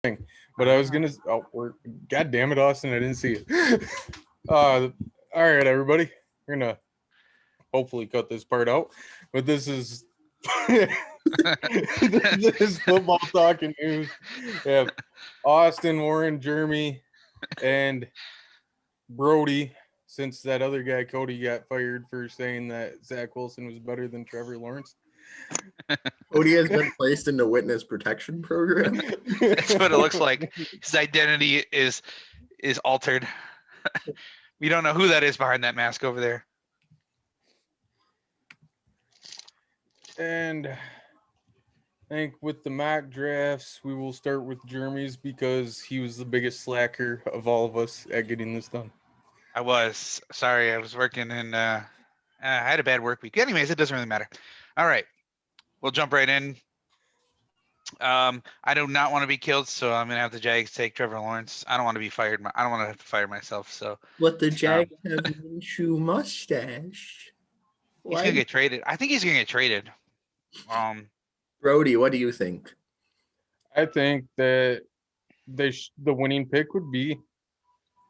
thing. But I was gonna. Oh, God damn it, Austin! I didn't see it. All right, everybody. We're gonna hopefully cut this part out. But this is this is football talking news. We have Austin, Warren, Jeremy, and Brody. Since that other guy Cody got fired for saying that Zach Wilson was better than Trevor Lawrence. Cody has been placed in the witness protection program. That's what it looks like. His identity is altered. We don't know who that is behind that mask over there. And I think with the mock drafts, we will start with Jeremy's because he was the biggest slacker of all of us at getting this done. I was sorry. I was working and I had a bad work week. Anyways, it doesn't really matter. All right, we'll jump right in. I do not want to be killed, so I'm gonna have the Jags take Trevor Lawrence. I don't want to be fired. I don't want to have to fire myself. So, But the Jags have Minshew mustache. He's gonna get traded. I think he's gonna get traded. Brody, what do you think? I think that the winning pick would be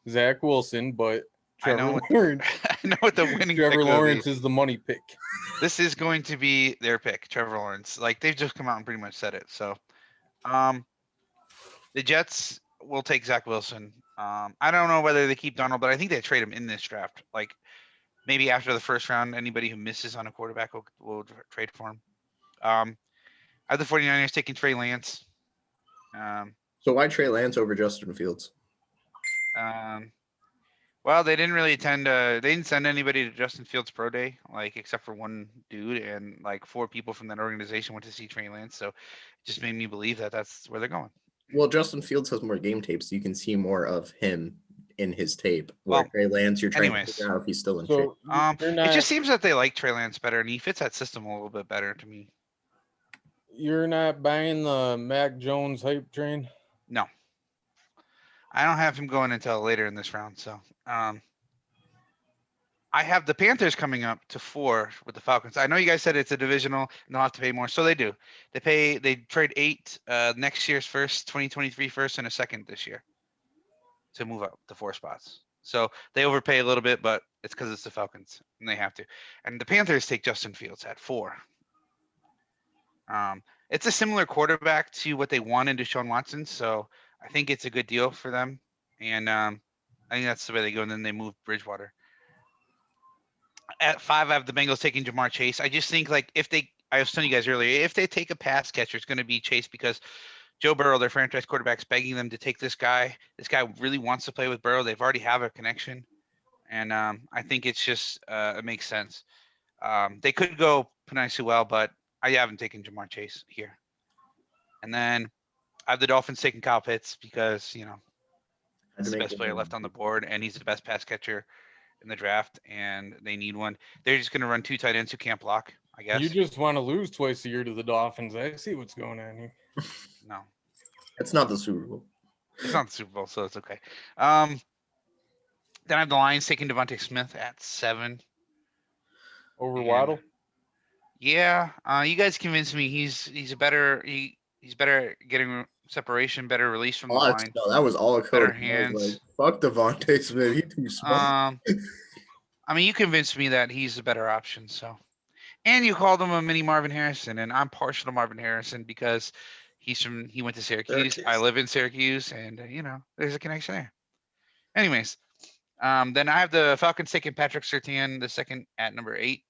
Zach Wilson, but Trevor Lawrence. I know what the winning Trevor pick Lawrence is the money pick. This is going to be their pick, Trevor Lawrence. Like they've just come out and pretty much said it. So, the Jets will take Zach Wilson. I don't know whether they keep Donald, but I think they trade him in this draft. Like maybe after the first round, anybody who misses on a quarterback will trade for him. I have the 49ers taking Trey Lance. So why Trey Lance over Justin Fields? Well, they didn't really they didn't send anybody to Justin Fields Pro Day, like except for one dude, and like 4 people from that organization went to see Trey Lance. So it just made me believe that that's where they're going. Well, Justin Fields has more game tape, so you can see more of him in his tape. Where Trey Lance, you're trying to figure out if he's still in shape. It just seems that they like Trey Lance better, and he fits that system a little bit better to me. You're not buying the Mac Jones hype train? No. I don't have him going until later in this round. So I have the Panthers coming up to 4 with the Falcons. I know you guys said it's a divisional and they'll have to pay more. So they do. They trade 8 next year's first, 2023 first, and a second this year to move up to 4 spots. So they overpay a little bit, but it's because it's the Falcons and they have to. And the Panthers take Justin Fields at 4. It's a similar quarterback to what they wanted to Deshaun Watson. So I think it's a good deal for them. And I think that's the way they go. And then they move Bridgewater. At 5, I have the Bengals taking Jamar Chase. I just think like I was telling you guys earlier, if they take a pass catcher, it's going to be Chase because Joe Burrow, their franchise quarterback, is begging them to take this guy. This guy really wants to play with Burrow. They've already have a connection. And I think it's just it makes sense. They could go Penei Sewell, but I haven't taken Jamar Chase here. And then I have the Dolphins taking Kyle Pitts because, he's the best player left on the board, and he's the best pass catcher in the draft, and they need one. They're just going to run 2 tight ends who can't block, I guess. You just want to lose twice a year to the Dolphins. I see what's going on here. No. It's not the Super Bowl. It's not the Super Bowl, so it's okay. Then I have the Lions taking Devontae Smith at 7. Over Waddle? Yeah. You guys convinced me he's better getting separation, better release from the line. No, that was all a code. Better hands. Fuck Devontae Smith. He's too small. I mean, you convinced me that he's a better option. So, and you called him a mini Marvin Harrison, and I'm partial to Marvin Harrison because he went to Syracuse. I live in Syracuse, and there's a connection there. Anyways, then I have the Falcons taking Patrick Surtain the second at number 8.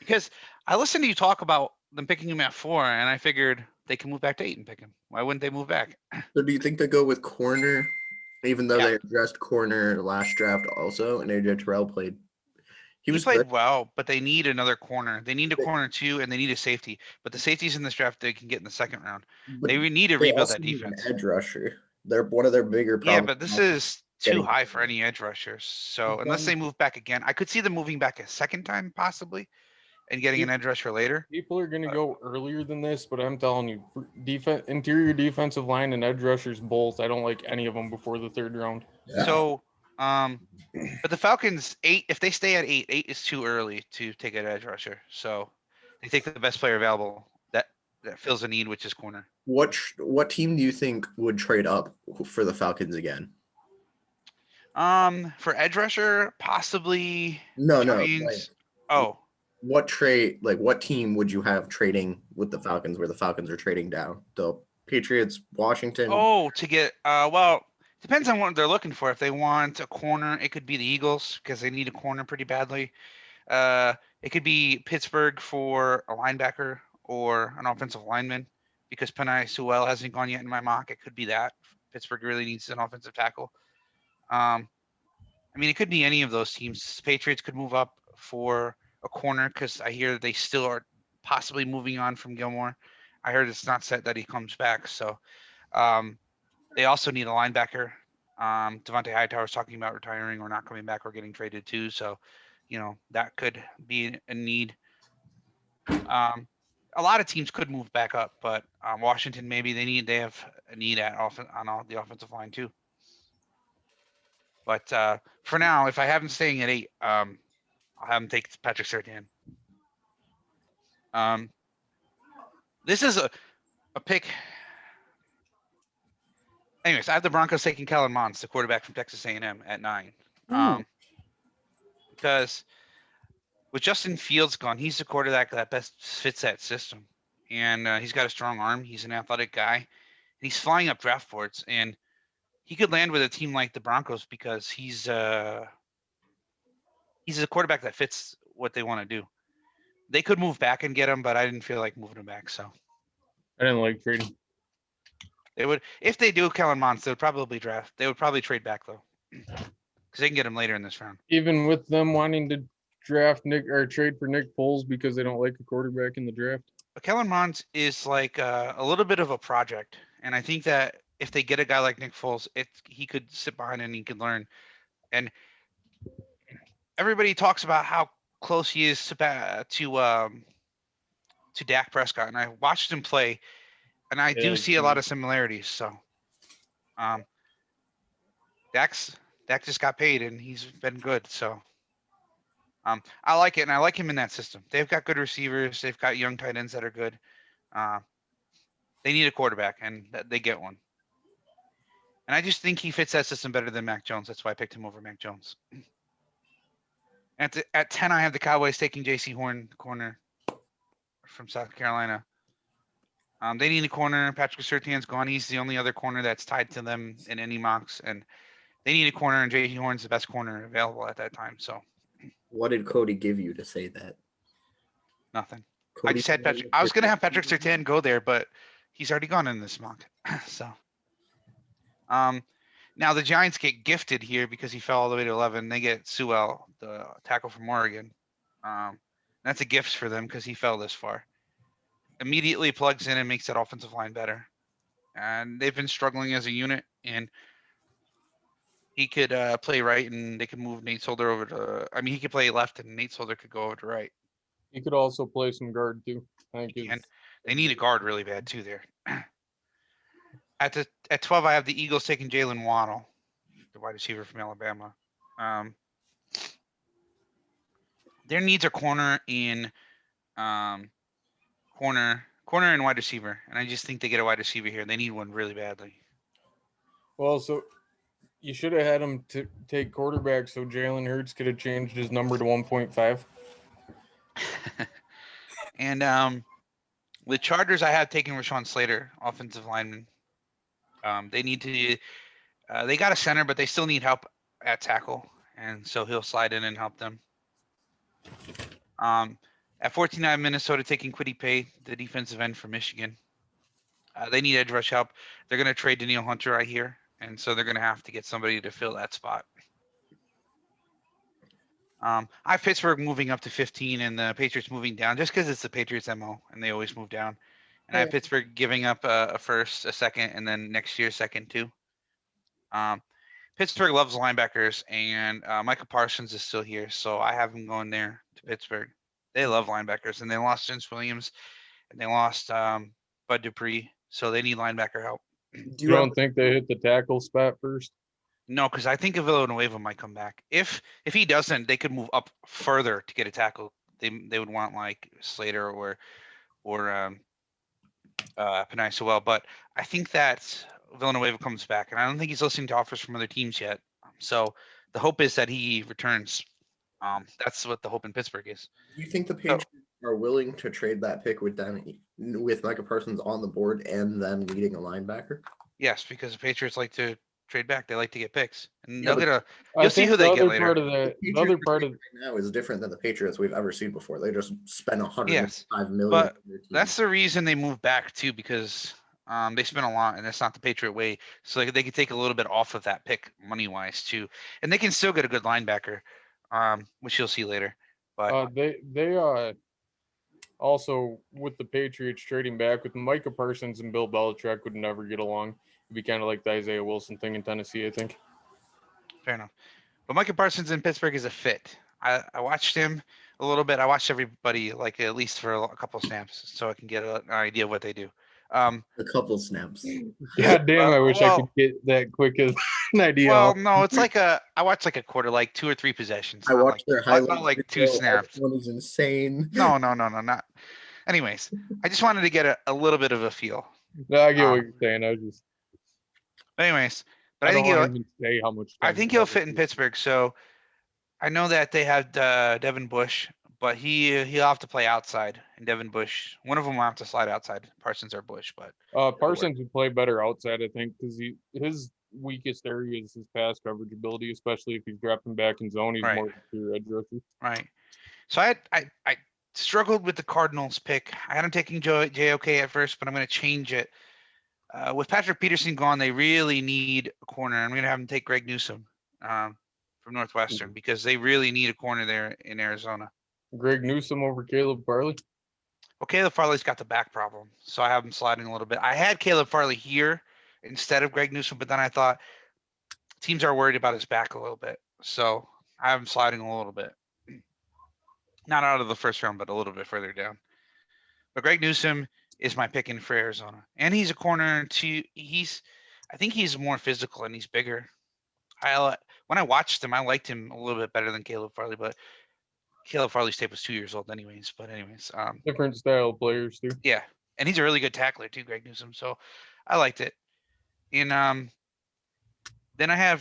Because I listened to you talk about them picking him at 4, and I figured they can move back to 8 and pick him. Why wouldn't they move back? So do you think they go with corner, even though they addressed corner last draft also, and AJ Terrell played? He played well, but they need another corner. They need a corner too, and they need a safety. But the safeties in this draft they can get in the second round. They need to rebuild that defense. Edge rusher. They're one of their bigger problems. Yeah, but this is too high for any edge rushers. So unless they move back again, I could see them moving back a second time possibly and getting an edge rusher later. People are going to go earlier than this, but I'm telling you, interior defensive line and edge rushers both, I don't like any of them before the 3rd round. Yeah. So, but the Falcons 8, if they stay at 8 is too early to take an edge rusher. So they take the best player available. that fills a need, which is corner. What team do you think would trade up for the Falcons again? For edge rusher, possibly. No. Giants. What team would you have trading with the Falcons where the Falcons are trading down? The Patriots, Washington? To get well, depends on what they're looking for. If they want a corner, it could be the Eagles because they need a corner pretty badly. It could be Pittsburgh for a linebacker or an offensive lineman because Penei Sewell hasn't gone yet in my mock. It could be that Pittsburgh really needs an offensive tackle. I mean, it could be any of those teams. Patriots could move up for a corner because I hear they still are possibly moving on from Gilmore. I heard it's not set that he comes back. So they also need a linebacker. Devontae Hightower is talking about retiring or not coming back or getting traded too. So, that could be a need. A lot of teams could move back up, but Washington, maybe they have a need on the offensive line too. But for now, if I have him staying at 8, I'll have him take Patrick Surtain. This is a pick. Anyways, I have the Broncos taking Kellen Mond, the quarterback from Texas A&M, at 9. Because with Justin Fields gone, he's the quarterback that best fits that system. And he's got a strong arm. He's an athletic guy. And he's flying up draft boards. And he could land with a team like the Broncos because he's a quarterback that fits what they want to do. They could move back and get him, but I didn't feel like moving him back. So I didn't like trading. They would, if they do Kellen Mond, they would probably draft. They would probably trade back though, because they can get him later in this round. Even with them wanting to draft Nick or trade for Nick Foles because they don't like a quarterback in the draft. But Kellen Mond is like a little bit of a project, and I think that if they get a guy like Nick Foles, he could sit behind and he could learn. And everybody talks about how close he is to Dak Prescott, and I watched him play, and I do see a lot of similarities. So, Dak just got paid, and he's been good. So, I like it, and I like him in that system. They've got good receivers. They've got young tight ends that are good. They need a quarterback, and they get one. And I just think he fits that system better than Mac Jones. That's why I picked him over Mac Jones. At 10, I have the Cowboys taking J.C. Horn, corner from South Carolina. They need a corner. Patrick Surtain's gone. He's the only other corner that's tied to them in any mocks, and they need a corner, and J.C. Horn's the best corner available at that time. So, what did Cody give you to say that? Nothing. I just had Patrick. I was gonna have Patrick Surtain go there, but he's already gone in this mock. So, now the Giants get gifted here because he fell all the way to 11. They get Sewell, the tackle from Oregon. That's a gift for them because he fell this far. Immediately plugs in and makes that offensive line better. And they've been struggling as a unit, and he could play right, and they could move Nate Solder over to. I mean, he could play left, and Nate Solder could go over to right. He could also play some guard too. And they need a guard really bad too there. At 12, I have the Eagles taking Jalen Waddle, the wide receiver from Alabama. Their needs are corner and wide receiver, and I just think they get a wide receiver here. They need one really badly. Well, so you should have had him to take quarterback so Jalen Hurts could have changed his number to 1.5. And the Chargers, I have taken Rashawn Slater, offensive lineman. They need to. They got a center, but they still need help at tackle, and so he'll slide in and help them. At 14, Minnesota taking Kwity Paye, the defensive end from Michigan. They need edge rush help. They're going to trade Danielle Hunter, I hear, and so they're going to have to get somebody to fill that spot. I have Pittsburgh moving up to 15 and the Patriots moving down just because it's the Patriots' MO, and they always move down. And I have Pittsburgh giving up a first, a second, and then next year, second too. Pittsburgh loves linebackers, and Micah Parsons is still here, so I have him going there to Pittsburgh. They love linebackers, and they lost Vince Williams, and they lost Bud Dupree, so they need linebacker help. You don't think they hit the tackle spot first? No, because I think Villanueva might come back. If he doesn't, they could move up further to get a tackle. They would want like Slater or Penei Sewell, but I think that Villanueva comes back, and I don't think he's listening to offers from other teams yet. So the hope is that he returns. That's what the hope in Pittsburgh is. Do you think the Patriots are willing to trade that pick with Micah Parsons on the board and then needing a linebacker? Yes, because the Patriots like to trade back. They like to get picks, and Yeah, they'll get a. I You'll see think who they the get other later. part of the other part of right now is different than the Patriots we've ever seen before. They just spent Yes, $105 million. but that's the reason they moved back too, because they spent a lot, and it's not the Patriot way. So they could take a little bit off of that pick money wise too, and they can still get a good linebacker, which you'll see later. But they also with the Patriots trading back with Micah Parsons and Bill Belichick would never get along. It'd be kind of like the Isaiah Wilson thing in Tennessee, I think. fair enough. But Micah Parsons in Pittsburgh is a fit. I watched him a little bit. I watched everybody like at least for a couple snaps, so I can get an idea of what they do. A couple snaps. God damn! I wish I could get that quick as an idea. Well, no, it's like I watched like a quarter, like 2 or 3 possessions. I watched their highlights. Not like 2 snaps. One is insane. No, not. Anyways, I just wanted to get a little bit of a feel. No, I get what you're saying. I just. Anyways, but I think he'll say how much. I think he'll fit in Pittsburgh. So I know that they have Devin Bush, but he'll have to play outside. And Devin Bush, one of them will have to slide outside. Parsons or Bush, but Parsons would play better outside, I think, because his weakest area is his pass coverage ability, especially if he's dropping back in zone. He's more pure edge rusher. Right. So I struggled with the Cardinals pick. I had him taking JOK at first, but I'm going to change it. With Patrick Peterson gone, they really need a corner. I'm going to have them take Greg Newsome from Northwestern because they really need a corner there in Arizona. Greg Newsome over Caleb Farley? Well, Caleb Farley's got the back problem, so I have him sliding a little bit. I had Caleb Farley here instead of Greg Newsome, but then I thought teams are worried about his back a little bit, so I have him sliding a little bit. Not out of the first round, but a little bit further down. But Greg Newsome is my pick in for Arizona, and he's a corner too. I think he's more physical and he's bigger. When I watched him, I liked him a little bit better than Caleb Farley, but Caleb Farley's tape was 2 years old anyways. But anyways, different style players too. Yeah, and he's a really good tackler too, Greg Newsome. So I liked it. And then I had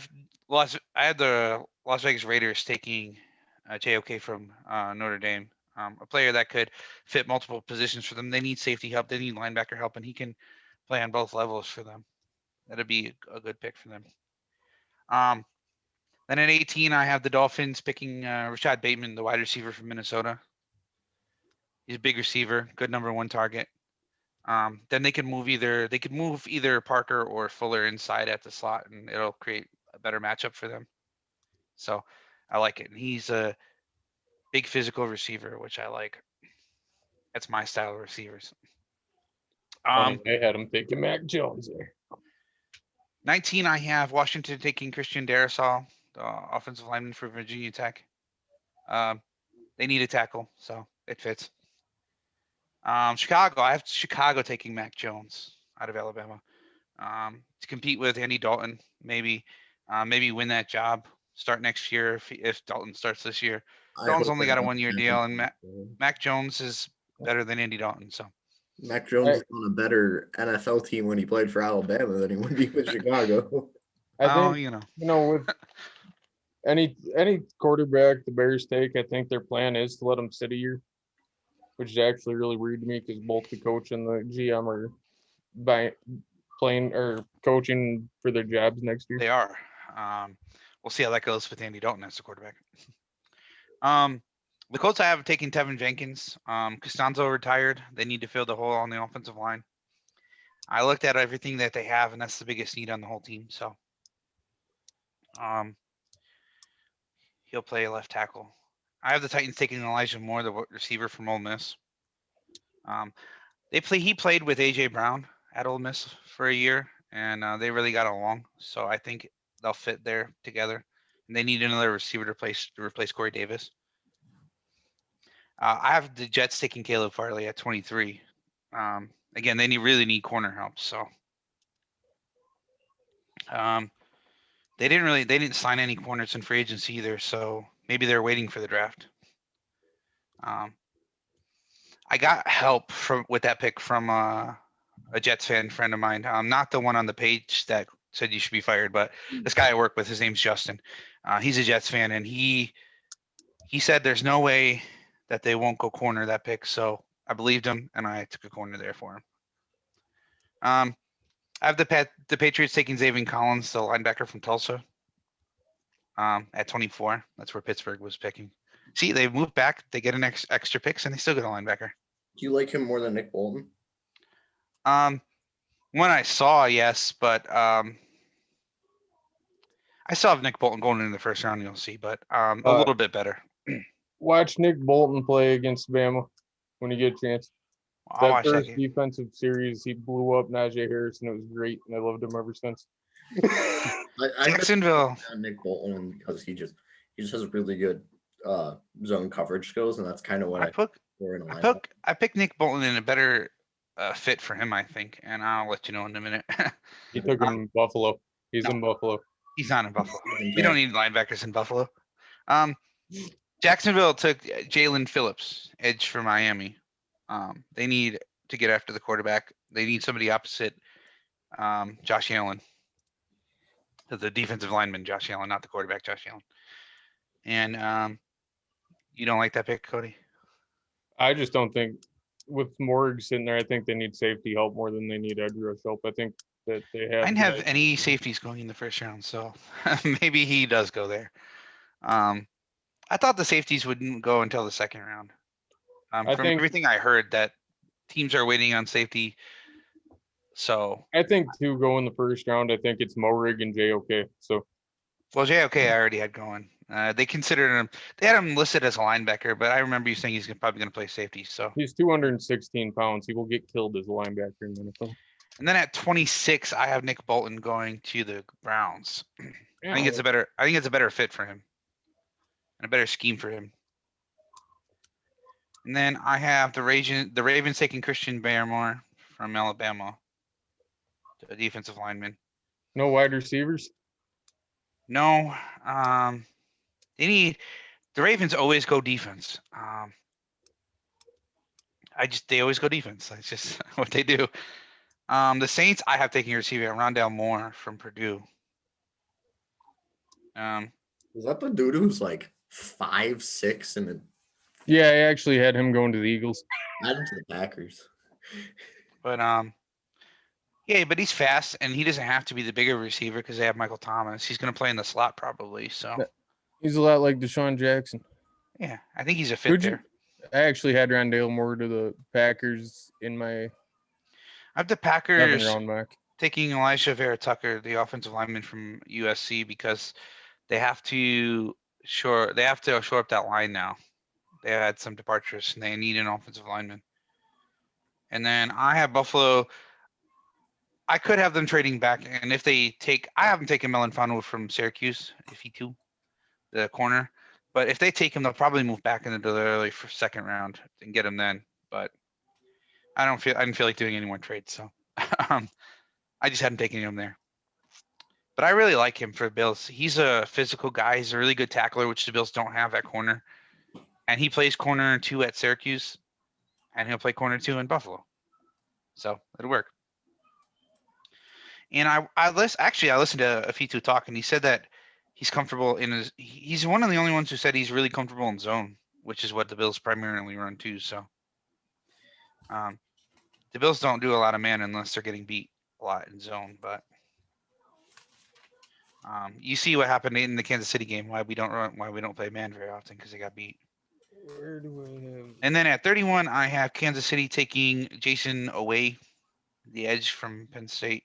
the Las Vegas Raiders taking JOK from Notre Dame, a player that could fit multiple positions for them. They need safety help, they need linebacker help, and he can play on both levels for them. That'd be a good pick for them. Then at 18, I have the Dolphins picking Rashad Bateman, the wide receiver from Minnesota. He's a big receiver, good number 1 target. Then they could move either Parker or Fuller inside at the slot, and it'll create a better matchup for them. So I like it. And he's a big physical receiver, which I like. That's my style of receivers. I had him taking Mac Jones there. 19, I have Washington taking Christian Darrisaw, the offensive lineman for Virginia Tech. They need a tackle, so it fits. Chicago, I have Chicago taking Mac Jones out of Alabama to compete with Andy Dalton. Maybe win that job. Start next year if Dalton starts this year. Dalton's only got a 1-year deal, and Mac Jones is better than Andy Dalton. So Mac Jones is on a better NFL team when he played for Alabama than he would be with Chicago. I think with any quarterback the Bears take, I think their plan is to let them sit a year, which is actually really weird to me because both the coach and the GM are playing or coaching for their jobs next year. They are. We'll see how that goes with Andy Dalton as the quarterback. The Colts I have taking Tevin Jenkins. Costanzo retired. They need to fill the hole on the offensive line. I looked at everything that they have, and that's the biggest need on the whole team. So he'll play left tackle. I have the Titans taking Elijah Moore, the receiver from Ole Miss. He played with A.J. Brown at Ole Miss for a year, and they really got along. So I think they'll fit there together. And they need another receiver to replace Corey Davis. I have the Jets taking Caleb Farley at 23. Again, they really need corner help. So they didn't sign any corners in free agency either. So maybe they're waiting for the draft. I got help with that pick from a Jets fan friend of mine, not the one on the page that said you should be fired, but this guy I work with, his name's Justin. He's a Jets fan, and he said there's no way that they won't go corner that pick. So I believed him, and I took a corner there for him. I have the Patriots taking Zaven Collins, the linebacker from Tulsa, at 24. That's where Pittsburgh was picking. See, they moved back. They get an extra picks, and they still get a linebacker. Do you like him more than Nick Bolton? When I saw, yes, but I still have Nick Bolton going into the first round. You'll see, but a little bit better. Watch Nick Bolton play against Bama when you get a chance. That first defensive series, he blew up Najee Harris, and it was great, and I loved him ever since. Jacksonville. Nick Bolton, because he just has really good zone coverage skills, and that's kind of what I picked Nick Bolton in a better fit for him, I think, and I'll let you know in a minute. He took him in Buffalo. He's in Buffalo. He's not in Buffalo. We don't need linebackers in Buffalo. Jacksonville took Jalen Phillips, edge for Miami. They need to get after the quarterback. They need somebody opposite Josh Allen. The defensive lineman, Josh Allen, not the quarterback, Josh Allen. And you don't like that pick, Cody? I just don't think with Morg sitting there, I think they need safety help more than they need edge rush help. I think that they have. I didn't have any safeties going in the first round, so maybe he does go there. I thought the safeties wouldn't go until the second round. From everything I heard, that teams are waiting on safety. So I think two go in the first round. I think it's Morig and JOK. So, well, JOK I already had going. They considered him. They had him listed as a linebacker, but I remember you saying he's probably going to play safety. So he's 216 pounds. He will get killed as a linebacker in the NFL. And then at 26, I have Nick Bolton going to the Browns. I think it's a better fit for him and a better scheme for him. And then I have the Ravens taking Christian Barmore from Alabama, the defensive lineman. No wide receivers? No. The Ravens always go defense. They always go defense. That's just what they do. The Saints, I have taking a receiver, Rondale Moore from Purdue. Is that the dude who's like 5'6" and Yeah, I actually had him going to the Eagles. Add him to the Packers. But yeah, but he's fast, and he doesn't have to be the bigger receiver because they have Michael Thomas. He's going to play in the slot probably. So he's a lot like Deshaun Jackson. Yeah, I think he's a fit there. I actually had Rondale Moore to the Packers in my. I have the Packers round back. Taking Elijah Vera Tucker, the offensive lineman from USC, because they have to shore up that line now. They had some departures, and they need an offensive lineman. And then I have Buffalo. I could have them trading back, and if they take, I haven't taken Melanfano from Syracuse, if he too, the corner. But if they take him, they'll probably move back into the early second round and get him then. But I didn't feel like doing any more trades, so I just hadn't taken him there. But I really like him for the Bills. He's a physical guy. He's a really good tackler, which the Bills don't have at corner. And he plays corner 2 at Syracuse, and he'll play corner 2 in Buffalo. So it'll work. And I listened to Afitu talk, and he said that he's comfortable he's one of the only ones who said he's really comfortable in zone, which is what the Bills primarily run too. So the Bills don't do a lot of man unless they're getting beat a lot in zone. But you see what happened in the Kansas City game, why we don't play man very often, because they got beat. Where do I have? And then at 31, I have Kansas City taking Jason Away, the edge from Penn State.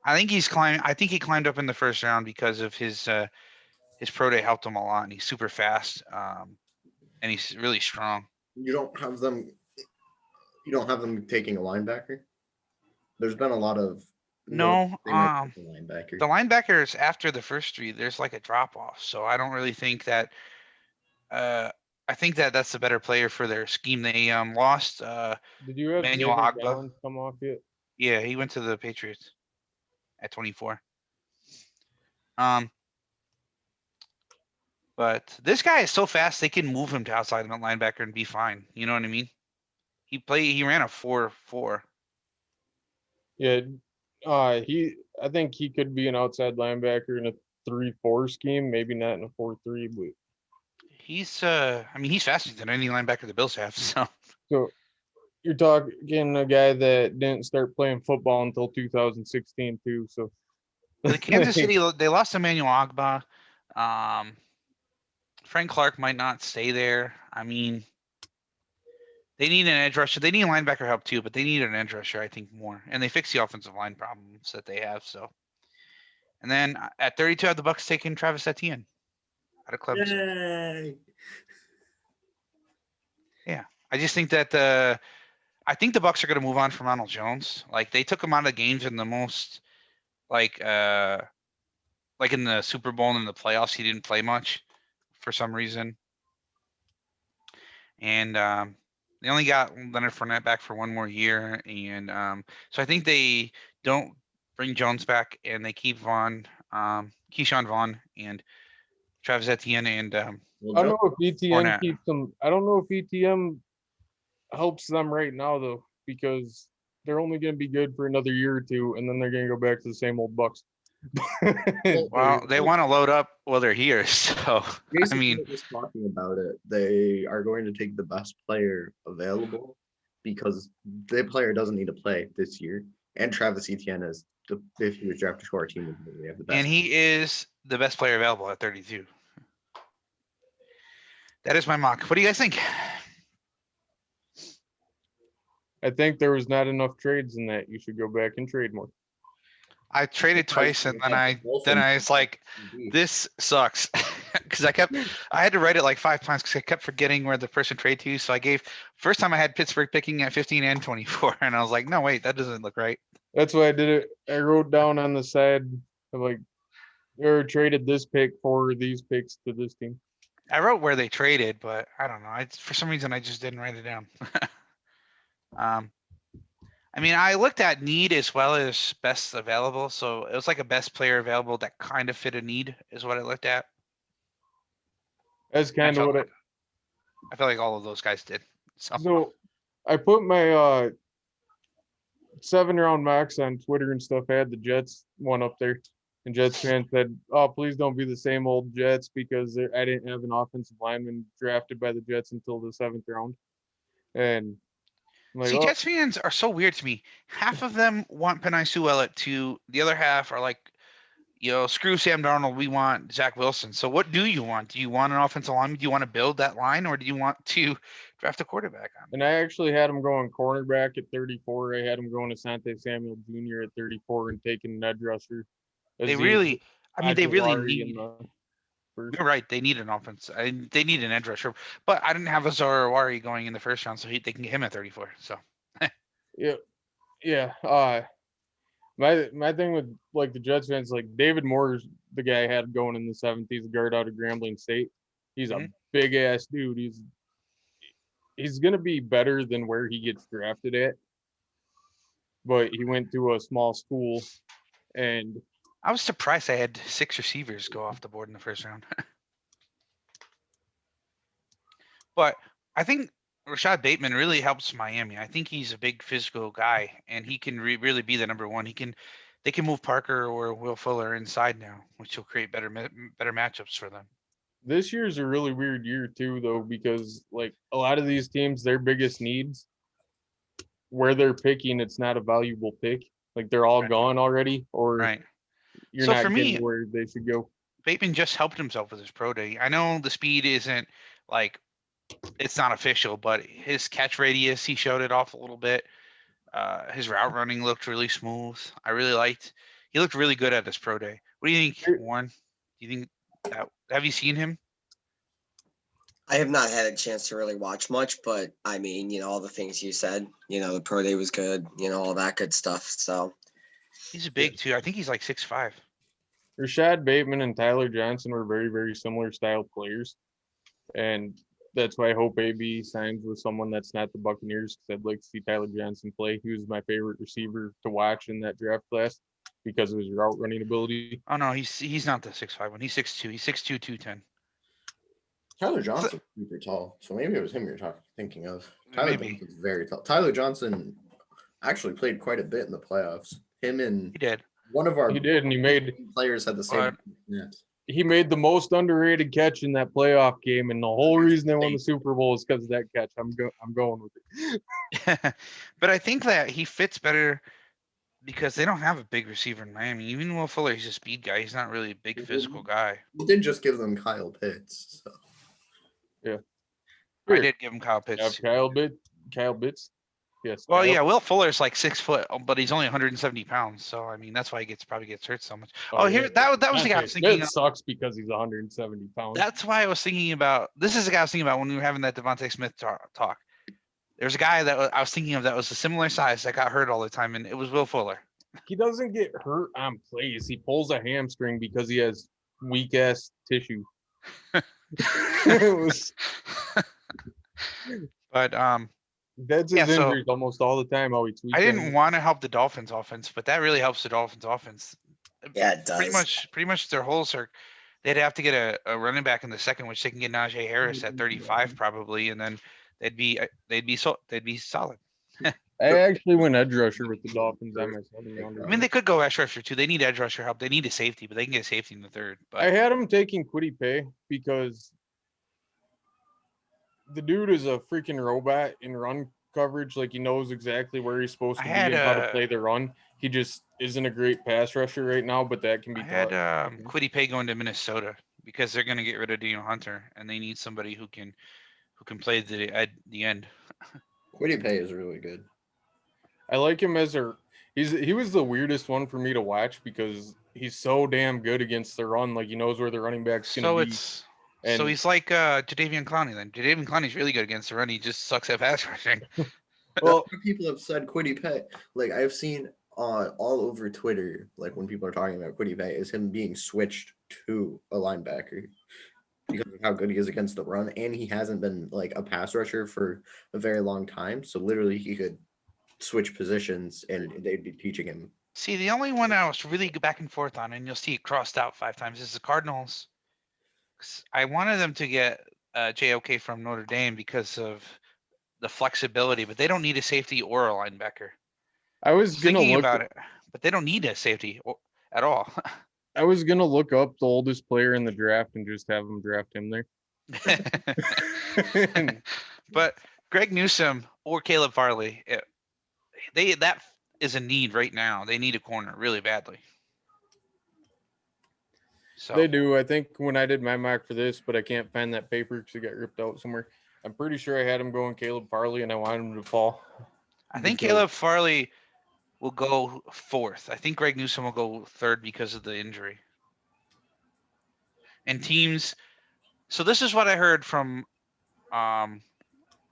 I think he climbed up in the first round because of his pro day helped him a lot, and he's super fast, and he's really strong. You don't have them taking a linebacker? There's been a lot of the linebackers after the first 3, there's like a drop off. So I don't really think that. I think that that's the better player for their scheme. They lost. Did you have Manuel Agba come off yet? Yeah, he went to the Patriots at 24. But this guy is so fast, they can move him to outside linebacker and be fine. You know what I mean? He ran a 4.4. Yeah, I think he could be an outside linebacker in a 3-4 scheme, maybe not in a 4-3, but He's I mean, he's faster than any linebacker the Bills have. so you're talking a guy that didn't start playing football until 2016 too. So The Kansas City, they lost Emmanuel Ogbah. Frank Clark might not stay there. I mean, they need an edge rusher. They need linebacker help too, but they need an edge rusher, I think, more. And they fixed the offensive line problems that they have. So, and then at 32, I have the Bucks taking Travis Etienne out of Clemson. Yay. Yeah, I just think that I think the Bucks are going to move on from Ronald Jones. Like they took him out of games in the most, like in the Super Bowl and in the playoffs, he didn't play much for some reason. And they only got Leonard Fournette back for one more year, and so I think they don't bring Jones back, and they keep Keyshawn Vaughn, and Travis Etienne, and I don't know if ETN Fournette. keeps them. I don't know if ETN helps them right now though, because they're only going to be good for another year or two, and then they're going to go back to the same old Bucks. Well, they want to load up while they're here, so I mean, just talking about it, they are going to take the best player available because the player doesn't need to play this year, and Travis Etienne is if he was drafted to our team, we have the best. And he is the best player available at 32. That is my mock. What do you guys think? I think there was not enough trades in that. You should go back and trade more. I traded twice, and then I was like, this sucks, because I had to write it like 5 times because I kept forgetting where the person traded to. So first time I had Pittsburgh picking at 15 and 24, and I was like, no, wait, that doesn't look right. That's why I did it. I wrote down on the side of like, or traded this pick for these picks to this team. I wrote where they traded, but I don't know. For some reason, I just didn't write it down. I mean, I looked at need as well as best available. So it was like a best player available that kind of fit a need is what I looked at. That's kind of what I feel like all of those guys did. So I put my 7-round mocks on Twitter and stuff. I had the Jets one up there. And Jets fans said, oh, please don't be the same old Jets because I didn't have an offensive lineman drafted by the Jets until the 7th round. And I'm like, Jets fans are so weird to me. Half of them want Penei Sewell at 2. The other half are like, screw Sam Darnold. We want Zach Wilson. So what do you want? Do you want an offensive lineman? Do you want to build that line, or do you want to draft a quarterback on? And I actually had him going cornerback at 34. I had him going Asante Samuel Jr. at 34 and taking an edge rusher. They really need. You're right. They need an offense. They need an edge rusher. But I didn't have a Zarawari going in the first round, so they can get him at 34. So. Yeah. My thing with like the Jets fans, like David Moore's the guy I had going in the 7th. He's a guard out of Grambling State. He's a big ass dude. He's gonna be better than where he gets drafted at. But he went to a small school, and I was surprised I had 6 receivers go off the board in the first round. But I think Rashad Bateman really helps Miami. I think he's a big physical guy, and he can really be the number one. They can move Parker or Will Fuller inside now, which will create better matchups for them. This year's a really weird year too, though, because like a lot of these teams, their biggest needs, where they're picking, it's not a valuable pick. Like they're all gone already, or you're not getting where they should go. Bateman just helped himself with his pro day. I know the speed isn't like, it's not official, but his catch radius, he showed it off a little bit. His route running looked really smooth. He looked really good at his pro day. What do you think, Warren? Do you think have you seen him? I have not had a chance to really watch much, but I mean, all the things you said, the pro day was good, all that good stuff. So he's a big too. I think he's like 6'5". Rashad Bateman and Tyler Johnson were very, very similar style players. And that's why I hope AB signs with someone that's not the Buccaneers, because I'd like to see Tyler Johnson play. He was my favorite receiver to watch in that draft class because of his route running ability. Oh no, he's not the 6'5" one. He's 6'2". He's 6'2", 210. Tyler Johnson's super tall, so maybe it was him you're thinking of. Tyler Johnson's very tall. Tyler Johnson actually played quite a bit in the playoffs. Him and He did. one of our He did, and players had the same. he made the most underrated catch in that playoff game, and the whole reason they won the Super Bowl is because of that catch. I'm going with it. But I think that he fits better because they don't have a big receiver in Miami. Even Will Fuller, he's a speed guy. He's not really a big physical guy. We did just give them Kyle Pitts. So. I did give him Kyle Pitts. Kyle Pitts. Yes. Well, Kyle. yeah, Will Fuller's like 6 foot, but he's only 170 pounds. So I mean, that's why he probably gets hurt so much. Oh, here that was the guy I was thinking. It sucks because he's 170 pounds. That's why I was thinking about. This is the guy I was thinking about when we were having that Devontae Smith talk. There's a guy that I was thinking of that was a similar size that got hurt all the time, and it was Will Fuller. He doesn't get hurt on plays. He pulls a hamstring because he has weak ass tissue. But that's his injuries almost all the time. How he tweets. I didn't want to help the Dolphins offense, but that really helps the Dolphins offense. Yeah, it does. Pretty much their holes are. They'd have to get a running back in the second, which they can get Najee Harris at 35 probably, and then they'd be solid. I actually went edge rusher with the Dolphins. I mean, they could go edge rusher too. They need edge rusher help. They need a safety, but they can get safety in the third. But I had him taking Kwity Paye because the dude is a freaking robot in run coverage. Like, he knows exactly where he's supposed to be and how to play the run. He just isn't a great pass rusher right now, but that can be. I had Kwity Paye going to Minnesota because they're going to get rid of Daniel Hunter, and they need somebody who can play the end. Kwity Paye is really good. I like him as he was the weirdest one for me to watch because he's so damn good against the run. Like, he knows where the running back's going to be. So he's like Jadeveon Clowney then. Jadeveon Clowney's really good against the run. He just sucks at pass rushing. Well, people have said Kwity Paye. Like, I've seen all over Twitter, like when people are talking about Kwity Paye, is him being switched to a linebacker because of how good he is against the run, and he hasn't been like a pass rusher for a very long time. So literally, he could switch positions, and they'd be teaching him. See, the only one I was really back and forth on, and you'll see it crossed out 5 times, is the Cardinals. I wanted them to get JOK from Notre Dame because of the flexibility, but they don't need a safety or a linebacker. I was thinking about it, but they don't need a safety at all. I was gonna look up the oldest player in the draft and just have them draft him there. But Greg Newsome or Caleb Farley, that is a need right now. They need a corner really badly. So they do. I think when I did my mock for this, but I can't find that paper because it got ripped out somewhere. I'm pretty sure I had him going Caleb Farley, and I wanted him to fall. I think Caleb Farley will go 4th. I think Greg Newsome will go 3rd because of the injury. And teams. So this is what I heard from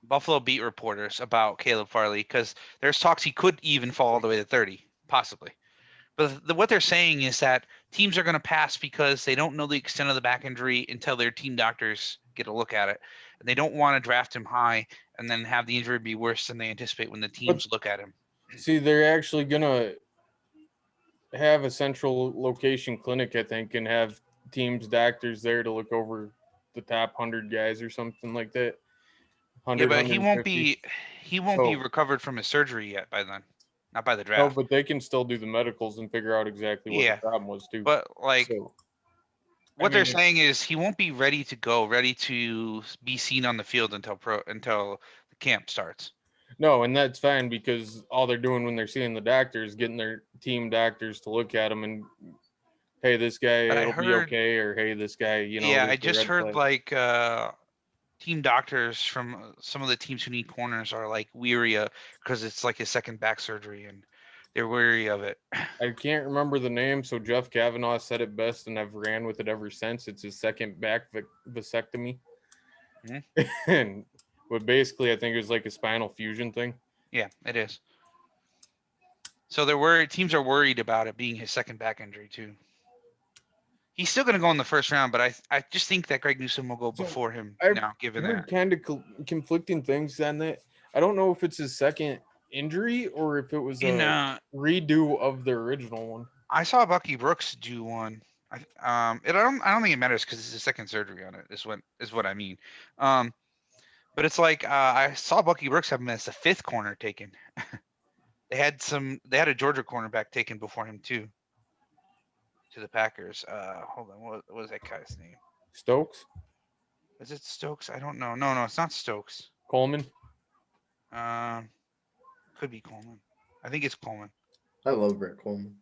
Buffalo beat reporters about Caleb Farley, because there's talks he could even fall all the way to 30, possibly. But what they're saying is that teams are going to pass because they don't know the extent of the back injury until their team doctors get a look at it. And they don't want to draft him high and then have the injury be worse than they anticipate when the teams look at him. See, they're actually going to have a central location clinic, I think, and have teams doctors there to look over the top 100 guys or something like that. Yeah, but he won't be recovered from his surgery yet by then. Not by the draft. No, but they can still do the medicals and figure out exactly what the problem was too. But they're saying is he won't be ready to be seen on the field until the camp starts. No, and that's fine because all they're doing when they're seeing the doctors, getting their team doctors to look at him and, hey, this guy will be okay, or hey, this guy, Yeah, I just heard team doctors from some of the teams who need corners are like weary because it's like his second back surgery and they're weary of it. I can't remember the name, so Jeff Kavanaugh said it best, and I've ran with it ever since. It's his second back vasectomy. Mm-hmm. But basically, I think it was like a spinal fusion thing. Yeah, it is. So they're worried. Teams are worried about it being his second back injury too. He's still going to go in the first round, but I just think that Greg Newsome will go before him now, given that. Kind of conflicting things on that. I don't know if it's his second injury or if it was a redo of the original one. I saw Bucky Brooks do one. I don't think it matters because it's his second surgery on it. Is what I mean. But it's like I saw Bucky Brooks have him as the 5th corner taken. They had a Georgia cornerback taken before him too. To the Packers. Hold on. What was that guy's name? Stokes, Is it Stokes? I don't know. No, it's not Stokes. Coleman. Could be Coleman. I think it's Coleman. I love Brett Coleman.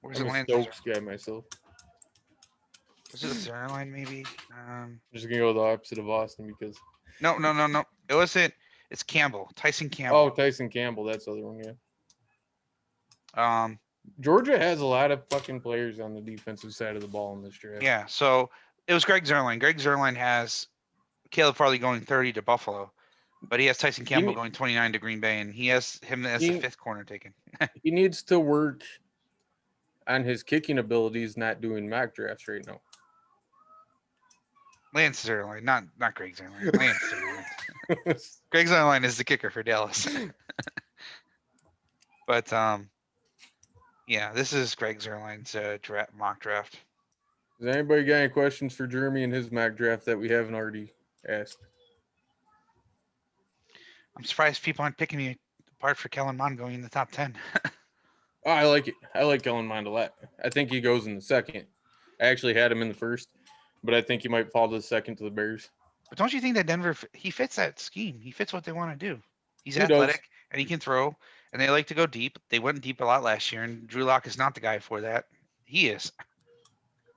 Where's I'm it a Lance? Stokes guy myself. Was it Zerline maybe? I'm just gonna go the opposite of Austin because No. It wasn't. It's Campbell. Tyson Campbell. oh, Tyson Campbell, that's the other one. Yeah, Um. Georgia has a lot of fucking players on the defensive side of the ball in this draft. Yeah. So it was Greg Zerline. Greg Zerline has Caleb Farley going 30 to Buffalo, but he has Tyson Campbell ne- going 29 to Green Bay, and he has him as the he- 5th corner taken. He needs to work on his kicking abilities, not doing mock drafts right now. Lance Zerline, not Greg Zerline. Lance Zerline. Greg Zerline is the kicker for Dallas. But yeah, this is Greg Zerline's mock draft. Does anybody got any questions for Jeremy and his mock draft that we haven't already asked? I'm surprised people aren't picking me apart for Kellen Mond going in the top 10. Oh, I like it. I like Kellen Mond a lot. I think he goes in the second. I actually had him in the first, but I think he might fall to the second to the Bears. But don't you think that Denver, he fits that scheme? He fits what they want to do. He's He does. athletic and he can throw, and they like to go deep. They went deep a lot last year, and Drew Lock is not the guy for that. He is.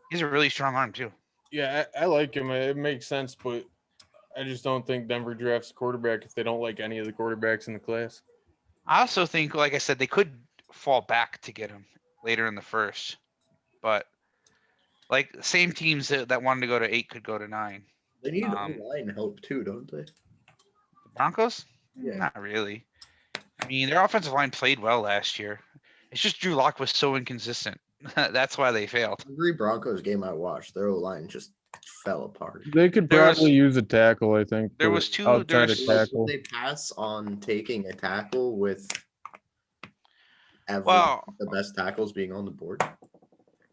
He's a really strong arm too. Yeah, I like him. It makes sense, but I just don't think Denver drafts a quarterback if they don't like any of the quarterbacks in the class. I also think, like I said, they could fall back to get him later in the first, but like same teams that wanted to go to 8 could go to 9. They need line help too, don't they? The Broncos? Yeah. Not really. I mean, their offensive line played well last year. It's just Drew Lock was so inconsistent. That's why they failed. Every Broncos game I watched, their line just fell apart. They could There was- probably use a tackle, I think. there for was two- outside there's- of tackle. They pass on taking a tackle with Well, the best tackles being on the board.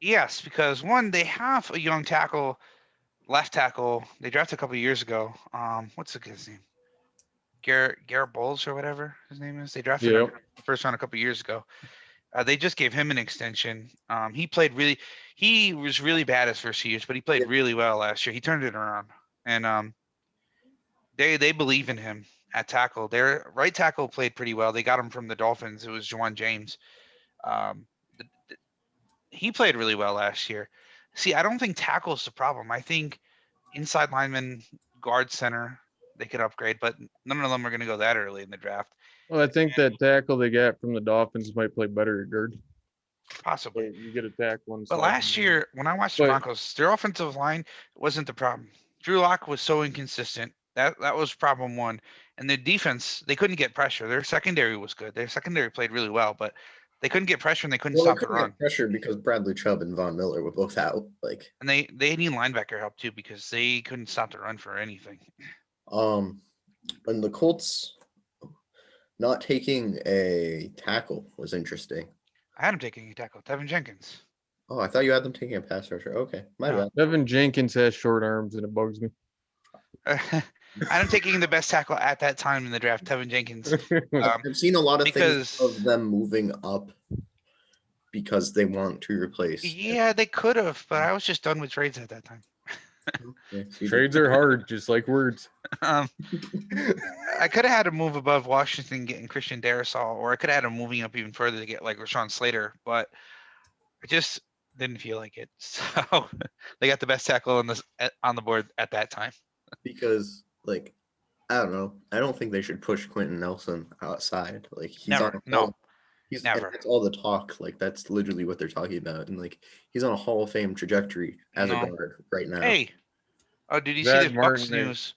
yes, because one, they have a young tackle, left tackle. They drafted a couple of years ago. What's the kid's name? Garrett Bowles or whatever his name is. They drafted him Yep. the first round a couple of years ago. They just gave him an extension. He was really bad his first 2 years, but he played Yeah. really well last year. He turned it around, and they believe in him at tackle. Their right tackle played pretty well. They got him from the Dolphins. It was Juwan James. He played really well last year. See, I don't think tackle is the problem. I think inside lineman, guard, center, they could upgrade, but none of them are going to go that early in the draft. Well, I think that tackle they got from the Dolphins might play better at guard. Possibly. So you get a tackle. But last year, when I watched the But- Broncos, their offensive line wasn't the problem. Drew Lock was so inconsistent. That was problem one. And the defense, they couldn't get pressure. Their secondary was good. Their secondary played really well, but they couldn't get pressure and they couldn't Well, they stop the couldn't get run. pressure because Bradley Chubb and Von Miller were both out. Like, And they need linebacker help too because they couldn't stop the run for anything. and the Colts not taking a tackle was interesting. I had him taking a tackle, Tevin Jenkins. Oh, I thought you had them taking a pass rusher. Okay, my No. bad. Evan Jenkins has short arms and it bugs me. I'm taking the best tackle at that time in the draft, Tevin Jenkins. I've seen a lot of because- things of them moving up because they want to replace. Yeah, they could have, but I was just done with trades at that time. Okay, so you Trades are hard, just like words. I could have had him move above Washington getting Christian Darrisaw, or I could have had him moving up even further to get like Rashawn Slater, but I just didn't feel like it. So they got the best tackle on the board at that time. because, like, I don't know. I don't think they should push Quentin Nelson outside. Like, he's Never, on no, he's never. That's all the talk. Like, that's literally what they're talking about. And like, he's on a Hall of Fame trajectory as a No. guard right now. Hey, oh, did you Zach see this Bucks Martin there. news?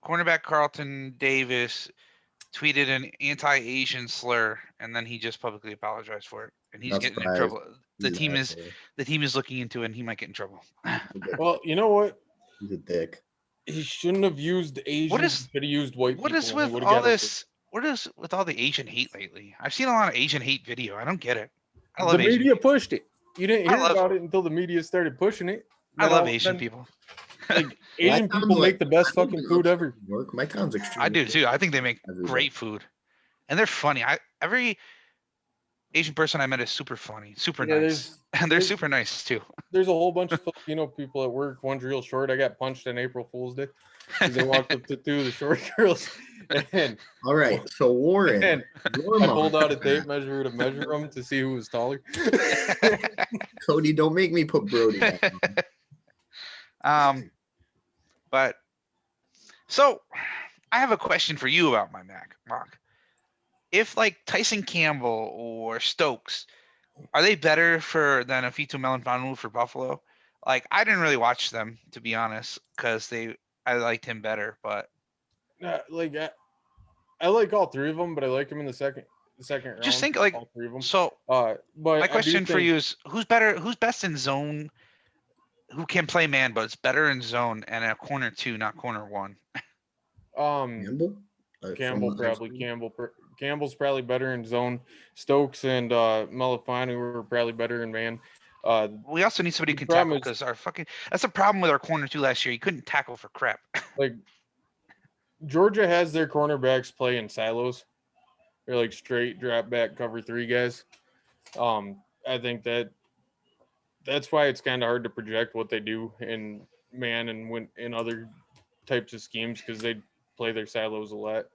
Cornerback Carlton Davis tweeted an anti-Asian slur, and then he just publicly apologized for it, and he's Not getting in surprised. trouble. The He's team an is asshole. looking into it, and he might get in trouble. Well, you know what? He's a dick. He shouldn't have used Asians. is- Should have used white What people. is and he with would've all got it. this? What is with all the Asian hate lately? I've seen a lot of Asian hate video. I don't get it. I The love Asian. media pushed it. You didn't I hear love- about it until the media started pushing it. I Then love all of a Asian sudden, people. Like, My Asian town's people like- make the best I live fucking in food upstate ever. New York. My town's extremely. I do too. I think they make everywhere. great food. and they're funny. Every Asian person I met is super funny, super Yeah, nice, and they're there's- super nice too. There's a whole bunch of Filipino people at work. One's real short. I got punched on April Fool's Day because I walked up to two of the short girls, and All right, so Warren, and your I pulled out a mom- tape measure to measure them to see who was taller. Cody, don't make me put Brody back on. But so I have a question for you about my mock. If like Tyson Campbell or Stokes, are they better than Afito Melifonwu for Buffalo? Like I didn't really watch them, to be honest, because I liked him better. But Like I like all three of them, but I like him in the second round. just think like all three of them. so. But My question for you is who's best in zone? Who can play man, but it's better in zone and a corner 2, not corner 1. Campbell? From Campbell what I've probably seen? Campbell's probably better in zone. Stokes and Melifonwu were probably better in man. We also need somebody who The can tackle problem is- because that's the problem with our corner 2 last year. He couldn't tackle for crap. Like Georgia has their cornerbacks play in silos. They're like straight drop back cover 3 guys. I think that's why it's kind of hard to project what they do in man and when in other types of schemes because they play their silos a lot.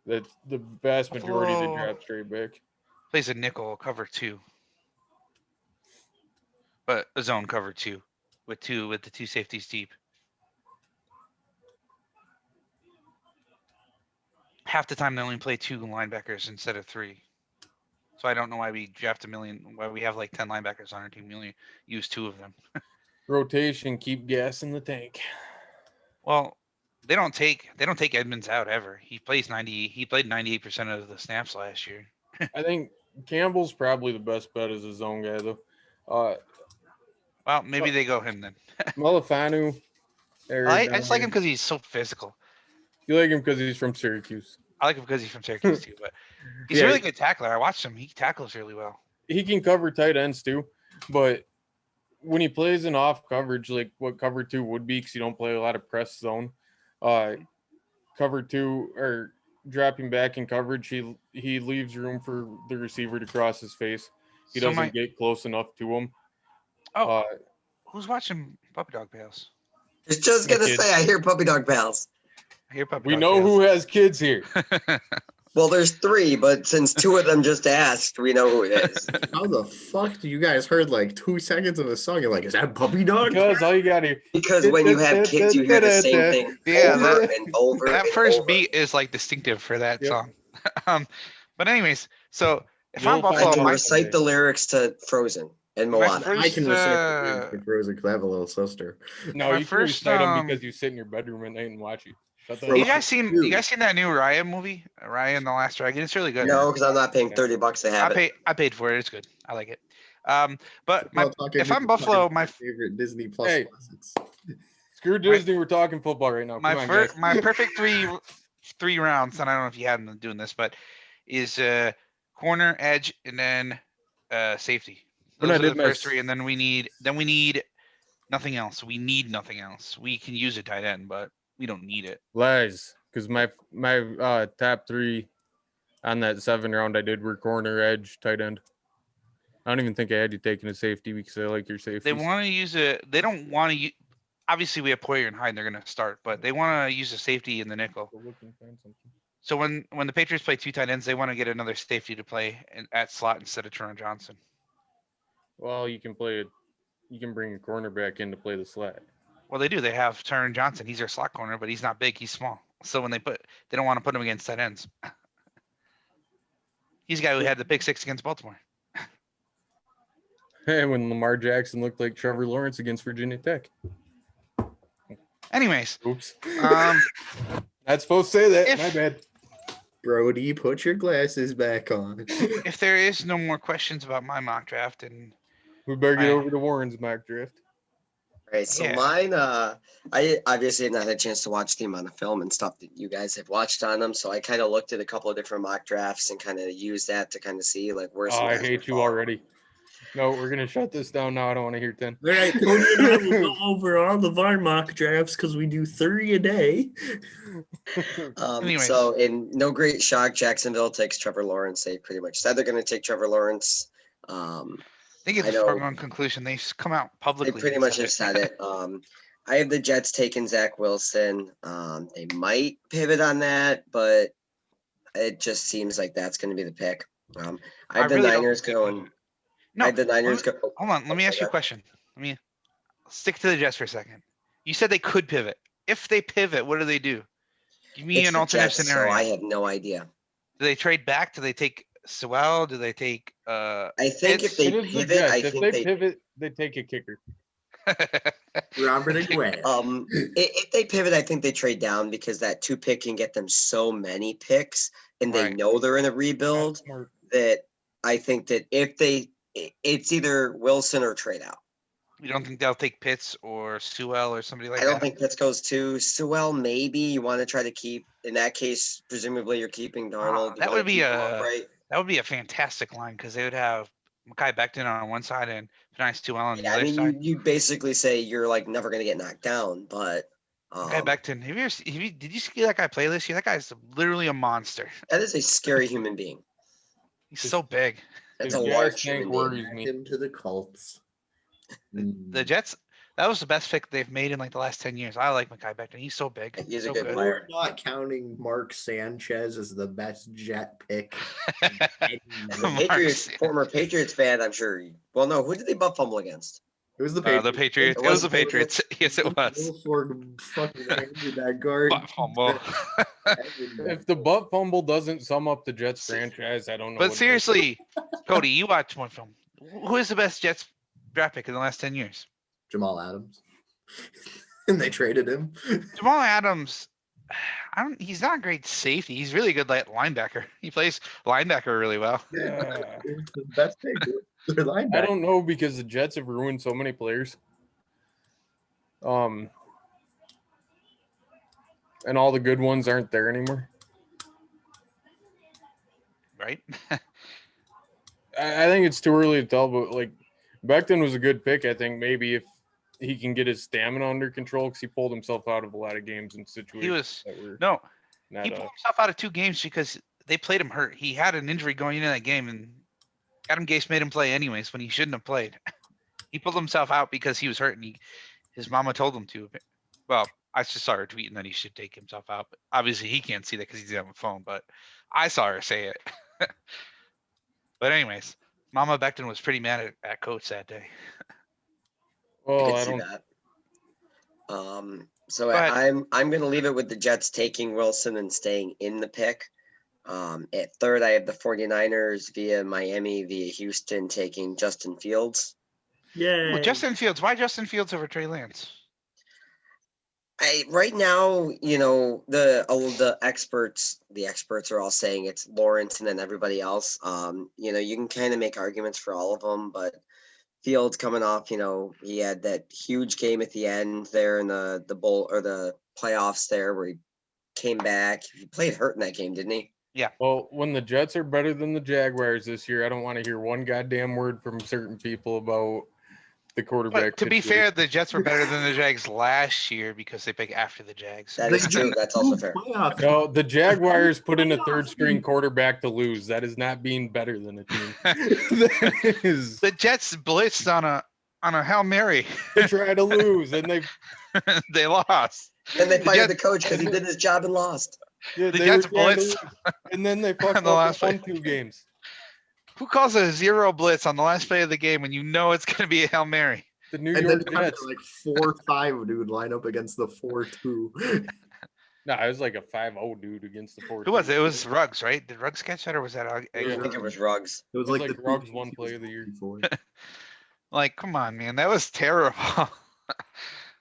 That's the vast majority they Buffalo- drop straight back. Plays a nickel cover 2, but a zone cover 2 with the 2 safeties deep. Half the time they only play 2 linebackers instead of 3. So I don't know why we why we have like 10 linebackers on our team. We only use 2 of them. Rotation, keep gas in the tank. Well, they don't take Edmonds out ever. He played 98% of the snaps last year. I think Campbell's probably the best bet as a zone guy though. Well, maybe they go him then. Melifonwu. I just like him because he's so physical. You like him because he's from Syracuse. I like him because he's from Syracuse too, but he's Yeah. a really good tackler. I watched him. He tackles really well. He can cover tight ends too, but when he plays in off coverage, like what cover 2 would be, because you don't play a lot of press zone, cover 2 or dropping back in coverage, he leaves room for the receiver to cross his face. He So doesn't get close enough to him. Oh, who's watching Puppy Dog Pals? I was just gonna kids. say, I hear puppy dog pals. I hear Puppy We Dog know who Pals. has kids here. Well, there's 3, but since 2 of them just asked, we know who it is. How the fuck do you guys heard like 2 seconds of a song? You're like, is that Puppy Dog? Because all you got to Because when you have kids, you hear the same thing Yeah, over that- and over. That and first over. beat is like distinctive for that Yep. song. But anyways, so if You'll I'm find I Buffalo, can my- recite the lyrics to Frozen and My Moana. first- I can recite uh, the Frozen because I have a little sister. No, My you can first, recite them because you sit in your bedroom at night and watch it. Shut the hell you up. guys seen Dude. that new Raya movie, Raya and the Last Dragon? It's really good. No, because I'm not paying $30 to have it. I paid for it. It's good. I like it. But Well, talking- if I'm talking Buffalo, about favorite Disney Plus Hey. classics. Screw Disney. We're talking football right now. Come on, guys. my perfect three rounds, and I don't know if you had them doing this, but is corner, edge, and then safety. When Those I are the did my first 3, and then we need nothing else. We need nothing else. We can use a tight end, but we don't need it. Lies, because my top 3 on that 7 round I did were corner, edge, tight end. I don't even think I had you taking a safety because I like your safety. They want to use it. They don't want to use. Obviously, we have Poyer and Hyde. They're going to start, but they want to use a safety in the nickel. So when the Patriots play 2 tight ends, they want to get another safety to play at slot instead of Teron Johnson. Well, you can bring a cornerback in to play the slot. Well, they do. They have Teron Johnson. He's their slot corner, but he's not big. He's small. So when they don't want to put him against tight ends. He's the guy who had the pick 6 against Baltimore. And when Lamar Jackson looked like Trevor Lawrence against Virginia Tech. Anyways, Oops. um, Not supposed to say that. if- My bad. Brody, put your glasses back on. if there is no more questions about my mock draft, and We better get Right. over to Warren's mock draft. Right. So Yeah. mine, I obviously have not had a chance to watch the amount of film and stuff that you guys have watched on them. So I kind of looked at a couple of different mock drafts and kind of used that to kind of see like where. Oh, some I guys hate would you fall. already. No, we're gonna shut this down now. I don't want to hear 10. All right, Cody and I will go over all of our mock drafts because we do 3 a day. Anyways. So in no great shock, Jacksonville takes Trevor Lawrence. They pretty much said they're going to take Trevor Lawrence. I think it's I a know. foregone conclusion. They come out They publicly. pretty and much have said it. I have the Jets taking Zach Wilson. They might pivot on that, but it just seems like that's going to be the pick. I have the really don't Niners think- going. No, I have the Niners go. hold on. Let me ask you a question. Let me stick to the Jets for a second. You said they could pivot. If they pivot, what do they do? Give me It's an the alternate Jets, scenario. so I have no idea. Do they trade back? Do they take Sewell? Do they take I think if It's- they It is the pivot, I Jets. If think they they. pivot, they take a kicker. Robert Aguirre. If they pivot, I think they trade down because that 2 pick can get them so many picks, and they Right. know they're in a rebuild. Smart. That I think that if it's either Wilson or trade out. You don't think they'll take Pitts or Sewell or somebody like I don't that? think Pitts goes to Sewell. Maybe you want to try to keep. In that case, presumably you're keeping Darnold. You that wanna would be keep him a- upright. That would be a fantastic line because they would have Mekhi Becton on one side and Penei Sewell on the Yeah, I other mean, side. you basically say you're like never gonna get knocked down, but Mekhi Becton. Did you see that guy play this year? That guy's literally a monster. that is a scary human being. He's Just- so big. That's His a gas large tank human being. worries Back me. him to the Colts. The Jets. That was the best pick they've made in like the last 10 years. I like Mekhi Becton. He's so big. He's a so good We're player. not counting Mark Sanchez as the best Jet pick. Patriots, Mark former Patriots fan, I'm sure. Well, no, who did they butt fumble against? It was the The Patriots. Patriots. It It was was the Patriots. Yes, it was. Wilford fucking handed that guard. Butt fumble. If the butt fumble doesn't sum up the Jets franchise, I don't know. But what does. seriously, Cody, you watch one film. Who is the best Jets draft pick in the last 10 years? Jamal Adams. And they traded him. Jamal Adams. He's not a great safety. He's really good at linebacker. He plays linebacker really well. Yeah. It's the best pick. Their I linebacker. don't know because the Jets have ruined so many players. And all the good ones aren't there anymore. Right? I think it's too early to tell, but like Becton was a good pick. I think maybe if he can get his stamina under control, because he pulled himself out of a lot of games and situations He was that were no. not. He pulled himself out of 2 games because they played him hurt. He had an injury going into that game, and Adam Gase made him play anyways when he shouldn't have played. He pulled himself out because he was hurt, and his mama told him to. Well, I just saw her tweeting that he should take himself out. But obviously, he can't see that because he's on the phone. But I saw her say it. But anyways, Mama Becton was pretty mad at Coach that day. Well, could I see don't. that. So Go ahead. I'm gonna leave it with the Jets taking Wilson and staying in the pick. At third, I have the 49ers via Miami, via Houston, taking Justin Fields. Yeah. Well, Justin Fields. Why Justin Fields over Trey Lance? Right now, the experts are all saying it's Lawrence and then everybody else. You can kind of make arguments for all of them, but Fields coming off, he had that huge game at the end there in the bowl or the playoffs there where he came back. He played hurt in that game, didn't he? Well, when the Jets are better than the Jaguars this year, I don't want to hear one goddamn word from certain people about the quarterback. But to be situation. fair, the Jets were better than the Jags last year because they picked after the Jags. That is true. That's also fair. Playoff. No, the Jaguars put in a third string quarterback to lose. That is not being better than a team. That is, The Jets blitzed on a Hail Mary. they try to lose and They lost. And they The fired Jets- the coach because he did his job and lost. yeah, The they Jets were trying to blitzed. lose, and then they fucked On the up last and won play. 2 games. Who calls a 0 blitz on the last play of the game when you know it's going to be a Hail Mary? The New And then York kind of Jets. like 4-5 dude line up against the 4-2. No, it was like a 5-0 dude against the 4. Who was it? It was Ruggs, right? Did Ruggs catch that or was that? I think it was Ruggs. It was It was like like the Ruggs two won games he play was of the year. before. Like, come on, man. That was terrible.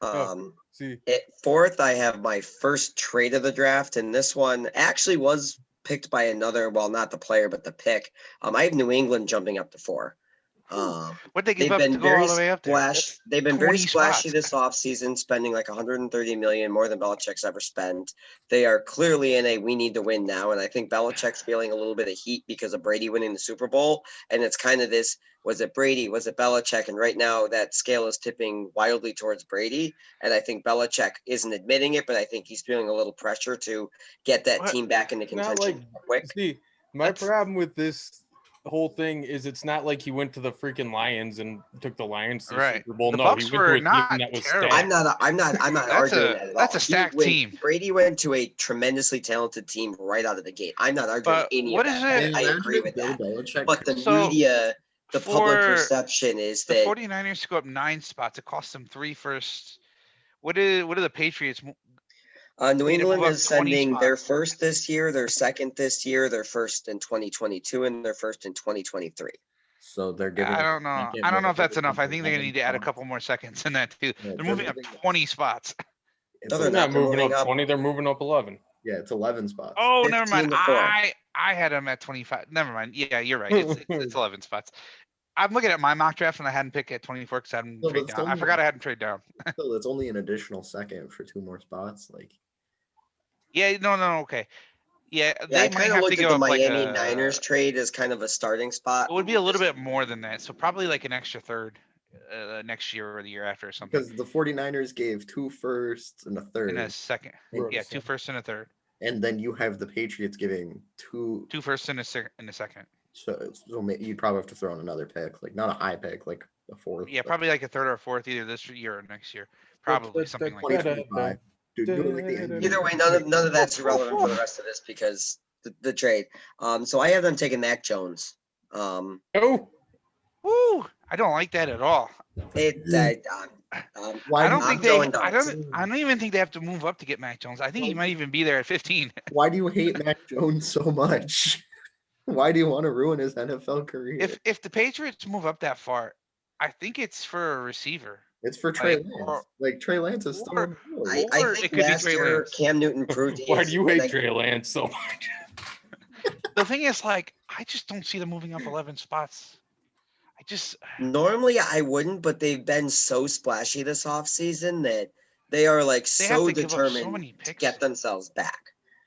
Um, See, At fourth, I have my first trade of the draft, and this one actually was picked by another. Well, not the player, but the pick. I have New England jumping up to 4. What'd they give They've up to been go all very the way up there? they've been very 20 splashy spots. this offseason, spending like 130 million more than Belichick's ever spent. They are clearly in a we need to win now. And I think Belichick's feeling a little bit of heat because of Brady winning the Super Bowl. And it's kind of this, was it Brady? Was it Belichick? And right now that scale is tipping wildly towards Brady. And I think Belichick isn't admitting it, but I think he's feeling a little pressure to get that What? team back into It's not like contention quick. see my That's- problem with this whole thing is it's not like he went to the freaking Lions and took the Lions to the Right. Super Bowl. The No, Bucks he went were to a team not that was terrible. stacked. I'm not That's arguing a- that at that's all. a stacked team. Brady went to a tremendously talented team right out of the gate. I'm not arguing But any what of is that. it- I Imagine agree if with Bill that. Belichick But the So, media, the public for perception is the that 49ers to go up 9 spots. It cost them 3 firsts. What are the Patriots? New Way to move England up is 20 sending their spots. first this year, their second this year, their first in 2022, and their first in 2023. So they're giving. I up don't a know. second I don't know if with that's enough. I think they're gonna 11 need to add a spots. couple more seconds in that too. Yeah, They're they're moving up moving up. 20 spots. It's No, They're they're not They're moving moving up up. 20, they're moving up 11. Yeah, it's 11 spots. Oh, never 15 mind. to 4. I had them at 25. Never mind. Yeah, you're right. It's 11 spots. I'm looking at my mock draft and I hadn't picked at 24 because I hadn't No, trade that's down. I only- forgot I hadn't trade down. So it's only an additional second for 2 more spots. Like, Yeah, no, okay. Yeah, Yeah, I they might kind of have to looked at give the up like Miami a. Niners trade as kind of a starting spot. It would be a little bit more than that. So probably like an extra third next year or the year after or something. because the 49ers gave 2 firsts and a third, In a second. Right, Yeah, so- 2 firsts and a third. and then you have the Patriots giving 2. 2 firsts and a second. So you'd probably have to throw in another pick, like not a high pick, like a 4th. Yeah, but probably like a third or a fourth either this year or next year. Probably something like that. 2025. Dude, do it like the NBA. Either way, none of that's irrelevant for the rest of this because the trade. So I have them taking Mac Jones. Oh, Woo! I don't like that at all. Why I don't do think you- they. going nuts. I don't even think they have to move up to get Mac Jones. I think he might even be there at 15. Why do you hate Mac Jones so much? Why do you want to ruin his NFL career? If the Patriots move up that far, I think it's for a receiver. It's for Trey like, Lance. or- Like Trey Lance is still. or- in the field. I Or it think could be last Trey year Lance. Cam Newton proved. why his- do you and hate Trey Lance so much? The thing is, like, I just don't see them moving up 11 spots. I just Normally I wouldn't, but they've been so splashy this offseason that they are like they have so to give up so determined many to picks. get themselves back.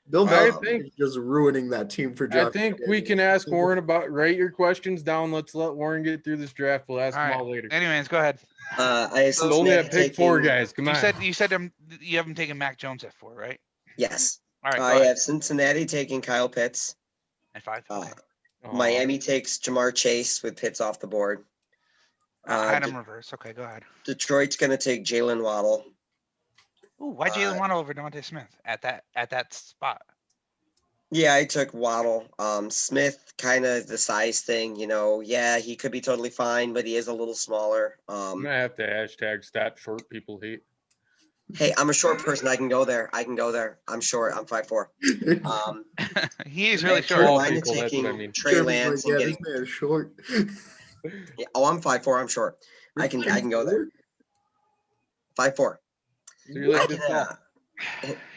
Bill I Belichick think- is just ruining that team for I Josh. think we can ask Warren about write your questions down. Let's let Warren get through this draft. We'll ask All them right. all later. Anyways, go ahead. I assume Only Smith at pick 4, taking- guys. Come on. You said you haven't taken Mac Jones at 4, right? Yes, All right. I Go ahead. have Cincinnati taking Kyle Pitts. At 5. Uh, Okay. Aw. Miami takes Jamar Chase with Pitts off the board. I had De- him reverse. Okay, go ahead. Detroit's going to take Jalen Waddle. Ooh, why Jalen Uh, Waddle over Devontae Smith at that spot? Yeah, I took Waddle. Smith, kind of the size thing, yeah, he could be totally fine, but he is a little smaller. I'm gonna have to hashtag stop short people hate. Hey, I'm a short person. I can go there. I'm short. I'm 5'4". He is really and short. Tall Carolina people, that's what I taking mean. Trey Jeremy's Lance like, and yeah, getting. this man is short. Yeah, I'm 5'4". I'm short. I can go there. 5'4". So you're I like can, this tall.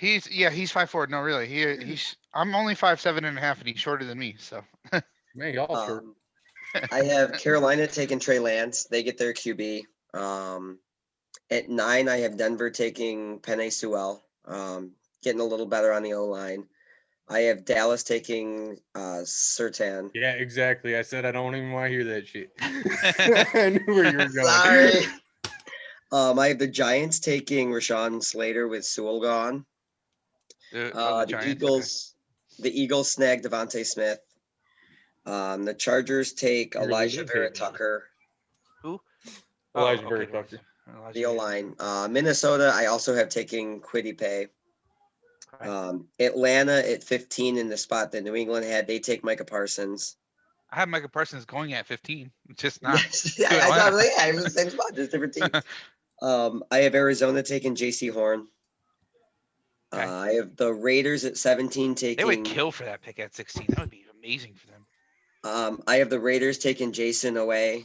He's 5'4". No, really. He's I'm only 5'7" and a half, and he's shorter than me. So Man, y'all short. I have Carolina taking Trey Lance. They get their QB. At 9, I have Denver taking Penei Sewell, getting a little better on the O-line. I have Dallas taking Surtain. Yeah, exactly. I said I don't even want to hear that shit. I knew where you were going. Sorry. I have the Giants taking Rashawn Slater with Sewell gone. the The Giants, okay. Eagles snag Devontae Smith. The Chargers take Really Elijah did Vera take Tucker, Who? Elijah Oh, Vera okay, Tucker. Elijah the Vera. O-line. Minnesota, I also have taking Quiddy Pay. Right. Atlanta at 15 in the spot that New England had. They take Micah Parsons. I have Micah Parsons going at 15, just not. Yes, yeah, I thought, yeah, it was the same spot, just different teams. I have Arizona taking J.C. Horn. Okay. I have the Raiders at 17 taking. They would kill for that pick at 16. That would be amazing for them. I have the Raiders taking Jason away.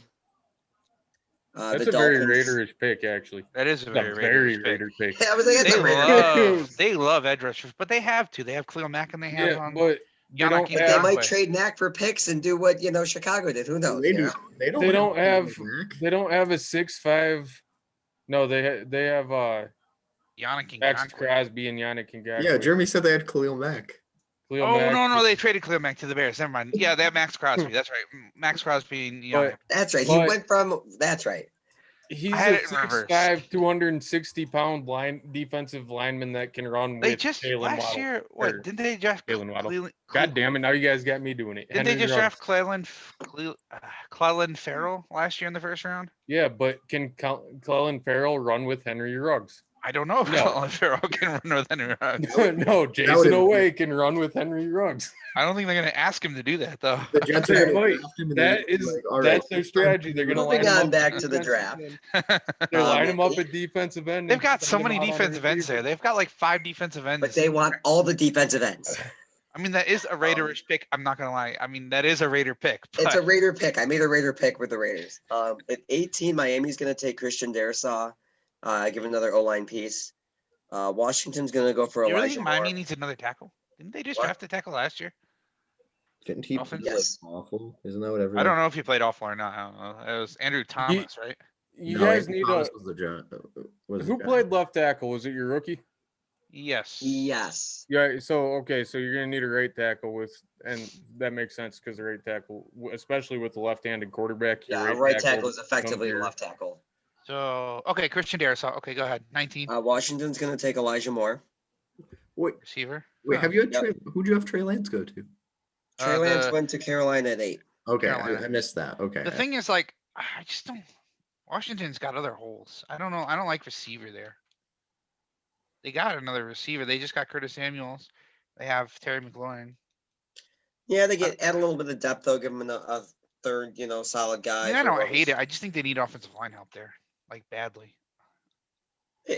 That's the a very Dolphins- Raiderish pick, actually. That is a That's very a very Raiders pick. Raider pick. Yeah, I was like, They that's a Raiders. love edge rushers, but they have to. They have Khalil Mack and they have Yeah, on. but they Yannick don't Ngakwe. They have might trade Mac for picks and do what Chicago did. Who knows? They you do. know? They don't. they don't have Mac. they don't have a 6'5". No, they have Yannick Max Ngakwe. Crosby and Yannick Ngakwe. Yeah, Jeremy said they had Khalil Mack. Khalil Oh Mack, no, they traded Khalil Mack to the Bears. Never mind. Yeah, they have Max Crosby. That's right. Max Crosby and But- Yannick. That's right. He But- went from. That's right. He's had a it in reverse. 6'5", 260-pound defensive lineman that can run They with just Jalen last Waddle. year. or What didn't they draft? Jalen Waddle. Cleveland- God damn it! Now you guys got me doing it. Didn't they Henry just Ruggs. draft Clelin Farrell last year in the first round? Yeah, but can Clelin Farrell run with Henry Ruggs? I don't know if No. Clelin Farrell can run with Henry Ruggs. No, would Jason have- Away can run with Henry Ruggs. I don't think they're going to ask him to do that though. The Jets They are gonna might. draft him and That then is like, all right, that's their strategy. They're gonna Moving line him on up back at to the defensive draft. end. They line him up Um, at defensive end. They've and got so send him many out on defensive ends there. receiver. They've got like 5 defensive ends. But they want all the defensive ends. I mean, that is a Raiderish pick. I'm not gonna lie. I mean, that is a Raider pick. It's a but- Raider pick. I made a Raider pick with the Raiders. At 18, Miami's going to take Christian Darrisaw, give another O-line piece. Washington's going to go for You really Elijah think Moore. Miami needs another tackle? Didn't they just What? draft a tackle last year? Didn't he Offense? play, Yes. awful? Isn't that what everyone? I don't know if he played awful or not. I don't know. It was Andrew Thomas, right? You No, guys Anthony need Thomas a. was the was Who the played left tackle? Was it your rookie? Yes. Yes. Yeah. So okay. So you're gonna need a right tackle with, and that makes sense because the right tackle, especially with the left-handed quarterback. your Yeah, right tackle is becomes effectively a your- left tackle. So okay, Christian Darrisaw. Okay, go ahead. 19 Washington's going to take Elijah Moore. Wait, receiver. wait. Have you had Yep. Trey? Who'd you have Trey Lance go to? Trey Lance the- went to Carolina at 8. Okay, Carolina. I missed that. Okay. The thing is, like, I just don't. Washington's got other holes. I don't know. I don't like receiver there. They got another receiver. They just got Curtis Samuels. They have Terry McLaurin. Yeah, they add a little bit of depth, though, give them a third, solid I guy. mean, I for don't whoever's- hate it. I just think they need offensive line help there, like badly.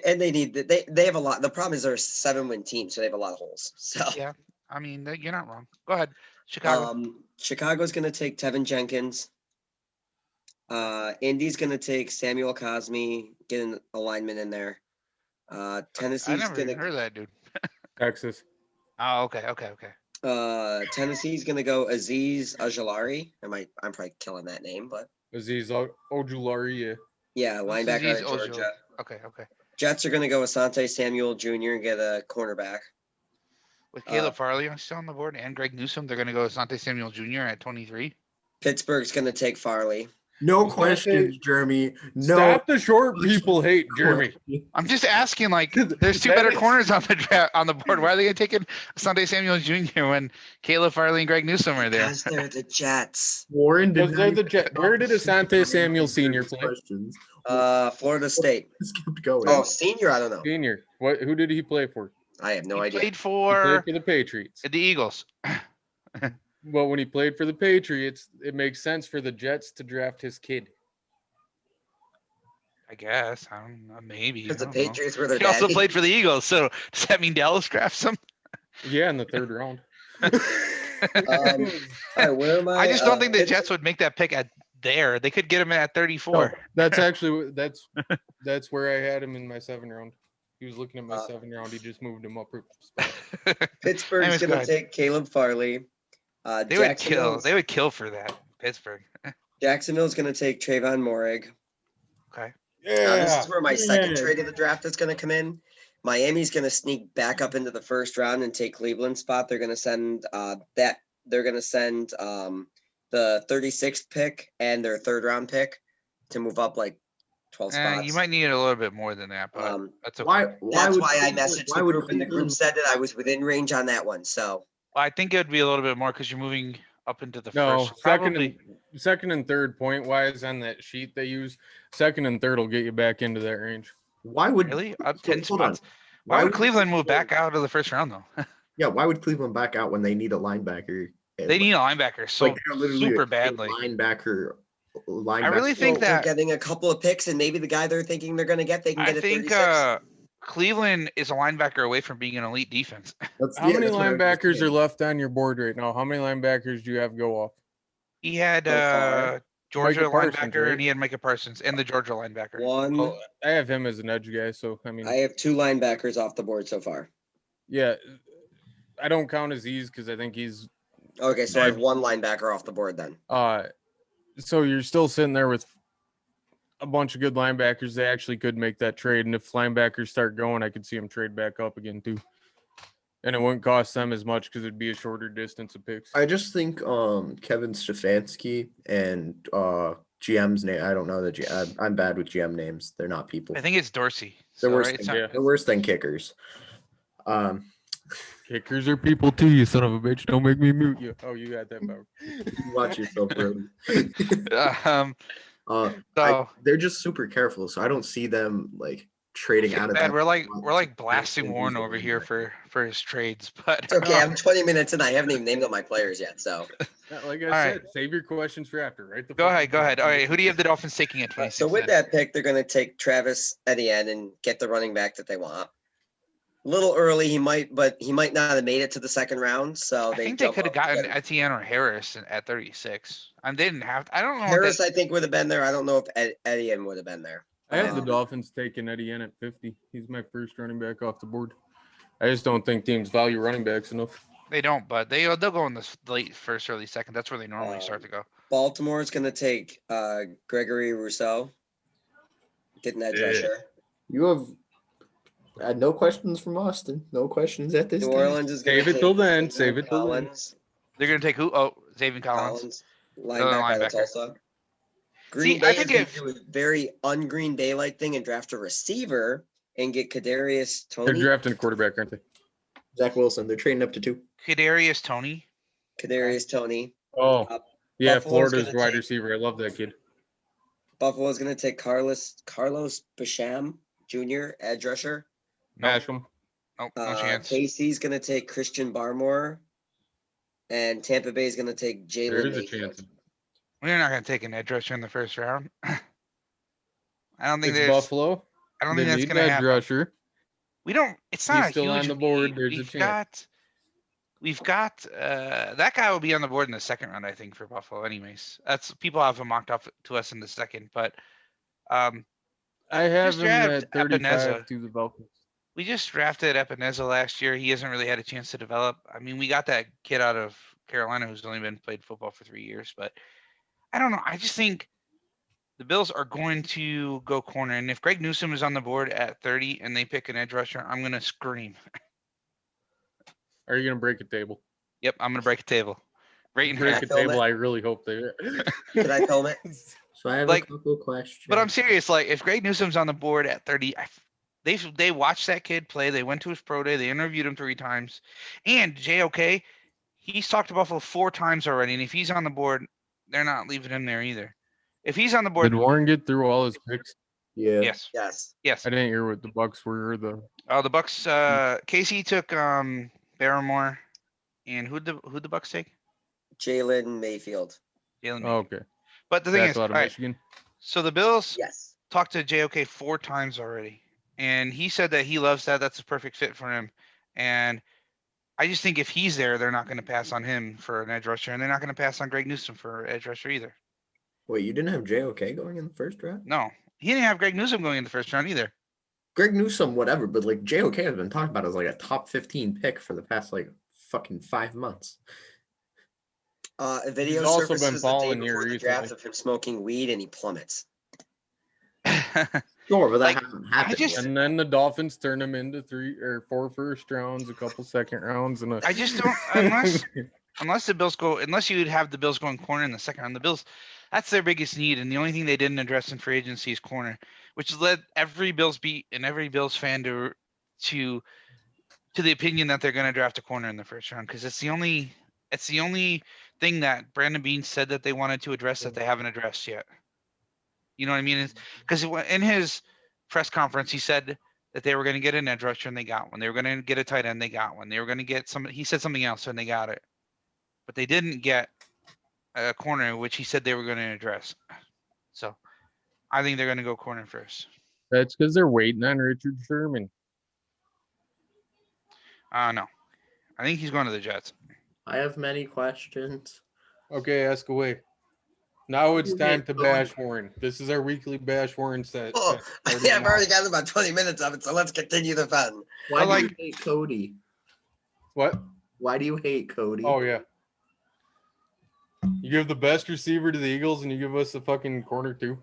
And they have a lot. The problem is they're a 7-win team, so they have a lot of holes. So Yeah, I mean, you're not wrong. Go ahead, Chicago. Chicago's going to take Tevin Jenkins. Indy's going to take Samuel Cosme, get an alignment in there. I Tennessee's never going even heard to of that dude. Texas. Oh, okay. Tennessee's going to go Aziz Ajalari. I'm probably killing that name, but Aziz Ojulari. yeah, linebacker Azeez at Ojulari. Georgia. Okay. Jets are going to go Asante Samuel Jr. and get a cornerback. With Caleb Farley still on the board and Greg Newsome, they're going to go Asante Samuel Jr. at 23. Pittsburgh's going to take Farley. No Asante- questions, Jeremy. No. Stop the short people hate, Jeremy. I'm just asking, like, there's 2 That better is- corners on the board. Why are they going to take Asante Samuel Jr. when Caleb Farley and Greg Newsome are there? Because they're the Jets. Warren did Because they're not the even Jet- where did Asante Samuel Sr. play? Questions. Florida State. Just kept going. Oh, senior? I don't know. Senior. Who did he play for? I have no He idea. played He for played for the Patriots. the Eagles. Well, when he played for the Patriots, it makes sense for the Jets to draft his kid. I guess. I don't know. Maybe. Because the I don't know. Patriots were their He also daddy. played for the Eagles. So does that mean Dallas drafts him? Yeah, in the 3rd round. All right, where am I? I just don't think the Pitts- Jets would make that pick at there. They could get him at 34. No, that's actually that's where I had him in my 7th round. He was looking at my 7th round. He just moved him up. a spot. Pittsburgh's Anyways, go going to ahead. take Caleb Farley. They would kill. They would kill for that. Pittsburgh. Jacksonville's going to take Trayvon Morig. Okay. This Yeah. is where my second Yeah. trade of the draft is going to come in. Miami's going to sneak back up into the 1st round and take Cleveland's spot. They're going to send They're going to send the 36th pick and their 3rd round pick to move up like 12 spots. You might need a little bit more than that, but that's okay. That's would why I Cleveland- messaged why the would group, and the group Cleveland- said that I was within range on that one. So Well, I think it would be a little bit more because you're moving up into the No, first. Probably. second and third point wise on that sheet they use. 2nd and 3rd will get you back into that range. Why would Really? Up so 10 hold on. spots? Why would Cleveland move back out of the first round though? Yeah, why would Cleveland back out when they need a linebacker? They need a linebacker so like they're literally super a badly. linebacker. I really think they're that getting a couple of picks, and maybe the guy they're thinking they're going to get, they can I get at think 36. Cleveland is a linebacker away from being an elite defense. How many linebackers are left on your board right now? How many linebackers do you have go off? He had So far, Georgia Micah Parsons, linebacker right? and he had Micah Parsons and the Georgia linebacker. One. Well, I have him as an edge guy, so I mean, I have 2 linebackers off the board so far. yeah, I don't count Aziz because I think he's Okay, so I have one linebacker off the board then. So you're still sitting there with a bunch of good linebackers. They actually could make that trade, and if linebackers start going, I could see them trade back up again too. And it wouldn't cost them as much because it'd be a shorter distance of picks. I just think Kevin Stefanski and GM's name. I don't know the GM. I'm bad with GM names. They're not people. I think it's Dorsey. They're So, worse. right? It's Than, not- they're worse than kickers. Kickers are people too, you son of a bitch. Don't make me mute you. Oh, you got that power. Watch yourself, Brody. so They're just super careful, so I don't see them like trading out of bad. that. We're like spot to blasting use Warren a over here linebacker. for his trades, but It's okay. I'm 20 minutes in. I haven't even named up my players yet. So, Like I All right. said, save your questions for after, right? go ahead. All right, who do you have the Dolphins taking at 26? so with that pick, they're going to take Travis Etienne and get the running back that they want. A little early, he might not have made it to the second round. So I think they jump could have up to gotten get him. Etienne or Harris at 36. They didn't have. I don't know. Harris, I think, would have been there. I don't know if Etienne would have been there. I have the Um, Dolphins taking Etienne at 50. He's my first running back off the board. I just don't think teams value running backs enough. They don't, but they'll go in the late first, early second. That's where they normally start to go. Baltimore is going to take Gregory Rousseau, getting that Yeah. rusher. You have had no questions from Austin. No questions at this New time. Orleans is going Save to it take till then, Zaven save it till then. Collins. They're gonna take who? Oh, Zaven Collins. Linebacker out of linebacker. Tulsa. See, Green I Bay is think going if- to do a very un-Green Bay-like thing and draft a receiver and get Kadarius They're Toney. drafting a quarterback, aren't they? Zach Wilson. They're trading up to 2. Kadarius Toney. Kadarius Toney. Oh, Uh, yeah, Buffalo's Florida's gonna wide take- receiver. I love that kid. Buffalo's going to take Carlos Basham Jr., edge rusher. Mash him. Nope, no chance. KC's going to take Christian Barmore. And Tampa Bay is going to take There Jalen is a Mayfield. chance. We're not gonna take an edge rusher in the first round. I don't think It's there's. Buffalo. I don't They think that's need gonna that happen. rusher. We don't. It's not He's a still huge on the board, need. there's a chance. We've got that guy will be on the board in the second round, I think, for Buffalo. Anyways, that's people have him mocked up to us in the second, but I have him draft at 35 Epineza. to the Dolphins. we just drafted Epineza last year. He hasn't really had a chance to develop. I mean, we got that kid out of Carolina who's only been played football for 3 years, but I don't know. I just think the Bills are going to go corner, and if Greg Newsome is on the board at 30 and they pick an edge rusher, I'm gonna scream. Are you gonna break a table? Yep, I'm gonna break a table. Right in Break half. a film table. it? I really hope they. Can I film it? So I have Like- a couple questions. But I'm serious. Like, if Greg Newsome's on the board at 30, they watched that kid play. They went to his pro day. They interviewed him 3 times. And JOK, he's talked to Buffalo 4 times already. And if he's on the board, they're not leaving him there either. If he's on the board, Did Warren get through all his picks? Yeah. yes, Yes. yes. I didn't hear what the Bucks were. Or the Oh, the Bucks. Casey took Barrymore, and who'd the Bucks take? Jalen Mayfield. Jalen. oh, Mayfield. okay. But the thing That's is, all out of right, Michigan. so the Bills Yes. talked to JOK 4 times already, and he said that he loves that. That's a perfect fit for him. And I just think if he's there, they're not going to pass on him for an edge rusher, and they're not going to pass on Greg Newsome for edge rusher either. Wait, you didn't have JOK going in the first round? No, he didn't have Greg Newsome going in the first round either. Greg Newsome, whatever, but like JOK has been talked about as like a top 15 pick for the past like fucking 5 months. A video He's also been surfaces the day falling here before the draft recently. of him smoking weed and he plummets. Sure, but that Like, hasn't happened just- yet. And then the Dolphins turn him into 3 or 4 first rounds, a couple second rounds, and a. I just don't unless the Bills go unless you'd have the Bills going corner in the second round. The Bills, that's their biggest need, and the only thing they didn't address in free agency is corner, which led every Bills beat and every Bills fan to the opinion that they're going to draft a corner in the first round because it's the only thing that Brandon Beane said that they wanted to address that they haven't addressed yet. You know what I mean? Because in his press conference, he said that they were going to get an edge rusher and they got one. They were going to get a tight end, they got one. They were going to get somebody. He said something else and they got it, but they didn't get a corner, which he said they were going to address. So I think they're going to go corner first. That's because they're waiting on Richard Sherman. No, I think he's going to the Jets. I have many questions. Okay, ask away. Now it's You time hate to Cody. bash Warren. This is our weekly bash Warren set. Oh, set. yeah, I've already gotten about 20 minutes of it, so let's continue the fun. Why do like- you hate Cody? What? Why do you hate Cody? Oh yeah. You give the best receiver to the Eagles, and you give us the fucking corner too.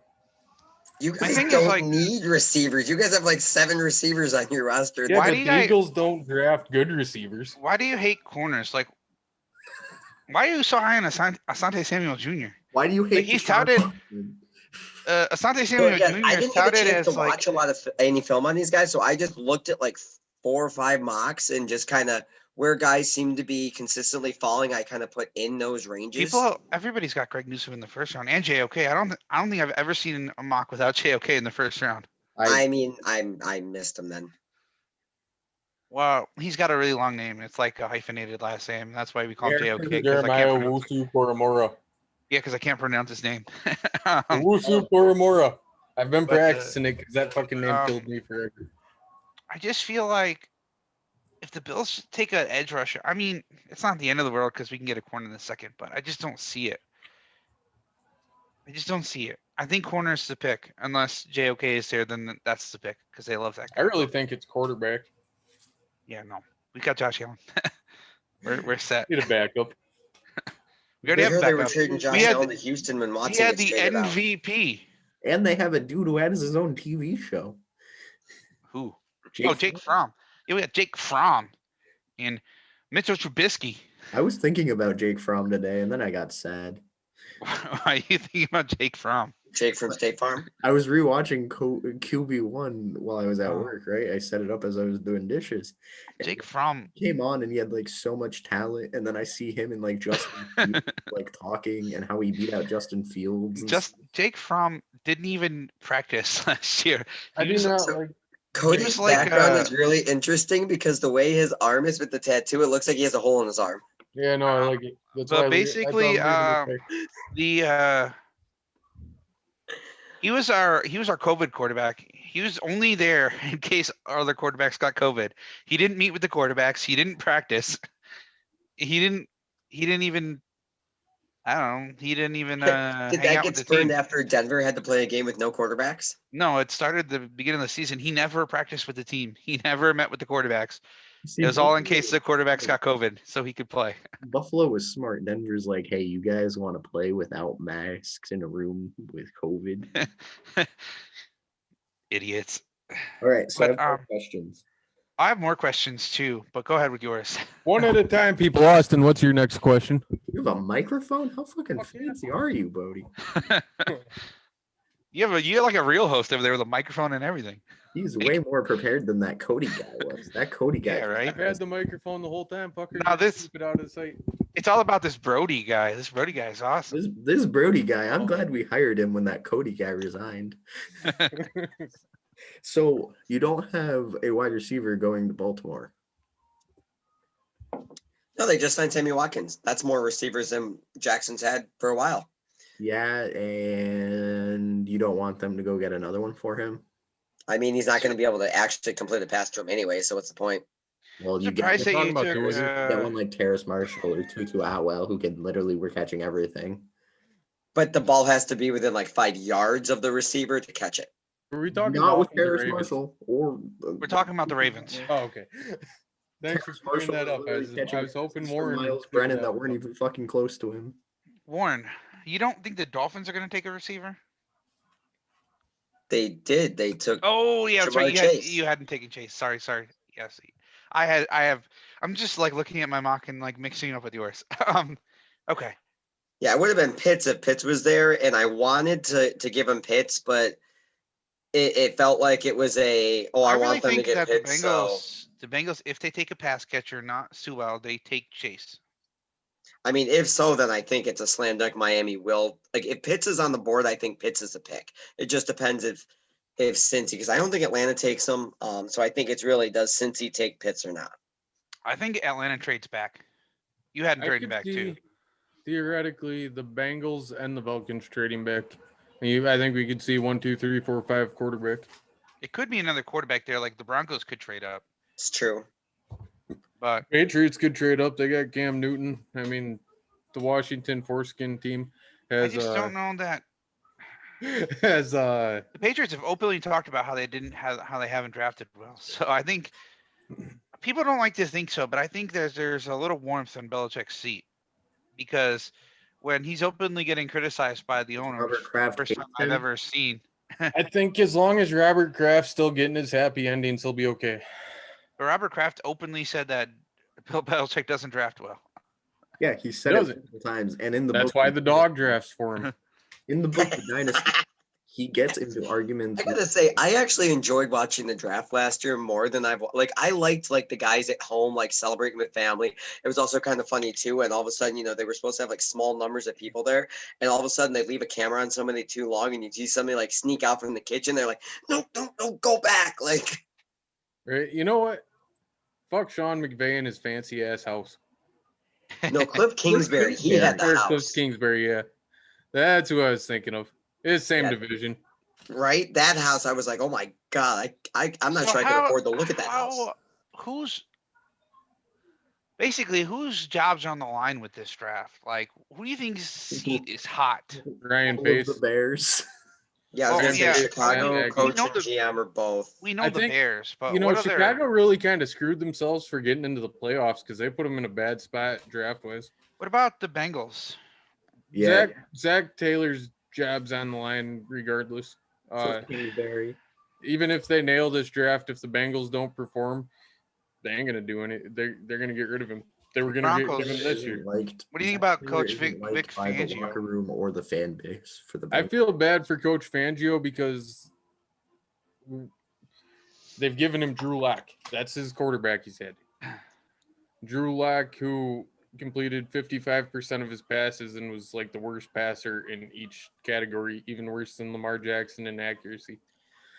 You My guys thing is, don't like- need receivers. You guys have like 7 receivers on your roster. Yeah, Why but do the you guys- Eagles don't draft good receivers. Why do you hate corners? Like, why are you so high on Asante Samuel Jr.? Why do you hate? he's Deshaun touted- Watson? Asante So Samuel again, Jr. I is didn't get a touted chance as to like watch a lot of any film on these guys, so I just looked at like 4 or 5 mocks and just kind of where guys seem to be consistently falling. I kind of put in those ranges. everybody's got Greg Newsome in the first round and JOK. I don't think I've ever seen a mock without JOK in the first round. I mean, I missed him then. Well, he's got a really long name. It's like a hyphenated last name. That's why we call him JOK. 'cause I Jeremiah can't pronounce- Wusu Koromora. Yeah, because I can't pronounce his name. Wusu Koromora. I've been But, practicing it because that fucking name killed me forever. I just feel like if the Bills take an edge rusher, I mean, it's not the end of the world because we can get a corner in the second, but I just don't see it. I think corner is the pick. Unless JOK is there, then that's the pick because they love that guy. I really think it's quarterback. Yeah, no. We got Josh Allen. we're set. Need a backup. We already I have heard a they were backup. trading Josh had Allen the- to Houston when He Watson had gets the traded out. MVP. And they have a dude who has his own TV show. Who? Jake Jake Fromm. Yeah, we got Jake Fromm and Mitchell Trubisky. I was thinking about Jake Fromm today, and then I got sad. Why are you thinking about Jake Fromm? Jake from State Farm. I was rewatching QB1 while I was at Oh. work, right? I set it up as I was doing dishes. And Jake Fromm. he came on and he had like so much talent, and then I see him and like Justin Fields, like talking and how he beat out Justin Fields. and Just Jake Fromm didn't even practice last year. I He do was- not so- like. Cody's was like, background is really interesting because the way his arm is with the tattoo, it looks like he has a hole in his arm. Yeah, no, I like it. That's But why basically, he was our COVID quarterback. He was only there in case other quarterbacks got COVID. He didn't meet with the quarterbacks. He didn't practice. He didn't even. I don't know. He didn't even Did hang that out get with the spurned team. after Denver had to play a game with no quarterbacks? No, it started the beginning of the season. He never practiced with the team. He never met with the quarterbacks. See, It was all in Buffalo- case the quarterbacks got COVID, so he could play. Buffalo was smart. Denver's like, hey, you guys want to play without masks in a room with COVID? Idiots. All right, so I But, have more questions. I have more questions too, but go ahead with yours. One at a time, people. Austin, what's your next question? You have a microphone? How fucking Fuck yeah. fancy are you, Bodie? You're like a real host over there with a microphone and everything. He's way more prepared than that Cody guy was. That Cody guy. Yeah, right. I've had the microphone the whole time, fucker. Now Just this- keep it out of sight. It's all about this Brody guy. This Brody guy is awesome. This Brody guy, I'm Oh. glad we hired him when that Cody guy resigned. So you don't have a wide receiver going to Baltimore. No, they just signed Sammy Watkins. That's more receivers than Jackson's had for a while. Yeah, and you don't want them to go get another one for him. I mean, he's not going to be able to actually complete a pass to him anyway. So what's the point? Well, you get, Surprised that talking you about took, Tua here. get one like Terrace Marshall or Tutu Atwell who can literally we're catching everything. But the ball has to be within like 5 yards of the receiver to catch it. Were we talking Not with Dolphins or Terrace Ravens? Marshall or We're talking about the Ravens. Oh, okay. Thanks for Terrace bringing that Marshall up. I was catching hoping passes more. from Miles Brennan that weren't even fucking close to him. Warren, you don't think the Dolphins are going to take a receiver? They did. They took. Oh yeah, that's right. Jamar Chase. You hadn't taken Chase. Sorry. Yes, I have. I'm just like looking at my mock and like mixing it up with yours. Okay. Yeah, it would have been Pitts if Pitts was there, and I wanted to give him Pitts, but it felt like it was I really want them to think get that Pitts. the Bengals, if they take a pass catcher, not Sewell, they take Chase. I mean, if so, then I think it's a slam dunk. Miami will like if Pitts is on the board. I think Pitts is a pick. It just depends if Cincy, because I don't think Atlanta takes him. So I think it's really does Cincy take Pitts or not? I think Atlanta trades back. You hadn't I traded could back too. see theoretically the Bengals and the Falcons trading back. I think we could see 1, 2, 3, 4, 5 quarterback. It could be another quarterback there. Like the Broncos could trade up, It's true. but Patriots could trade up. They got Cam Newton. I mean, the Washington foreskin team I has just don't know that has the Patriots have openly talked about how they haven't drafted well. So I think people don't like to think so, but I think there's a little warmth in Belichick's seat because when he's openly getting criticized by the owner. Robert Kraft First hates time I've him. ever seen. I think as long as Robert Kraft's still getting his happy endings, he'll be okay. But Robert Kraft openly said that Bill Belichick doesn't draft well. Yeah, he said Does it it? multiple times, and in the That's book, why the dog drafts for him. in the book, The Dynasty, he gets into arguments. I gotta say, I actually enjoyed watching the draft last year more than I liked like the guys at home like celebrating with family. It was also kind of funny too, and all of a sudden, they were supposed to have like small numbers of people there, and all of a sudden they leave a camera on somebody too long, and you see somebody like sneak out from the kitchen. They're like, no, go back, like. Right? You know what? Fuck Sean McVay and his fancy ass house. No, Cliff Kingsbury, he had the Or Cliff house, Kingsbury, yeah. That's who I was thinking of. It's same Yeah. division. right? That house, I was like, oh my god, I'm not So sure I can afford to look at that house. Whose jobs are on the line with this draft? Like, who do you think's seat is hot? Ryan All of Pace. the Bears. Yeah, I was Oh, gonna say yeah. Chicago, I- coach we know and the- GM are both. We know I the think, Bears, but You know, what other? Chicago really kind of screwed themselves for getting into the playoffs because they put them in a bad spot draft wise. What about the Bengals? Yeah, Zach Taylor's job's on the line regardless. Cliff Kingsbury. Even if they nail this draft, if the Bengals don't perform, they ain't gonna do any. They're gonna get rid of him. They were gonna get rid of him this year. Liked, What do you think Zach about Taylor Coach isn't Vic liked by the Fangio? locker room or the fan base for the I Bengals. feel bad for Coach Fangio because they've given him Drew Lock. That's his quarterback he's had. Drew Lock, who completed 55% of his passes and was like the worst passer in each category, even worse than Lamar Jackson in accuracy.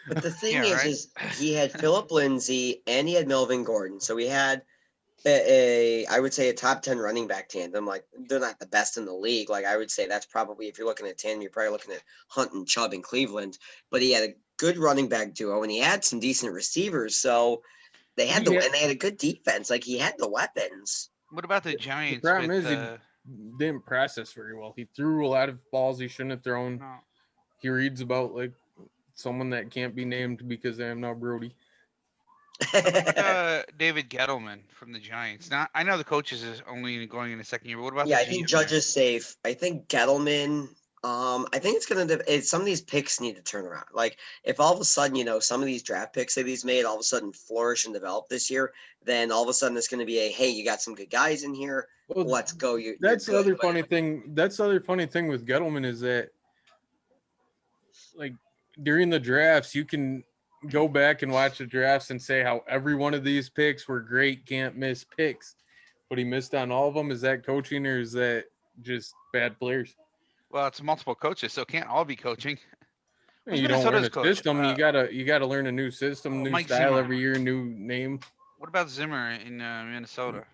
But the thing Yeah, right. is he had Philip Lindsay and he had Melvin Gordon. So we had I would say a top 10 running back tandem. Like they're not the best in the league. Like I would say that's probably, if you're looking at tandem, you're probably looking at Hunt and Chubb in Cleveland. But he had a good running back duo and he had some decent receivers. So they had and they had a good defense. Like he had the weapons. What about the Giants? problem with, is he didn't process very well. He threw a lot of balls he shouldn't have thrown. no. He reads about like someone that can't be named because I am now Brody. David Gettleman from the Giants. Now I know the coaches is only going in the second year, but what about Yeah, the I think GM? Judge is safe. I think Gettleman. I think it's gonna. Some of these picks need to turn around. Like if all of a sudden, some of these draft picks that he's made all of a sudden flourish and develop this year, then all of a sudden it's gonna be hey, you got some good guys in here. Well, Let's go. that's the you're other good. funny thing. That's the other funny thing with Gettleman is that, like, during the drafts, you can go back and watch the drafts and say how every one of these picks were great, can't miss picks, but he missed on all of them. Is that coaching or is that just bad players? Well, it's multiple coaches, so it can't all be coaching. Who's You don't learn a Minnesota's coach? system. You gotta learn a new system, new Mike style Zimmer. every year, new name. What about Zimmer in Minnesota?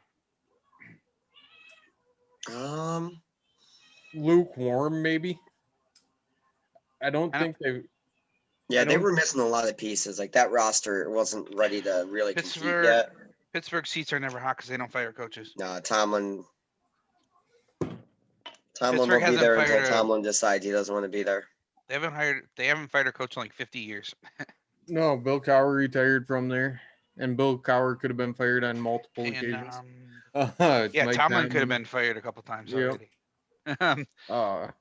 Lukewarm, maybe. I don't I think they. Yeah, I they don't- were missing a lot of pieces. Like that roster wasn't ready to really compete Pittsburgh. yet. Pittsburgh seats are never hot because they don't fire coaches. No, Tomlin. Tomlin Pittsburgh will be hasn't there until fired a- Tomlin decides he doesn't want to be there. They haven't fired a coach in like 50 years. No, Bill Cowher retired from there, and Bill Cowher could have been fired on multiple And occasions. yeah, Mike Tomlin could have been fired a couple times Yep. already.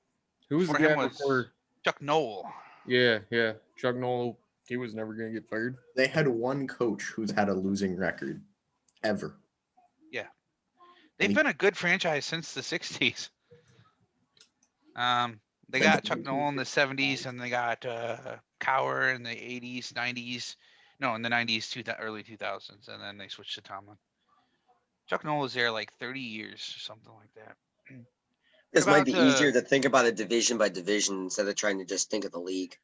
Who was the Before him guy was- before? Chuck Noll. Yeah, Chuck Noll. He was never gonna get fired. They had one coach who's had a losing record ever. They've he- been a good franchise since the 60s. They And got the- Chuck Noll in the 70s, and they got Cowher in the 80s, 90s. No, in the 90s, early 2000s, and then they switched to Tomlin. Chuck Noll was there like 30 years or something like that. This might be about, easier to think about it division by division instead of trying to just think of the league.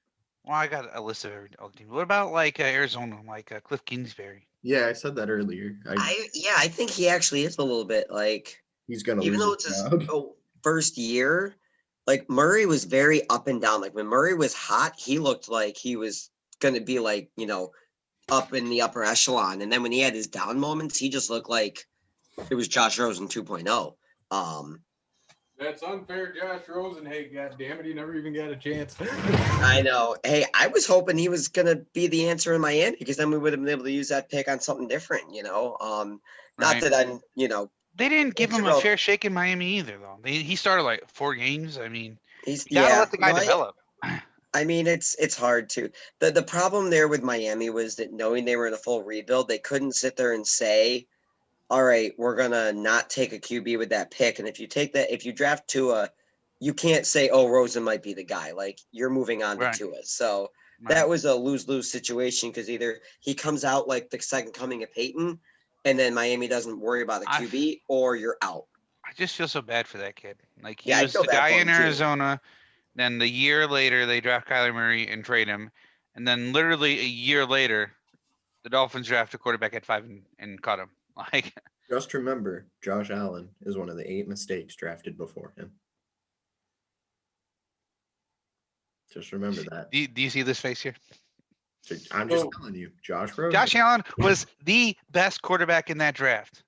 Well, I got a list of all the teams. What about like Arizona, like Cliff Kingsbury? Yeah, I said that earlier. I think he actually is a little bit like, He's gonna even though lose it's his his job. first year, like Murray was very up and down. Like when Murray was hot, he looked like he was going to be like, up in the upper echelon. And then when he had his down moments, he just looked like it was Josh Rosen 2.0. That's unfair, Josh Rosen. Hey, God damn it, he never even got a chance. I know. Hey, I was hoping he was going to be the answer in Miami because then we would have been able to use that pick on something different, Not Right. that I'm, They didn't give him a Terrell- fair shake in Miami either, though. He started like 4 games. I mean, He's you gotta yeah. let the guy no, develop. I mean, it's hard to. The problem there with Miami was that knowing they were in a full rebuild, they couldn't sit there and say, "All right, we're gonna not take a QB with that pick." And if you take that, if you draft Tua, you can't say, "Oh, Rosen might be the guy." Like you're moving on to Right. Tua. So Right. that was a lose-lose situation because either he comes out like the second coming of Peyton, and then Miami doesn't worry about the I- QB, or you're out. I just feel so bad for that kid. Like he Yeah, I was feel the bad guy for in him, too. Arizona. Then the year later, they draft Kyler Murray and trade him. And then literally a year later, the Dolphins draft a quarterback at 5 and cut him. Like, Just remember, Josh Allen is one of the 8 mistakes drafted before him. Just remember that. do you see this face here? I'm just Oh. telling you, Josh Rosen. Josh Allen was the best quarterback in that draft.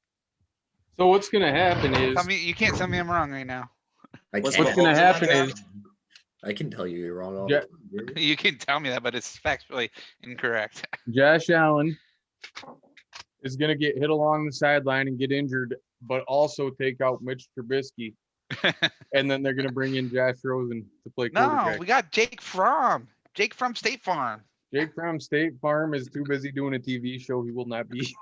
So what's gonna happen is Tell me, you can't tell me I'm wrong right now. I What's can't. what's gonna Mahomes in that happen draft? is I can tell you you're wrong all Ja- the time. Jeremy. You can tell me that, but it's factually incorrect. Josh Allen is gonna get hit along the sideline and get injured, but also take out Mitch Trubisky, and then they're gonna bring in Josh Rosen to play No, quarterback. we got Jake Fromm. Jake from State Farm. Jake from State Farm is too busy doing a TV show. He will not be.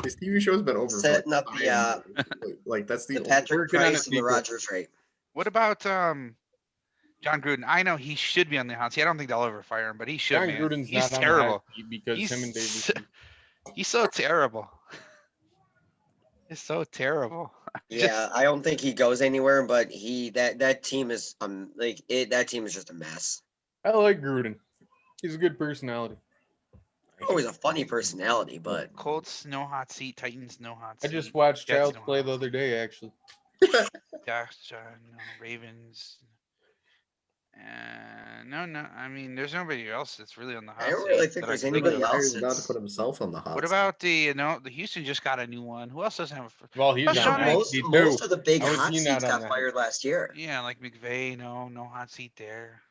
His TV show's been over. for Setting up like the, 5 years. Like that's the The only- Patrick working on a Price and the sequel. Rogers rate. What about John Gruden? I know he should be on the hot seat. I don't think they'll ever fire him, but he should. John Man. Gruden's He's not on terrible. the hot seat because He's him and Davis. so- He's so terrible. He's so terrible. Yeah, I don't think he goes anywhere, but that team is that team is just a mess. I like Gruden. He's a good personality. Always a funny personality, but Colts no hot seat. Titans no hot I seat. just watched Jets Child's no Play hot the other day, actually. Gosh, no, Ravens. No. I mean, there's nobody else that's really on the hot I don't seat really think that there's can anybody think of. else. He's about to put himself on the hot. What seat. about the Houston just got a new one. Who else doesn't have a? Well, he's That's on Sean the Payton. hot most, seat too. most of the big How is hot he seats not on got that? fired last year. Yeah, like McVay, no hot seat there.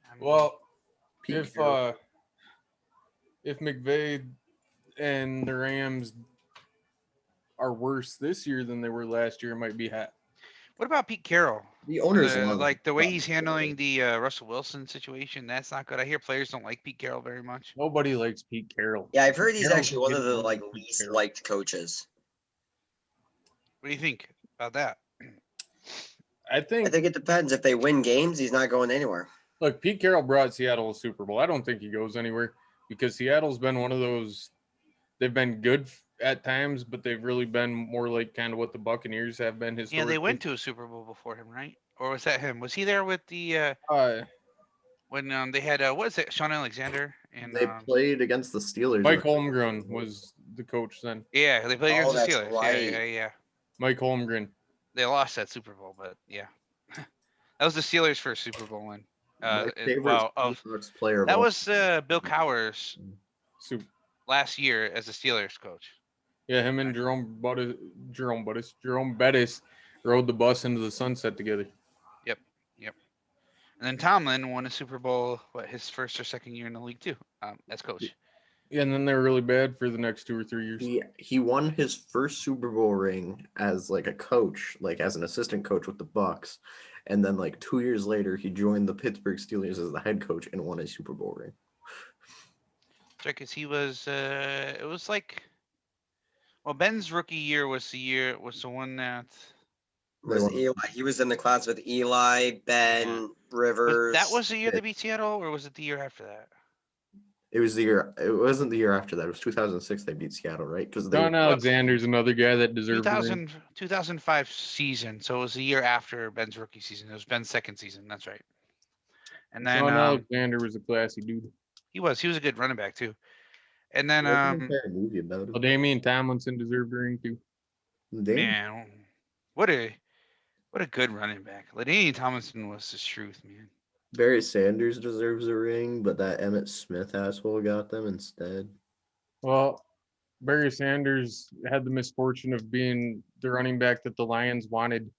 I mean, Well, Pete Carroll. if McVay and the Rams are worse this year than they were last year, it might be hot. what about Pete Carroll? The owners love Like the way Pete he's Carroll. handling the Russell Wilson situation, that's not good. I hear players don't like Pete Carroll very much. Nobody likes Pete Carroll. Yeah, I've heard he's Carroll's actually one of the getting Pete least Carroll. liked coaches. What do you think about that? I I think, think it depends. If they win games, he's not going anywhere. look, Pete Carroll brought Seattle a Super Bowl. I don't think he goes anywhere because Seattle's been one of those. They've been good at times, but they've really been more like kind of what the Buccaneers have been Yeah, historically. they went to a Super Bowl before him, right? Or was that him? Was he there with the when they had what is it, Sean Alexander and They played against the Steelers. Mike Holmgren was the coach then. yeah, they played Oh, against the that's Steelers. right. Yeah. Mike Holmgren. They lost that Super Bowl, but yeah, that was the Steelers' first Super Bowl win. My It- favorite well, of Seahawks player. of that all- was Bill Cowers Super. last year as the Steelers coach. Yeah, him and Jerome Bettis rode the bus into the sunset together. And then Tomlin won a Super Bowl, his first or second year in the league too, as coach. Yeah, and then they were really bad for the next 2 or 3 years. He won his first Super Bowl ring as like a coach, like as an assistant coach with the Bucks, and then like 2 years later he joined the Pittsburgh Steelers as the head coach and won a Super Bowl ring. Because he was, it was like, well, Ben's rookie year was the one that Was won. Eli? He was in the class with Eli, Ben, Rivers. that was the year they beat Seattle, or was it the year after that? It was the year. It wasn't the year after that. It was 2006. They beat Seattle, right? Because Don Alexander's another guy that deserves a ring. 2005 season, so it was the year after Ben's rookie season. It was Ben's second season. That's right. And then Don Alexander was a classy dude. he was a good running back too. And then movie about Well, it. Damian Tomlinson deserved a ring too. man, what a good running back. LaDainian Tomlinson was the truth, man. Barry Sanders deserves a ring, but that Emmett Smith asshole got them instead. Well, Barry Sanders had the misfortune of being the running back that the Lions wanted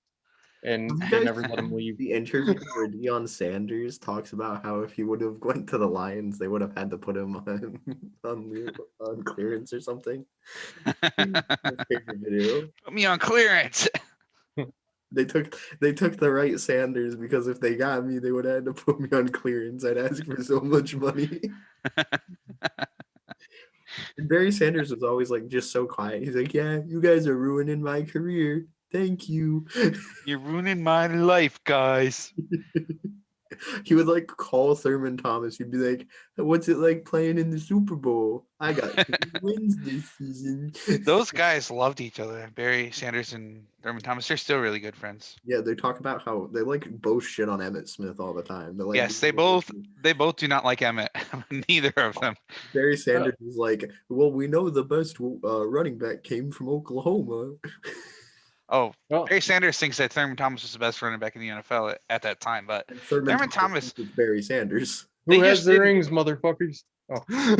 and Have you they guys never let him leave. The interview where Deion Sanders talks about how if he would have went to the Lions, they would have had to put him on clearance or something. My favorite video. Put me on clearance. They took the right Sanders because if they got me, they would have had to put me on clearance. I'd ask for so much money. And Barry Sanders was always like just so quiet. He's like, "Yeah, you guys are ruining my career. Thank you." You're ruining my life, guys. He would like call Thurman Thomas. He'd be like, "What's it like playing in the Super Bowl? I got 3 wins this season." Those guys loved each other. Barry Sanders and Thurman Thomas. They're still really good friends. Yeah, they talk about how they like both shit on Emmett Smith all the time. They're like, Yes, they both do not like Emmett. Neither of them. Barry Sanders is like, "Well, we know the best running back came from Oklahoma." Oh, Oh, Barry Sanders thinks that Thurman Thomas was the best running back in the NFL at that time, but And Thurman Thomas- thinks it's Barry Sanders. they who has just the didn't- rings, motherfuckers? Oh.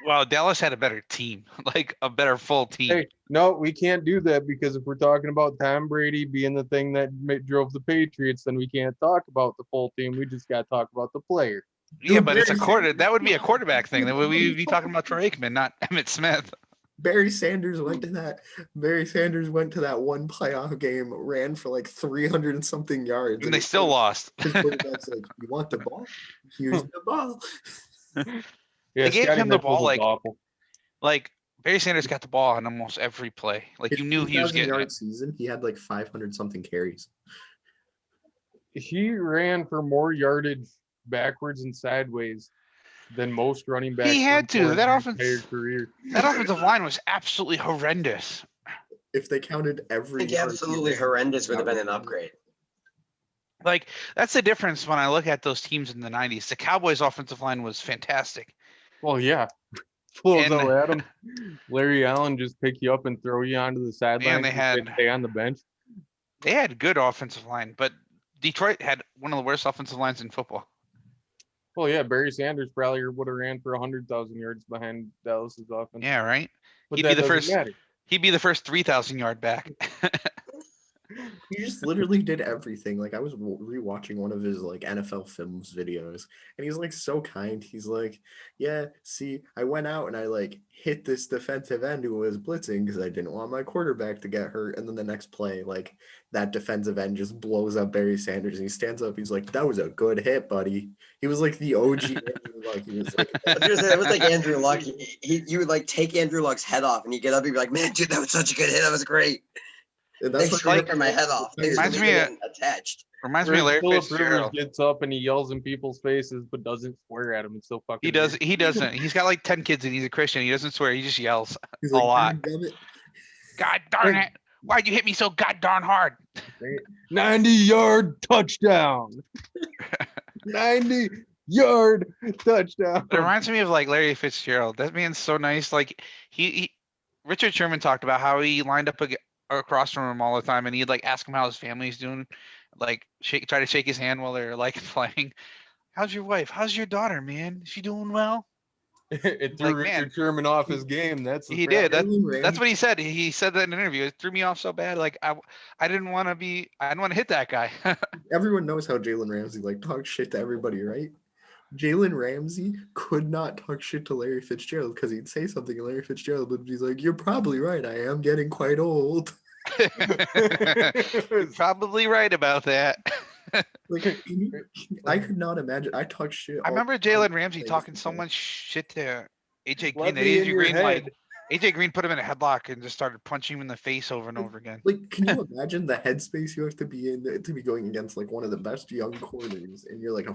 well, Dallas had a better team, like a better full team. Hey, no, we can't do that because if we're talking about Tom Brady being the thing that drove the Patriots, then we can't talk about the full team. We just got to talk about the player. Yeah, but it's a quarter. That would be a quarterback thing. That we'd be talking about Troy Aikman, not Emmett Smith. Barry Sanders went to that. Barry Sanders went to that one playoff game, ran for like 300 and something yards, And they still lost. His quarterback's like, "You want the ball? Here's the ball." Yeah, gave Scotty him the Mitchell ball, was like- awful. Like Barry Sanders got the ball on almost every play. Like His you knew he was 2,000 getting yard it. season. He had like 500 something carries. He ran for more yardage backwards and sideways than most running backs. He had run to. for That in offense- their entire career. That offensive line was absolutely horrendous. If they counted I every think yard he absolutely ran, horrendous would have that been an was- upgrade. Like that's the difference when I look at those teams in the '90s. The Cowboys' offensive line was fantastic. Well, yeah. Flozo And- Adam, Larry Allen just pick you up and throw you onto the sideline. they and had- stay on the bench. They had good offensive line, but Detroit had one of the worst offensive lines in football. Well, yeah, Barry Sanders probably would have ran for 100,000 yards behind Dallas's offense. Yeah, right. but he'd be that the doesn't first- matter. He'd be the first 3,000 yard back. He just literally did everything. Like I was rewatching one of his like NFL films videos, and he's like so kind. He's like, "Yeah, see, I went out and I like hit this defensive end who was blitzing because I didn't want my quarterback to get hurt." And then the next play, like that defensive end just blows up Barry Sanders, and he stands up. He's like, "That was a good hit, buddy." He was like the OG. Andrew Luck. He was like, It was like Andrew Luck. You would like take Andrew Luck's head off and you get up and be like, "Man, dude, that was such a good hit. That was great. and Thanks what for he- ripping my head off. Thanks for Reminds me leaving it attached." Reminds me of Larry Philip Rivers Fitzgerald. gets up and he yells in people's faces, but doesn't swear at them. It's so fucking. He does. weird. He doesn't. He's got like 10 kids and he's a Christian. He doesn't swear. He just yells. he's a lot. "God damn it." God darn it! Why'd you hit me so god darn hard? 90-yard touchdown. 90-yard touchdown. It reminds me of like Larry Fitzgerald. That man's so nice. Like he Richard Sherman talked about how he lined up across from him all the time, and he'd like ask him how his family's doing, like try to shake his hand while they're like playing. How's your wife? How's your daughter, man? Is she doing well? It threw Like, man, Richard Sherman off his game. That's the He problem. did. Jalen That's Ramsey- what he said. He said that in an interview. It threw me off so bad. Like I didn't want to hit that guy. Everyone knows how Jalen Ramsey like talks shit to everybody, right? Jalen Ramsey could not talk shit to Larry Fitzgerald because he'd say something and Larry Fitzgerald would be like, "You're probably right. I am getting quite old." You're probably right about that. Like I could not imagine. I talk shit. I all remember the time Jalen to Ramsey players talking and so stuff. much shit to AJ Let Green that me in AJ your Green head. AJ Green put him in a headlock and just started punching him in the face over and over again. Like, can you imagine the headspace you have to be in to be going against like one of the best young corners, and you're like a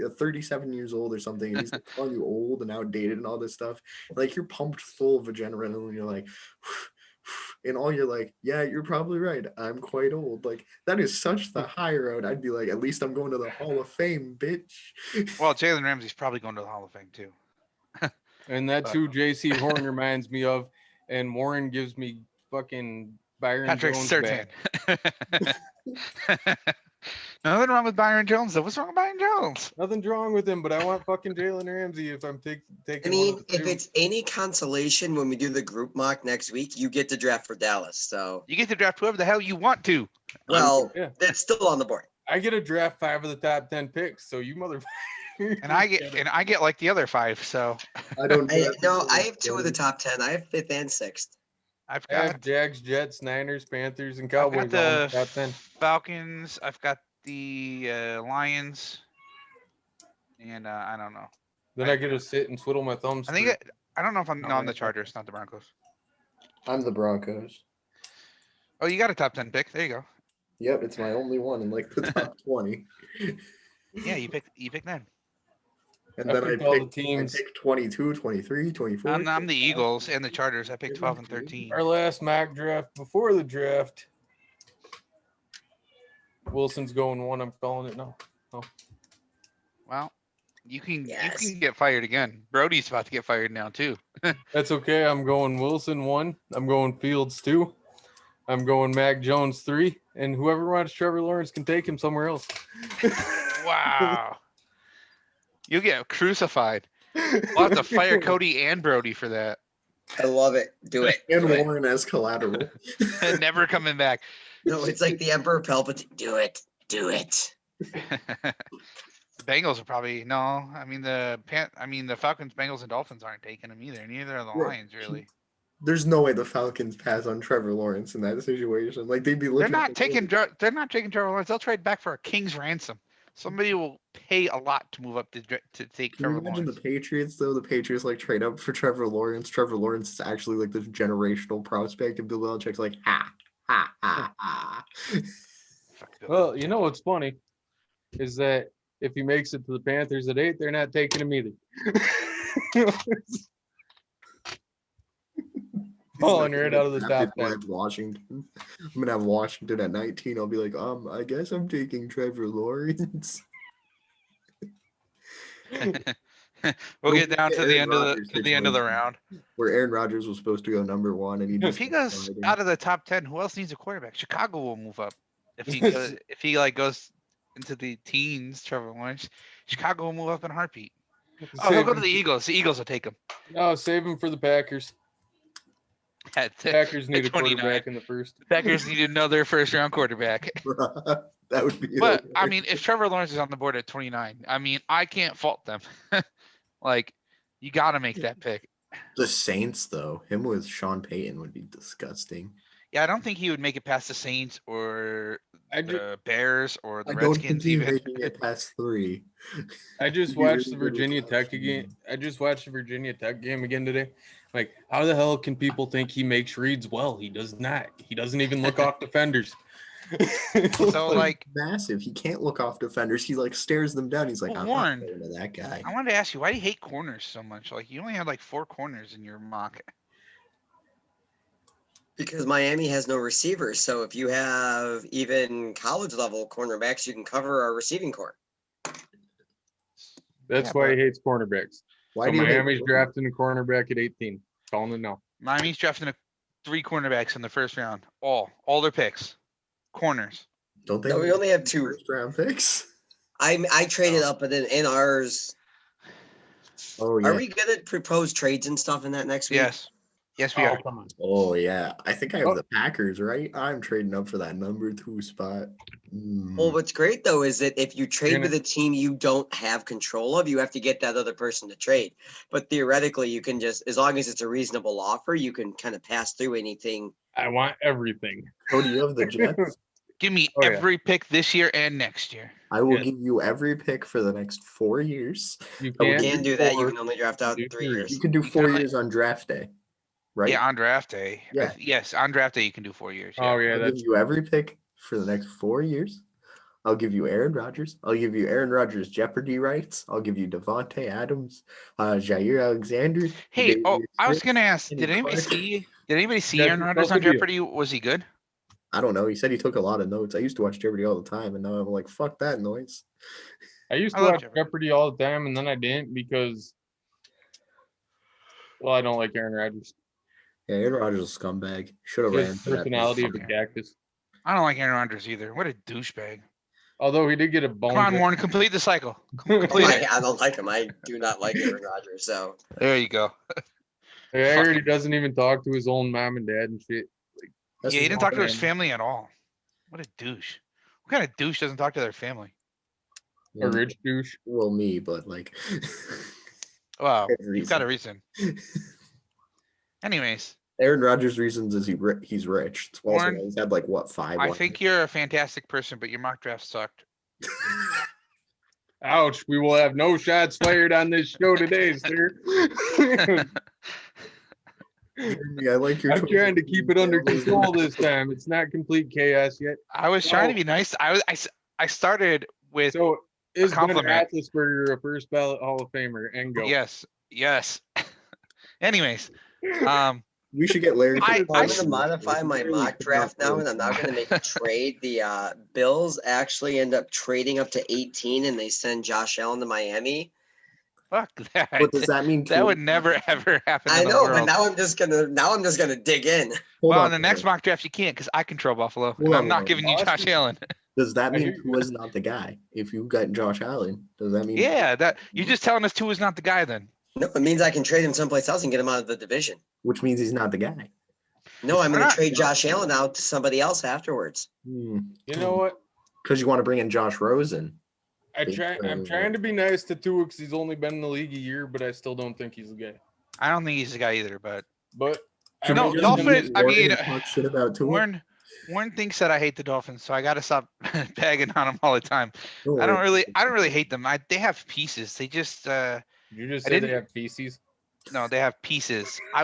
37 years old or something, and he's like, calling you old and outdated and all this stuff. Like you're pumped full of adrenaline, and you're like, and all you're like, "Yeah, you're probably right. I'm quite old." Like that is such the high road. I'd be like, at least I'm going to the Hall of Fame, bitch. Well, Jalen Ramsey's probably going to the Hall of Fame too. And that's who JC Horn reminds me of. And Warren gives me fucking Byron Patrick Jones Surtain. back. Nothing wrong with Byron Jones, though. What's wrong with Byron Jones? Nothing's wrong with him, but I want fucking Jalen Ramsey if I'm taking. I one mean, of the if two. it's any consolation, when we do the group mock next week, you get to draft for Dallas. So, You get to draft whoever the hell you want to. well, yeah. that's still on the board. I get to draft 5 of the top 10 picks, so you motherfucker. And I get like the other 5. So I don't. No, I have 2 of the top 10. I have 5th and 6th. I've I have got Jags, Jets, Niners, Panthers, and I've Cowboys got all in the the top 10. Falcons. I've got the Lions. And I don't know. Then I get to sit and twiddle my thumbs. I think for- I don't know if I'm no, I'm the right. Chargers, not the Broncos. I'm the Broncos. Oh, you got a top 10 pick. There you go. Yep, it's my only one in like the top 20. Yeah, you picked them. And I then picked all the I teams. picked 22, 23, 24. I'm the Eagles and the Chargers. I picked 12 and 13. Our last mock draft before the draft. Wilson's going 1. I'm calling it now. Well, you can Yes. get fired again. Brody's about to get fired now too. That's okay. I'm going Wilson 1. I'm going Fields 2. I'm going Mac Jones 3. And whoever wants Trevor Lawrence can take him somewhere else. Wow. You'll get crucified. We'll have to fire Cody and Brody for that. I love it. Do it. And Do it. Warren as collateral. And never coming back. No, it's like the Emperor Palpatine. Do it. Do it. The Bengals are probably no. I mean the Falcons, Bengals, and Dolphins aren't taking him either. Neither are the Right. Lions really. There's no way the Falcons pass on Trevor Lawrence in that situation. Like they'd be looking. They're not at taking Trevor Lawrence. They'll trade back for a king's ransom. Somebody will pay a lot to move up to take Can you Trevor imagine Lawrence. the Patriots though? The Patriots like trade up for Trevor Lawrence. Trevor Lawrence is actually like this generational prospect, and Bill Belichick's like, ha, ha, ha, ha. Fuck Bill Well, Belichick. you know what's funny is that if he makes it to the Panthers at 8, they're not taking him either. Falling right out of the top 10. Washington. I'm gonna have Washington at 19. I'll be like, I guess I'm taking Trevor Lawrence. We'll get down to the Aaron end of Rodgers the end of the situation. round. Where Aaron Rodgers was supposed to go number 1, and he If just he kept goes sliding. out of the top 10, who else needs a quarterback? Chicago will move up. If he goes, if he like goes into the teens, Trevor Lawrence, Chicago will move up in a heartbeat. Oh, he'll Save go to him- the Eagles. The Eagles will take him. No, save him for the Packers. Packers need a 29. quarterback in the first. Packers need another first round quarterback. That would be. But I hilarious. mean, if Trevor Lawrence is on the board at 29, I mean, I can't fault them. Like, you got to make that pick. the Saints though, him with Sean Payton would be disgusting. Yeah, I don't think he would make it past the Saints or I ju- the Bears or the I don't think Redskins he's even. making it past 3. I just He'd be watched the really good with Virginia college Tech game. I just watched the Virginia Tech game again today. Like, how the hell can people think he makes reads well? He does not. He doesn't even look off defenders. So like, Massive. He can't look off defenders. He like stares them down. He's like, Well, I'm Warren, not going to that guy. I wanted to ask you, why do you hate corners so much? Like, you only had like 4 corners in your mock. Because Miami has no receivers. So if you have even college level cornerbacks, you can cover our receiving core. That's Yeah, why he but- hates cornerbacks. Why So do you hate Miami's Warren? drafting a cornerback at 18. Calling it now. Miami's drafting 3 cornerbacks in the first round. All their picks, corners. Don't they? No, we have only have 2. first round picks. I traded up, but then in ours, Oh yeah. are we gonna propose trades and stuff in that next week? Yes, we Oh, are. come on. Oh yeah. I think I have Oh. the Packers, right? I'm trading up for that number 2 spot. Well, what's great though is that if you trade gonna- with a team you don't have control of, you have to get that other person to trade. But theoretically, you can just, as long as it's a reasonable offer, you can kind of pass through anything. I want everything. Cody, you have the Jets. Give me Oh, yeah. every pick this year and next year. I will Yeah. give you every pick for the next 4 years. You I will You can't. give can do that. You forward. can only draft out Do 3 three. years. You can do You 4 can only- years on draft day, right? Yeah, on draft day. Yeah. Yes, on draft day you can do 4 years. Oh Yeah. yeah, I'll that's give you every pick for the next 4 years. I'll give you Aaron Rodgers. I'll give you Aaron Rodgers Jeopardy rights. I'll give you Devontae Adams, Jair Alexander. Hey, Darius I was Smith. gonna ask, Kenny did anybody Clark. see? Did anybody see Yeah, Aaron he Rodgers felt on the deal. Jeopardy? Was he good? I don't know. He said he took a lot of notes. I used to watch Jeopardy all the time, and now I'm like, fuck that noise. I used I to love watch Jeopardy. Jeopardy all the time, and then I didn't because, well, I don't like Aaron Rodgers. Yeah, Aaron Rodgers is a scumbag. Should have ran. His for that personality of a motherfucker. cactus. I don't like Aaron Rodgers either. What a douchebag. Although he did get a bone. Come on, Warren, complete the cycle. Complete it. I don't like him. I do not like Aaron Rodgers. So There you go. I heard he Fucking- doesn't even talk to his own mom and dad and shit. That's Yeah, he his didn't talk to his family. family at all. What a douche. What kind of douche doesn't talk to their family? A rich douche. Well, me, but like. Wow, Good you've got a reason. Anyways, Aaron Rodgers' reasons is he's rich. It's also Warren, why he's had like what 5. I lines. think you're a fantastic person, but your mock draft sucked. Ouch. We will have no shots fired on this show today, sir. Jeremy, I like your. I'm choice trying to of keep it under details. control this time. It's not complete chaos yet. I was trying to Oh. be nice. I started with So is Ben compliment. Roethlisberger a first ballot Hall of Famer? And go. yes. Anyways, We should get Larry. I- I'm I- gonna modify my mock draft now, and I'm not gonna make a trade. The Bills actually end up trading up to 18, and they send Josh Allen to Miami. fuck that. What does that mean? That would never ever happen. I in the know, but world. now I'm just gonna dig in. Hold Well, on, in the next Larry. mock draft, you can't because I control Buffalo, and Hold I'm on, not Warren. giving you Josh Austin- Allen. Does that I mean hear you. Tua's not the guy? If you got Josh Allen, does that mean? Yeah, that you're just telling us Tua's not the guy then. No, it means I can trade him someplace else and get him out of the division. Which means he's not the guy. No, I'm Why gonna not? trade Josh Allen out to somebody else afterwards. You know what? Because you want to bring in Josh Rosen. I'm trying to be nice to Tua because he's only been in the league a year, but I still don't think he's the guy. I don't think he's the guy either. But But Should No, we just Dolphins- leave I Warren mean, and talk shit about Tua? Warren thinks that I hate the Dolphins, so I got to stop bagging on them all the time. Don't I don't worry. really hate them. They have pieces. They just you just I said they didn't- have feces. no, they have pieces. I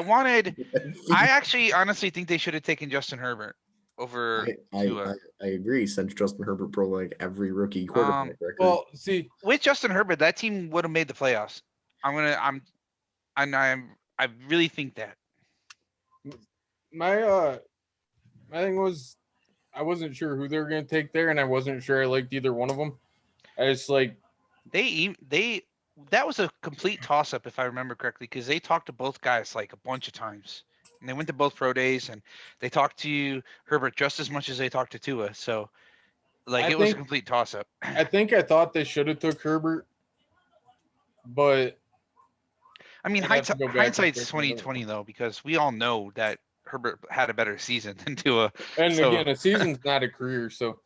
actually honestly think they should have taken Justin Herbert over Tua. I agree. Since Justin Herbert broke like every rookie quarterback record. Well, see, With Justin Herbert, that team would have made the playoffs. I really think that. my thing was I wasn't sure who they were gonna take there, and I wasn't sure I liked either one of them. I just like That was a complete toss up if I remember correctly, because they talked to both guys like a bunch of times. And they went to both pro days and they talked to Herbert just as much as they talked to Tua. So like I it was a think- complete toss up. I thought they should have took Herbert, but I mean, I'd have to go back and hindsight's check the 2020 though, because we all know that Herbert had a better season than Tua. and So- again, a season's not a career, so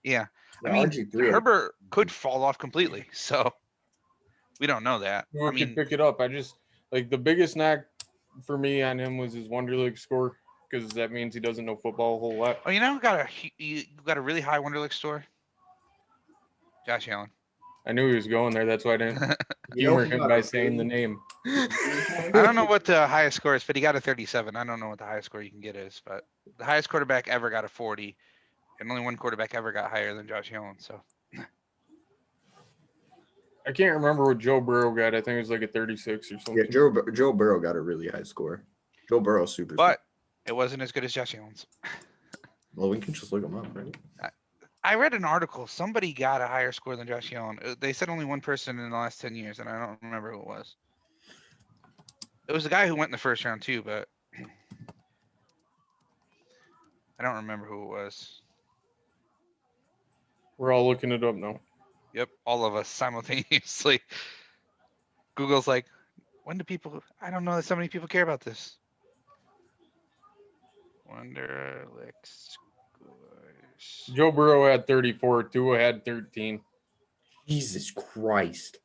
Yeah. The I mean, RG3 Herbert could fall off completely. So we don't know that. who I could mean, pick it up. I just like the biggest knock for me on him was his Wonderlic score, because that means he doesn't know football a whole lot. oh, you got a really high Wonderlic score? Josh Allen. I knew he was going there. That's why I didn't You know humor who him got by a saying the really- name. I don't know what the highest score is, but he got a 37. I don't know what the highest score you can get is, but the highest quarterback ever got a 40, and only one quarterback ever got higher than Josh Allen. So I can't remember what Joe Burrow got. I think it was like a 36 or something. Yeah, Joe Burrow got a really high score. Joe Burrow's super. but it wasn't as good as Josh Allen's. Well, we can just look him up, right? I read an article. Somebody got a higher score than Josh Allen. They said only one person in the last 10 years, and I don't remember who it was. It was the guy who went in the first round too, but I don't remember who it was. We're all looking it up now. Yep, all of us simultaneously. Google's like, when do people? I don't know that so many people care about this. Wonderlic scores. Joe Burrow had 34. Tua had 13. Jesus Christ.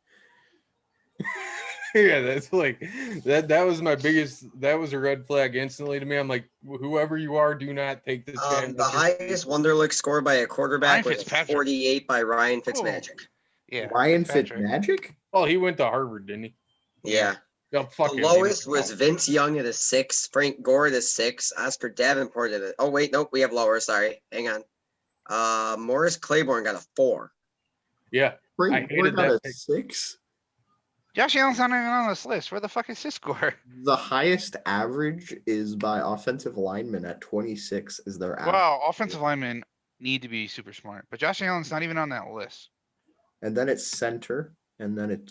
Yeah, that's like that was my biggest. That was a red flag instantly to me. I'm like, whoever you are, do not take this guy. The highest Wonderlic score by a quarterback Ryan was Fitzpatrick. 48 by Ryan Fitzmagic. Yeah, Ryan Fitzpatrick. Fitzmagic? Oh, he went to Harvard, didn't he? Yeah. Oh, fuck The him. lowest was Vince Young at a 6, Frank Gore at a 6, Oscar Davenport at a. Oh wait, nope, we have lower. Sorry, hang on. Morris Claiborne got a 4. Yeah, I Frank Gore hated got that a pick. 6. Josh Allen's not even on this list. Where the fuck is his score? The highest average is by offensive linemen at 26 is their average. Wow, offensive linemen need to be super smart, but Josh Allen's not even on that list. And then it's center, and then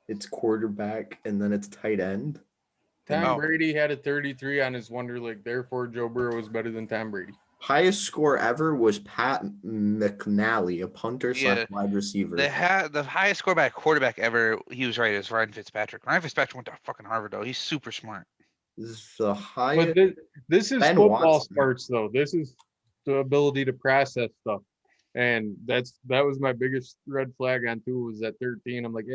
it's quarterback, and then it's tight end. Tom Oh. Brady had a 33 on his Wonderlic. Therefore, Joe Burrow was better than Tom Brady. Highest score ever was Pat McNally, a punter Yeah, slash wide receiver. the highest score by a quarterback ever. He was right. It was Ryan Fitzpatrick. Ryan Fitzpatrick went to fucking Harvard though. He's super smart. The But highest. this is Ben football Watson. smarts, though. This is the ability to process stuff, and that was my biggest red flag on too. Was at 13. I'm like,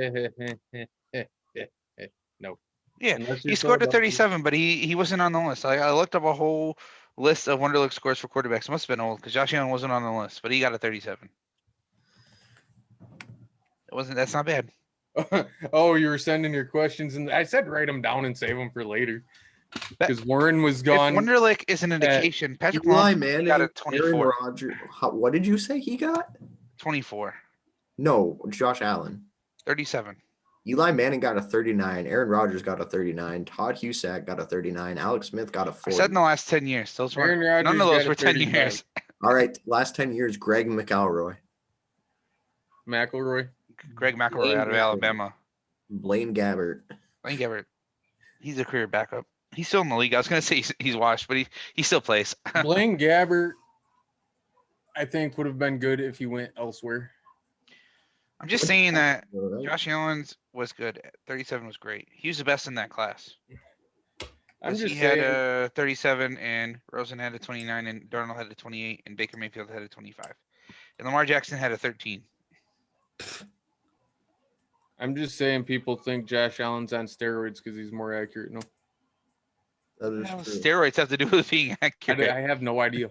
no. Yeah, Unless he you're scored a Philadelphia. 37, but he wasn't on the list. I looked up a whole list of Wonderlic scores for quarterbacks. It must have been old because Josh Allen wasn't on the list, but he got a 37. It wasn't. That's not bad. Oh, you were sending your questions, and I said write them down and save them for later. But Because Warren was If gone. Wonderlic is an indication, Patrick Eli Mahomes Manning, got a Aaron 24. Rodgers. What did you say he got? 24. No, Josh Allen. 37. Eli Manning got a 39. Aaron Rodgers got a 39. Todd Husack got a 39. Alex Smith got a I 40. said in the last 10 years. Those Aaron were none Rodgers of those got a were 10 35. years. All right, last 10 years, Greg McElroy, McElroy. Greg McElroy Blaine out of Gabbert. Alabama. Blaine Gabbert. Blaine Gabbert. He's a career backup. He's still in the league. I was gonna say he's washed, but he still plays. Blaine Gabbert, I think, would have been good if he went elsewhere. I'm just saying that All right. Josh Allen's was good. 37 was great. He was the best in that class. I'm 'Cause just he had saying. a 37, and Rosen had a 29, and Darnold had a 28, and Baker Mayfield had a 25, and Lamar Jackson had a 13. I'm just saying people think Josh Allen's on steroids because he's more accurate. No, That is What the true. hell steroids have to do with being accurate? I have no idea.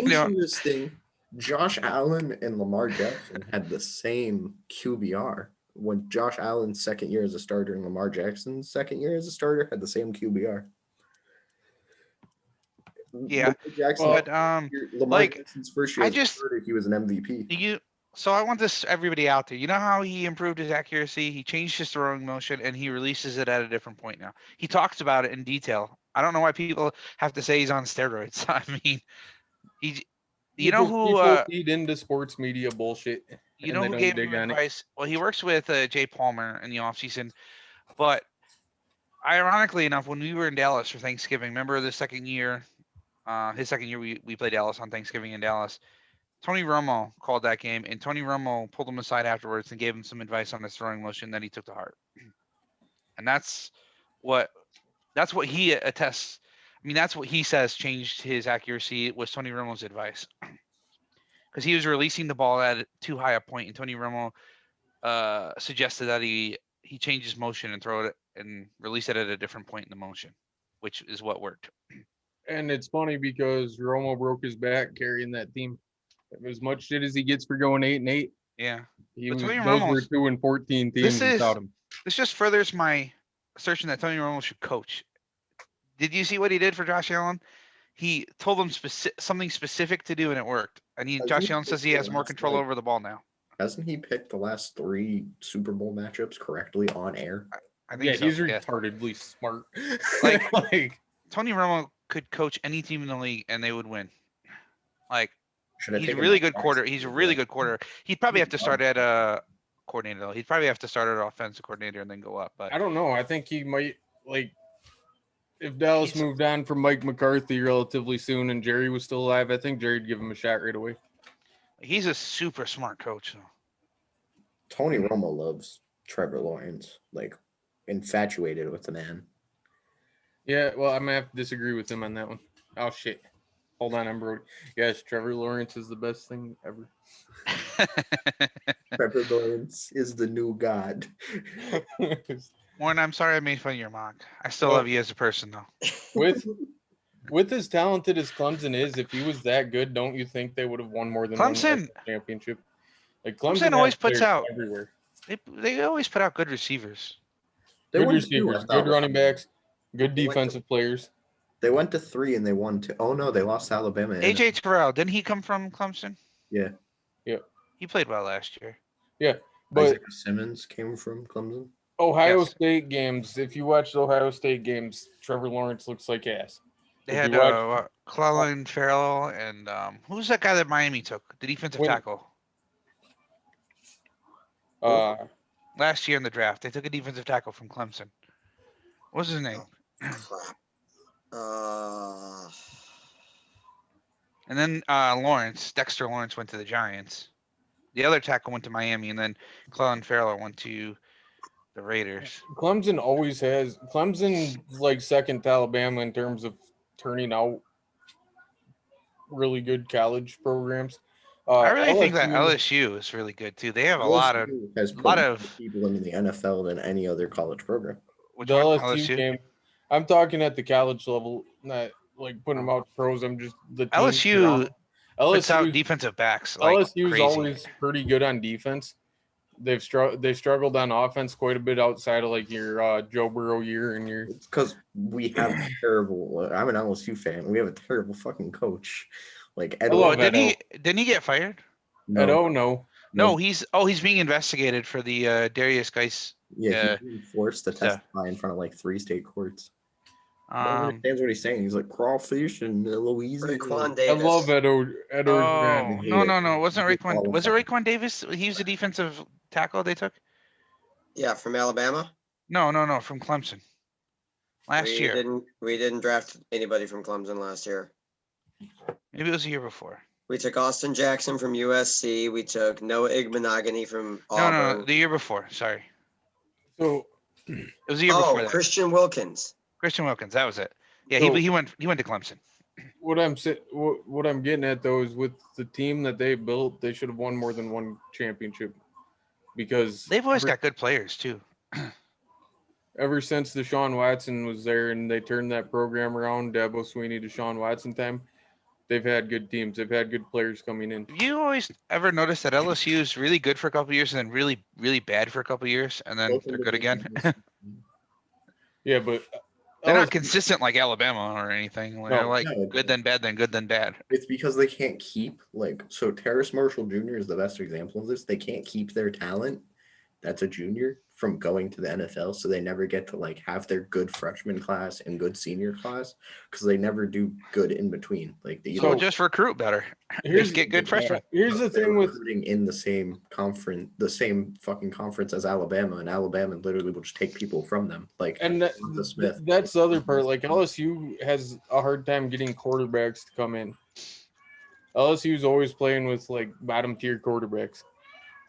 No, Interesting. Josh Allen and Lamar Jackson had the same QBR. When Josh Allen's second year as a starter and Lamar Jackson's second year as a starter had the same QBR. Yeah, Lamar Jackson, but Lamar like, Jackson's first year I as a just- starter, he was an MVP. So I want this everybody out there. You know how he improved his accuracy? He changed his throwing motion and he releases it at a different point now. He talks about it in detail. I don't know why people have to say he's on steroids. I mean, you know who People feed into sports media bullshit. you and know they who don't gave dig him on it. advice? Well, he works with Jay Palmer in the offseason. But ironically enough, when we were in Dallas for Thanksgiving, remember the second year, his second year we played Dallas on Thanksgiving in Dallas. Tony Romo called that game, and Tony Romo pulled him aside afterwards and gave him some advice on his throwing motion that he took to heart. And that's what he attests. I mean, that's what he says changed his accuracy was Tony Romo's advice. Because he was releasing the ball at too high a point, and Tony Romo suggested that he change his motion and throw it and release it at a different point in the motion, which is what worked. And it's funny because Romo broke his back carrying that team. As much shit as he gets for going 8-8, Yeah. he But was, Tony those were Romo's- 2-14 teams This without is- him. This just furthers my assertion that Tony Romo should coach. Did you see what he did for Josh Allen? He told him something specific to do, and it worked. And Josh Allen says he has more control over the ball now. Hasn't he picked the last 3 Super Bowl matchups correctly on air? I think Yeah, so. he's Yeah. retardedly smart. Like- Tony Romo could coach any team in the league, and they would win. Like, Should I he's a take him really back good quarter. next He's a year? really good quarter. He'd probably have to start at a coordinator, though. He'd probably have to start at offensive coordinator and then go up. But I don't know. I think he might, like, if Dallas He's- moved on from Mike McCarthy relatively soon and Jerry was still alive, I think Jerry'd give him a shot right away. he's a super smart coach, though. Tony Romo loves Trevor Lawrence, like infatuated with the man. Yeah, well, I'm gonna have to disagree with him on that one. Oh shit. Hold on, I'm broke. Yes, Trevor Lawrence is the best thing ever. Trevor Lawrence is the new god. Warren, I'm sorry I made fun of your mock. I still Well- love you as a person, though. with as talented as Clemson is, if he was that good, don't you think they would have won more than one Clemson- national championship? Like Clemson has always puts players out- everywhere. They always put out good receivers. They Good won 2 receivers, without good running Romo. backs, good They went to- defensive players. They went to 3 and they won 2. Oh no, they lost to Alabama. and- AJ Terrell, didn't he come from Clemson? Yeah. Yeah. He played well last year. But Isaiah Simmons came from Clemson. Ohio Yes. State games, if you watch the Ohio State games, Trevor Lawrence looks like ass. They If had you watch- Clelin Farrell and who's that guy that Miami took? The defensive When- tackle last year in the draft. They took a defensive tackle from Clemson. What's his name? Crap. And then Dexter Lawrence went to the Giants. The other tackle went to Miami, and then Clellan Ferrell went to the Raiders. Clemson's like second to Alabama in terms of turning out really good college programs. I really think that LSU LSU is really good too. They have a lot of LSU has put lot more of people into the NFL than any other college program. which the one? LSU LSU. game. I'm talking at the college level, not like putting them out to pros. I'm just the team. LSU puts out LSU defensive backs like LSU's crazy. always pretty good on defense. They struggled on offense quite a bit outside of like your Joe Burrow year and your. It's because we have terrible. I'm an LSU fan. We have a terrible fucking coach. Like Ed. love Didn't Edo. he get fired? I don't know. No, he's being investigated for the Darius Geis. Yeah, he's being forced to stuff. testify in front of like 3 state courts. Nobody Um, understands what he's saying. He's like crawfish and Louisiana. Raekwon I Davis. love Edo. oh yeah. no, it wasn't He Raekwon. Was it qualified. Raekwon Davis? He was a defensive tackle they took. Yeah, from Alabama. No, from Clemson. Last year, We didn't draft anybody from Clemson last year. maybe it was the year before. We took Austin Jackson from USC. We took Noah Igbenogany from Auburn. No, the year before. Sorry, So it was the year before that. Christian Wilkins. Christian Wilkins, that was it. Yeah, So- he went to Clemson. what I'm getting at though is with the team that they built, they should have won more than one championship because They've always got good players too. ever since Deshaun Watson was there and they turned that program around, Dabo Sweeney, Deshaun Watson time, they've had good teams. They've had good players coming in. Have you always ever noticed that LSU is really good for a couple years and then really, really bad for a couple years and then they're good again? Yeah, but They're not LSU consistent like Alabama or anything. They're like no. good then bad, then good then bad. It's because they can't keep Terrace Marshall Jr. is the best example of this. They can't keep their talent that's a junior from going to the NFL, so they never get to have their good freshman class and good senior class because they never do good in between. So just recruit better. here's Just get good freshmen. here's the they're thing with recruiting in the same conference, the same fucking conference as Alabama, and Alabama literally will just take people from them. and Devonta Smith. that's the other part. Like LSU has a hard time getting quarterbacks to come in. LSU's always playing with bottom tier quarterbacks.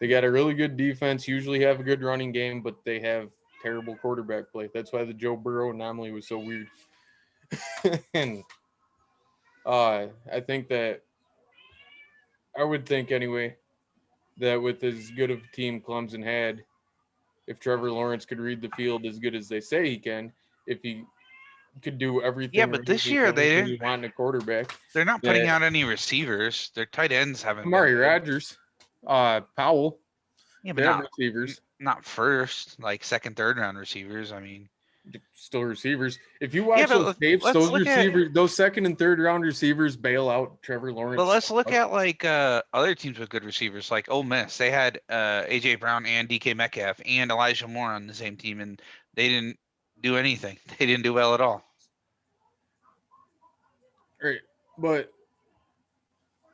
They got a really good defense, usually have a good running game, but they have terrible quarterback play. That's why the Joe Burrow anomaly was so weird. And I think that I would think anyway that with as good of a team Clemson had, if Trevor Lawrence could read the field as good as they say he can, if he could do everything. Yeah, but this year they you didn't. want in a quarterback. They're not putting Yeah. out any receivers. Their tight ends haven't. been Amari good. Rodgers, Powell, Yeah, they but have not receivers, not first, like second, third round receivers. I mean, still receivers. If you watch Yeah, but those tapes, let's those look at- receivers, those second and third round receivers bail out Trevor Lawrence. but let's look at other teams with good receivers, like Ole Miss. They had AJ Brown and DK Metcalf and Elijah Moore on the same team, and they didn't do anything. They didn't do well at all. Right. But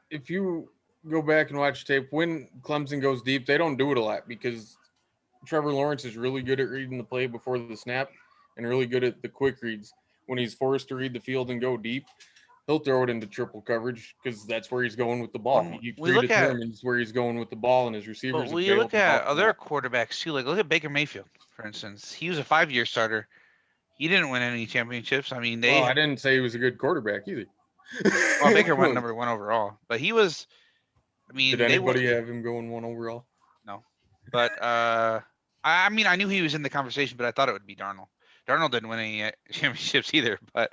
if you go back and watch tape, when Clemson goes deep, they don't do it a lot because Trevor Lawrence is really good at reading the play before the snap and really good at the quick reads. When he's forced to read the field and go deep, he'll throw it into triple coverage because that's where he's going with the ball. Well, He we look at- predetermines where he's going with the ball, and his receivers. But have we bailed look him at out. other quarterbacks too. Like look at Baker Mayfield, for instance. He was a 5-year starter. He didn't win any championships. I mean, Well, I didn't say he was a good quarterback either. well, Baker went number 1 overall, but he was. I mean, Did they were. anybody have him going 1 overall? But I mean, I knew he was in the conversation, but I thought it would be Darnold. Darnold didn't win any championships either. But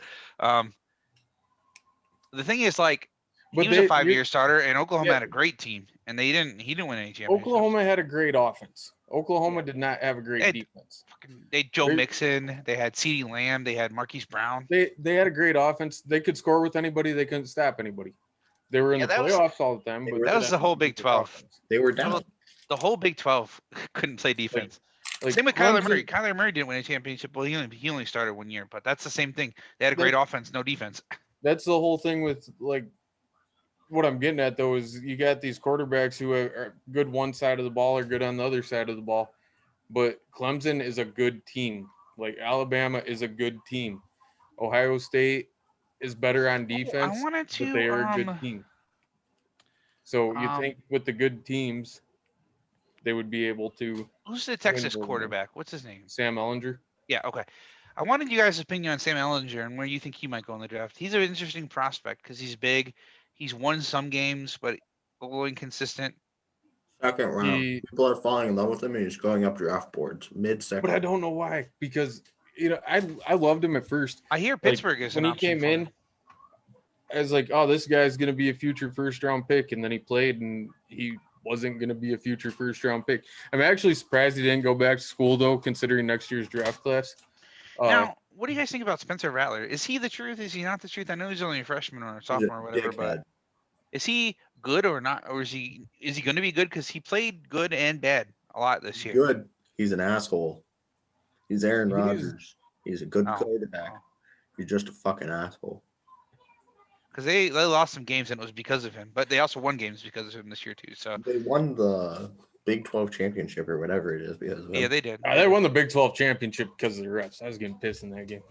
the thing is, like, But he was they- a 5-year starter, and Oklahoma Yeah. had a great team, and he didn't win any championships. Oklahoma had a great offense. Oklahoma did not have a great Hey, defense. They had Joe they- Mixon. They had CeeDee Lamb. They had Marquise Brown. They had a great offense. They could score with anybody. They couldn't stop anybody. They were in Yeah, the that was- playoffs all the time. They But were- That was the whole Big 12. They were So, down. The whole Big 12 couldn't play defense. Like, Same with Kyler Clemson- Murray. Kyler Murray didn't win a championship. Well, he only started 1 year, but that's the same thing. They had a great offense, no defense. That's the whole thing with what I'm getting at though is you got these quarterbacks who are good one side of the ball or good on the other side of the ball, but Clemson is a good team. Like Alabama is a good team. Ohio State is better on I defense, wanted but they are a to. good team. So you think with the good teams, they would be able to Who's the win Texas more games. quarterback? What's his name? Sam Ellinger. Yeah, okay. I wanted you guys' opinion on Sam Ellinger and where you think he might go in the draft. He's an interesting prospect because he's big. He's won some games, but a little inconsistent. Second round. He- People are falling in love with him and he's going up draft boards mid-second. But I don't know why, because I loved him at first. I hear Pittsburgh is when an he option came for in. him. I was like, oh, this guy's gonna be a future first round pick, and then he played, and he wasn't gonna be a future first round pick. I'm actually surprised he didn't go back to school though, considering next year's draft class. Now, what do you guys think about Spencer Rattler? Is he the truth? Is he not the truth? I know he's only a freshman or a He's a sophomore or whatever, but dickhead. is he good or not? Or is he going to be good? Because he played good and bad a lot this year. Good. He's an asshole. He's Aaron He's- Rodgers. He's a good Oh, quarterback. oh. He's just a fucking asshole. Because they lost some games and it was because of him, but they also won games because of him this year too. So They won the Big 12 championship or whatever it is because of him. yeah, they did. They won the Big 12 championship because of the refs. I was getting pissed in that game.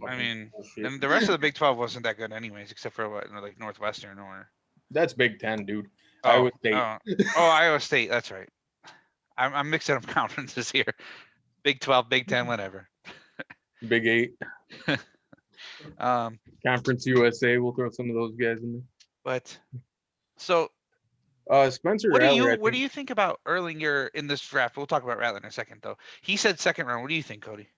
I mean, Bullshit. and the rest of the Big 12 wasn't that good anyways, except for what, like Northwestern or That's Big 10, dude. Iowa State. Iowa State. That's right. I'm mixing up conferences here. Big 12, Big 10, whatever. Big 8. Um, Conference USA. We'll throw some of those guys in but so there. Spencer what do Rattler, you do you think about Erlinger in this draft? We'll talk about Rattler in a second, though. He said second round. What do you think, Cody?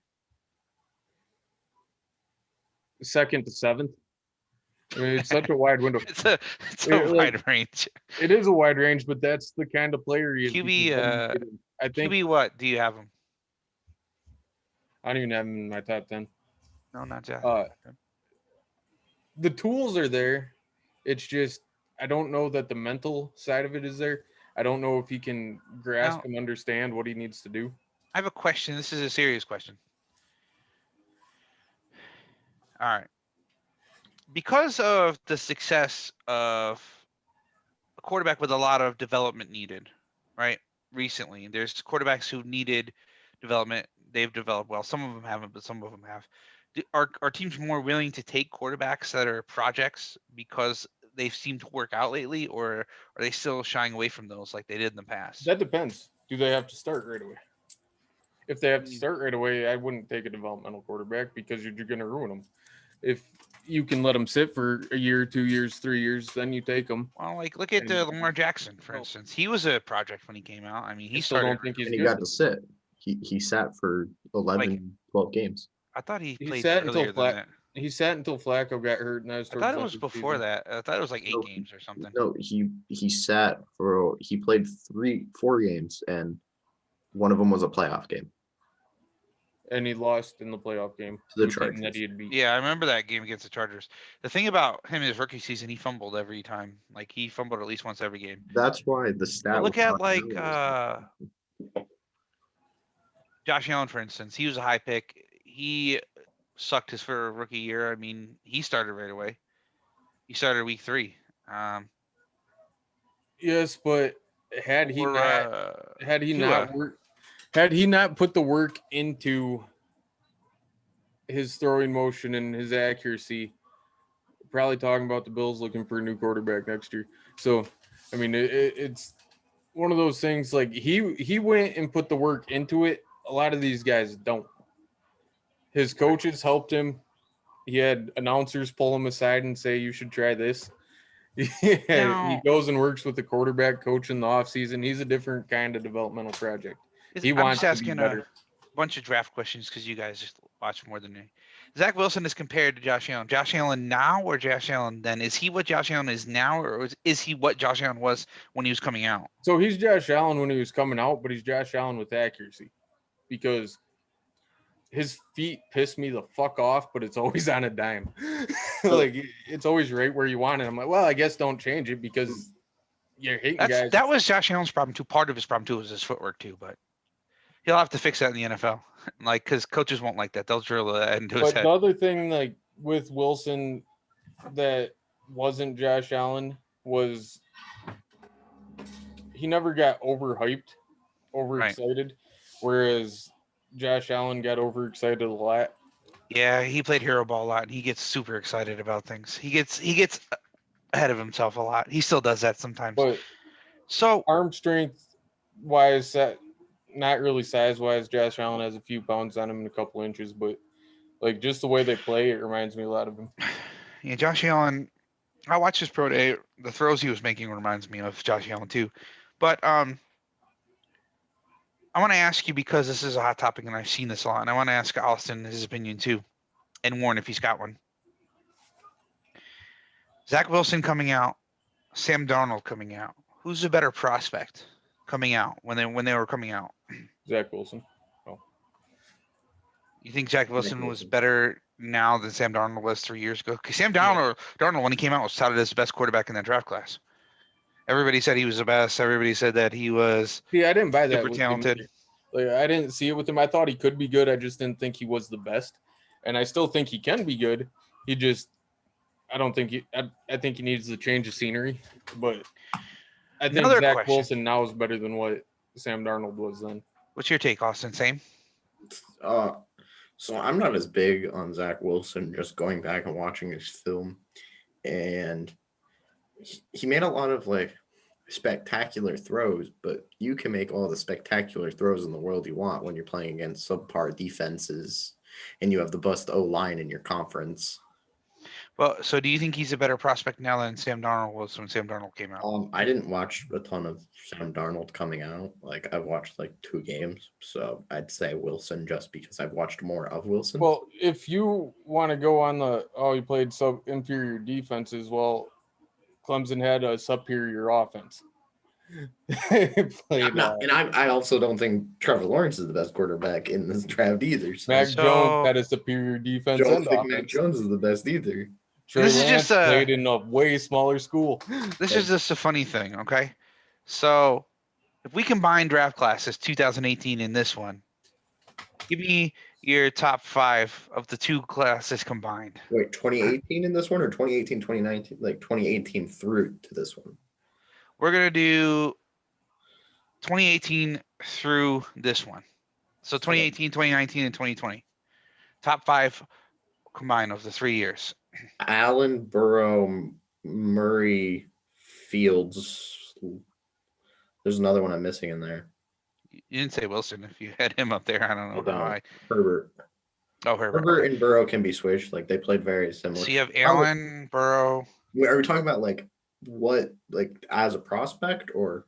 second to seventh. I mean, it's such a wide window. It's a Yeah, like- wide range. It is a wide range, but that's the kind of player he is. QB, because I think QB, what do you have him? I don't even have him in my top 10. No, not Jack. The tools are there. It's just I don't know that the mental side of it is there. I don't know if he can grasp Now- and understand what he needs to do. I have a question. This is a serious question. All right. Because of the success of a quarterback with a lot of development needed, right? Recently, there's quarterbacks who needed development. They've developed well. Some of them haven't, but some of them have. Are teams more willing to take quarterbacks that are projects because they've seemed to work out lately, or are they still shying away from those like they did in the past? That depends. Do they have to start right away? If they have to start right away, I wouldn't take a developmental quarterback because you're going to ruin them. If you can let them sit for a year, 2 years, 3 years, then you take them. Well, like look at And- Lamar Jackson, for instance. He was a project when he came out. I mean, he I still started. don't think he's And he good. got to sit. He sat for 11, 12 games. I thought he He played sat until earlier than flat- that. He sat until Flacco got hurt, and I was. I thought it was before that. I thought it was like 8 No, games or something. No, he sat for he played 4 games, and one of them was a playoff game. And he lost in the playoff game To the to a team that Chargers. he had beat. Yeah, I remember that game against the Chargers. The thing about him his rookie season, he fumbled every time. Like he fumbled at least once every game. That's why the stat. But look was at not like earlier. Josh Allen, for instance. He was a high pick. He sucked his for rookie year. I mean, he started right away. He started week 3. Yes, but had he Or, not had he Tua. not worked, had he not put the work into his throwing motion and his accuracy, probably talking about the Bills looking for a new quarterback next year. So, I mean, it's one of those things. Like he went and put the work into it. A lot of these guys don't. His coaches helped him. He had announcers pull him aside and say, "You should try this." He Now- goes and works with the quarterback coach in the offseason. He's a different kind of developmental project. He I'm wants just to be asking better. a bunch of draft questions because you guys just watch more than me. Zach Wilson is compared to Josh Allen. Josh Allen now or Josh Allen then? Is he what Josh Allen is now, or is he what Josh Allen was when he was coming out? So he's Josh Allen when he was coming out, but he's Josh Allen with accuracy because his feet piss me the fuck off, but it's always on a dime. Like it's always right where you want it. I'm like, well, I guess don't change it because you're hating guys. That was Josh Allen's problem too. Part of his problem too was his footwork too, but he'll have to fix that in the NFL. Like, because coaches won't like that. They'll drill that into his But head. the other thing, like with Wilson, that wasn't Josh Allen was he never got overhyped, overexcited, whereas Josh Allen got overexcited a lot. Yeah, he played hero ball a lot, and he gets super excited about things. He gets ahead of himself a lot. He still does that sometimes. But So arm strength wise, not really size wise. Josh Allen has a few pounds on him and a couple inches, but like just the way they play, it reminds me a lot of him. yeah, Josh Allen. I watched his pro day. The throws he was making reminds me of Josh Allen too. But I want to ask you because this is a hot topic and I've seen this a lot, and I want to ask Austin his opinion too, and Warren if he's got one. Zach Wilson coming out, Sam Darnold coming out. Who's a better prospect coming out when they were coming out? Zach Wilson. You think Zach Wilson was Wilson. better now than Sam Darnold was 3 years ago? Because Sam Darnold when he came out was touted as the best quarterback in that draft class. Everybody said he was the best. Everybody said that he was See, I didn't buy that. super with him talented. either. Like, I didn't see it with him. I thought he could be good. I just didn't think he was the best. And I still think he can be good. He just, I don't think he, I think he needs to change of scenery. But I think Another Zach question. Wilson now is better than what Sam Darnold was then. What's your take, Austin? Same? So I'm not as big on Zach Wilson, just going back and watching his film. And he made a lot of like spectacular throws, but you can make all the spectacular throws in the world you want when you're playing against subpar defenses and you have the best O-line in your conference. Well, so do you think he's a better prospect now than Sam Darnold was when Sam Darnold came out? I didn't watch a ton of Sam Darnold coming out. Like I've watched like 2 games, so I'd say Wilson just because I've watched more of Wilson. Well, if you want to go on the, he played inferior defenses, well, Clemson had a superior offense. I also don't think Trevor Lawrence is the best quarterback in this draft either. So Mac So- Jones had a superior defense. don't and think Mac offense. Jones is the best either. Trey This is Lance just played in a way smaller school. This is just a funny thing, okay? So if we combine draft classes 2018 and this one, give me your top 5 of the 2 classes combined. Wait, 2018 in this one or 2018, 2019? Like 2018 through to this one. We're going to do 2018 through this one. So 2018, 2019, and 2020. Top 5 combined of the 3 years. Allen, Burrow, Murray, Fields. There's another one I'm missing in there. You didn't say Wilson. If you had him up there, I don't know why. Herbert. Oh, Herbert. Herbert and Burrow can be switched. Like they played very similar. So you have Allen, Burrow. Are we talking about like what, like as a prospect, or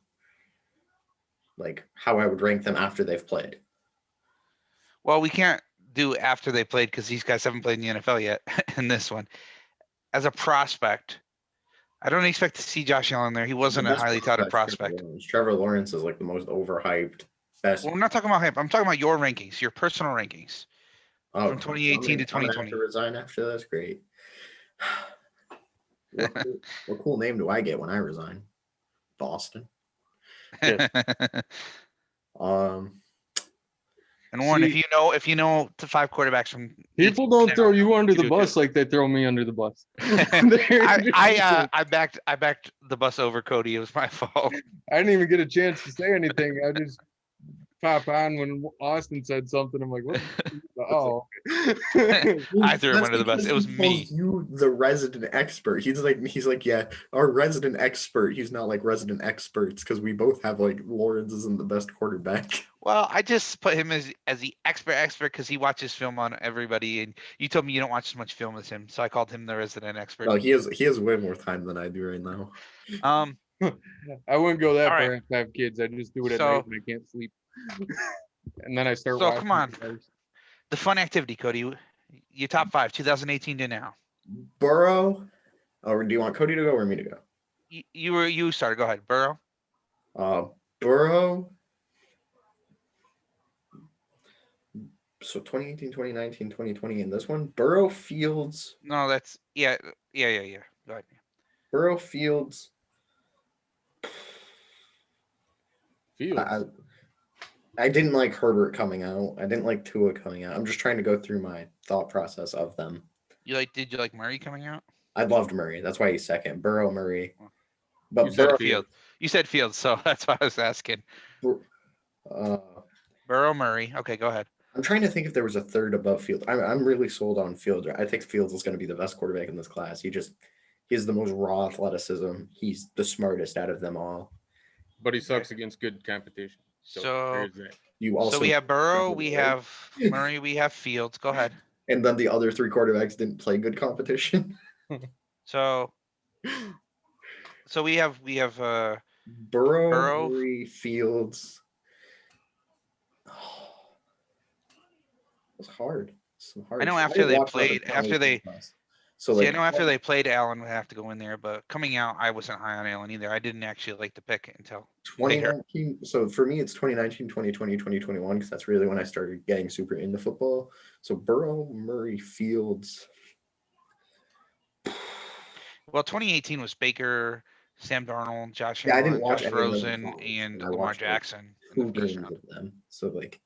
like how I would rank them after they've played? Well, we can't do after they played because these guys haven't played in the NFL yet in this one. As a prospect, I don't expect to see Josh Allen there. He wasn't The a best highly touted prospect's prospect. Trevor Lawrence is like the most overhyped best. Well, we're not talking about him. I'm talking about your rankings, your personal rankings. Oh, from 2018 to I'm gonna have 2020. to resign after that's great. What cool name do I get when I resign? Boston. And Warren, See- if you know the 5 quarterbacks from People don't throw you under you the do it bus like they throw me under the bus. I backed the bus over Cody. It was my fault. I didn't even get a chance to say anything. I just pop on when Austin said something. I'm like, what? Oh, I threw him under the bus. It was me. You, the resident expert. He's like, yeah, our resident expert. He's not like resident experts because we both have like Lawrence isn't the best quarterback. Well, I just put him as the expert because he watches film on everybody, and you told me you don't watch as much film as him, so I called him the resident expert. No, he has way more time than I do right now. I wouldn't go that All far right. if I have kids. I just do it at So- night when I can't sleep. And then I start So, watching. come on. cars. The fun activity, Cody. Your top 5, 2018 to now. Burrow. Or do you want Cody to go or me to go? You started. Go ahead, Burrow. Burrow. So 2018, 2019, 2020 in this one. Burrow, Fields. No, that's yeah. Go ahead. Burrow, Fields. Fields. I didn't like Herbert coming out. I didn't like Tua coming out. I'm just trying to go through my thought process of them. Did you like Murray coming out? I loved Murray. That's why he's second. Burrow, Murray. But You said Burrow, Field. You said Field, so that's why I was asking. uh, Burrow, Murray. Okay, go ahead. I'm trying to think if there was a third above Fields. I'm really sold on Fields. I think Fields is going to be the best quarterback in this class. He has the most raw athleticism. He's the smartest out of them all. But he sucks against good competition. So there's that. You also we have Burrow, we Right? have Murray, we have Fields. Go ahead. And then the other three quarterbacks didn't play good competition. So we have Burrow, Burrow. Murray, Fields. It was hard. Some hard. I know shit. after didn't they watch much of played, after 2018 they class. So see, I like know after they played, Allen would have to go in there, but coming out, I wasn't high on Allen either. I didn't actually like the pick until later. 2019. So for me, it's 2019, 2020, 2021, because that's really when I started getting super into football. So Burrow, Murray, Fields. Well, 2018 was Baker, Sam Darnold, Josh Yeah, I Allen, didn't watch Josh any of them in Rosen, college, and I Lamar watched, like, Jackson in 2 the first games round. of them. So like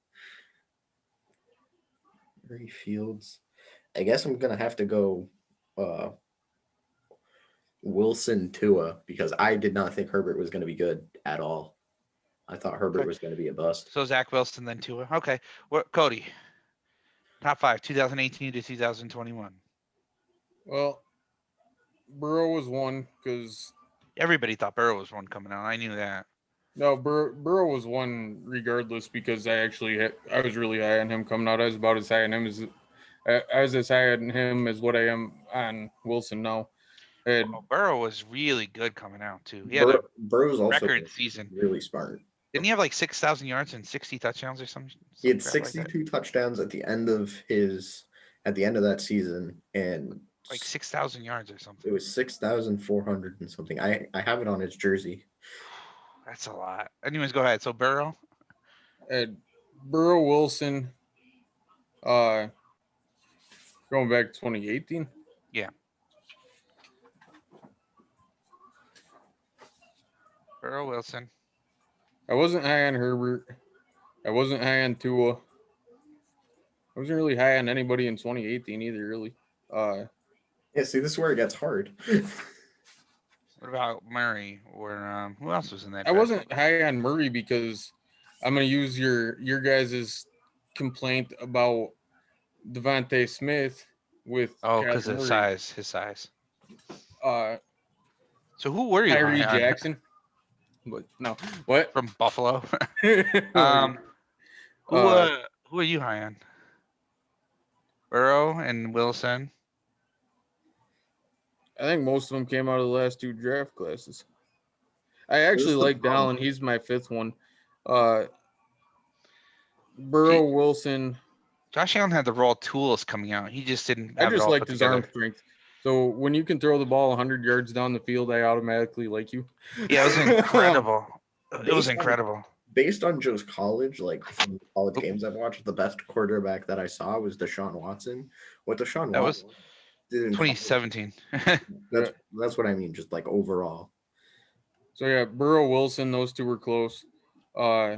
Murray, Fields. I guess I'm gonna have to go Wilson, Tua, because I did not think Herbert was gonna be good at all. I thought Herbert Okay. was gonna be a bust. So Zach Wilson, then Tua. Okay, what Cody? Top 5, 2018 to 2021. Well, Burrow was one because Everybody thought Burrow was one coming out. I knew that. no, Burrow was one regardless because I was really high on him coming out. I was about as high on him as I was as high on him as what I am on Wilson now. And Oh, Burrow was really good coming out too. He had a Burrow's also record season. really smart. Didn't he have like 6,000 yards and 60 touchdowns or something? He had Some crap like that? 62 touchdowns at the end of that season, and Like 6,000 yards or it something. was 6,400 and something. I have it on his jersey. That's a lot. Anyways, go ahead. So Burrow. Burrow, Wilson, going back to 2018. Burrow, Wilson. I wasn't high on Herbert. I wasn't high on Tua. I wasn't really high on anybody in 2018 either, really. Yeah, see, this is where it gets hard. What about Murray? Or who else was in that? I draft? wasn't high on Murray because I'm going to use your guys' complaint about Devontae Smith with Oh, Kyler because of Murray. his size. So who were you Tyree high on? Jackson. But no, what? From Buffalo? Uh, Who are you high on? Burrow and Wilson. I think most of them came out of the last 2 draft classes. I actually the like problem. Allen. He's my 5th one. Burrow, Wilson. Josh Allen had the raw tools coming out. He just didn't. I Have it just all liked put his together. arm strength. So when you can throw the ball 100 yards down the field, I automatically like you. Yeah, it was incredible. It was Based on- incredible. Based on Joe's college, like from the college games I've watched, the best quarterback that I saw was Deshaun Watson. What Deshaun That was Watson did in college, 2017. that's what I mean, just like overall. So yeah, Burrow, Wilson, those 2 were close. Yeah,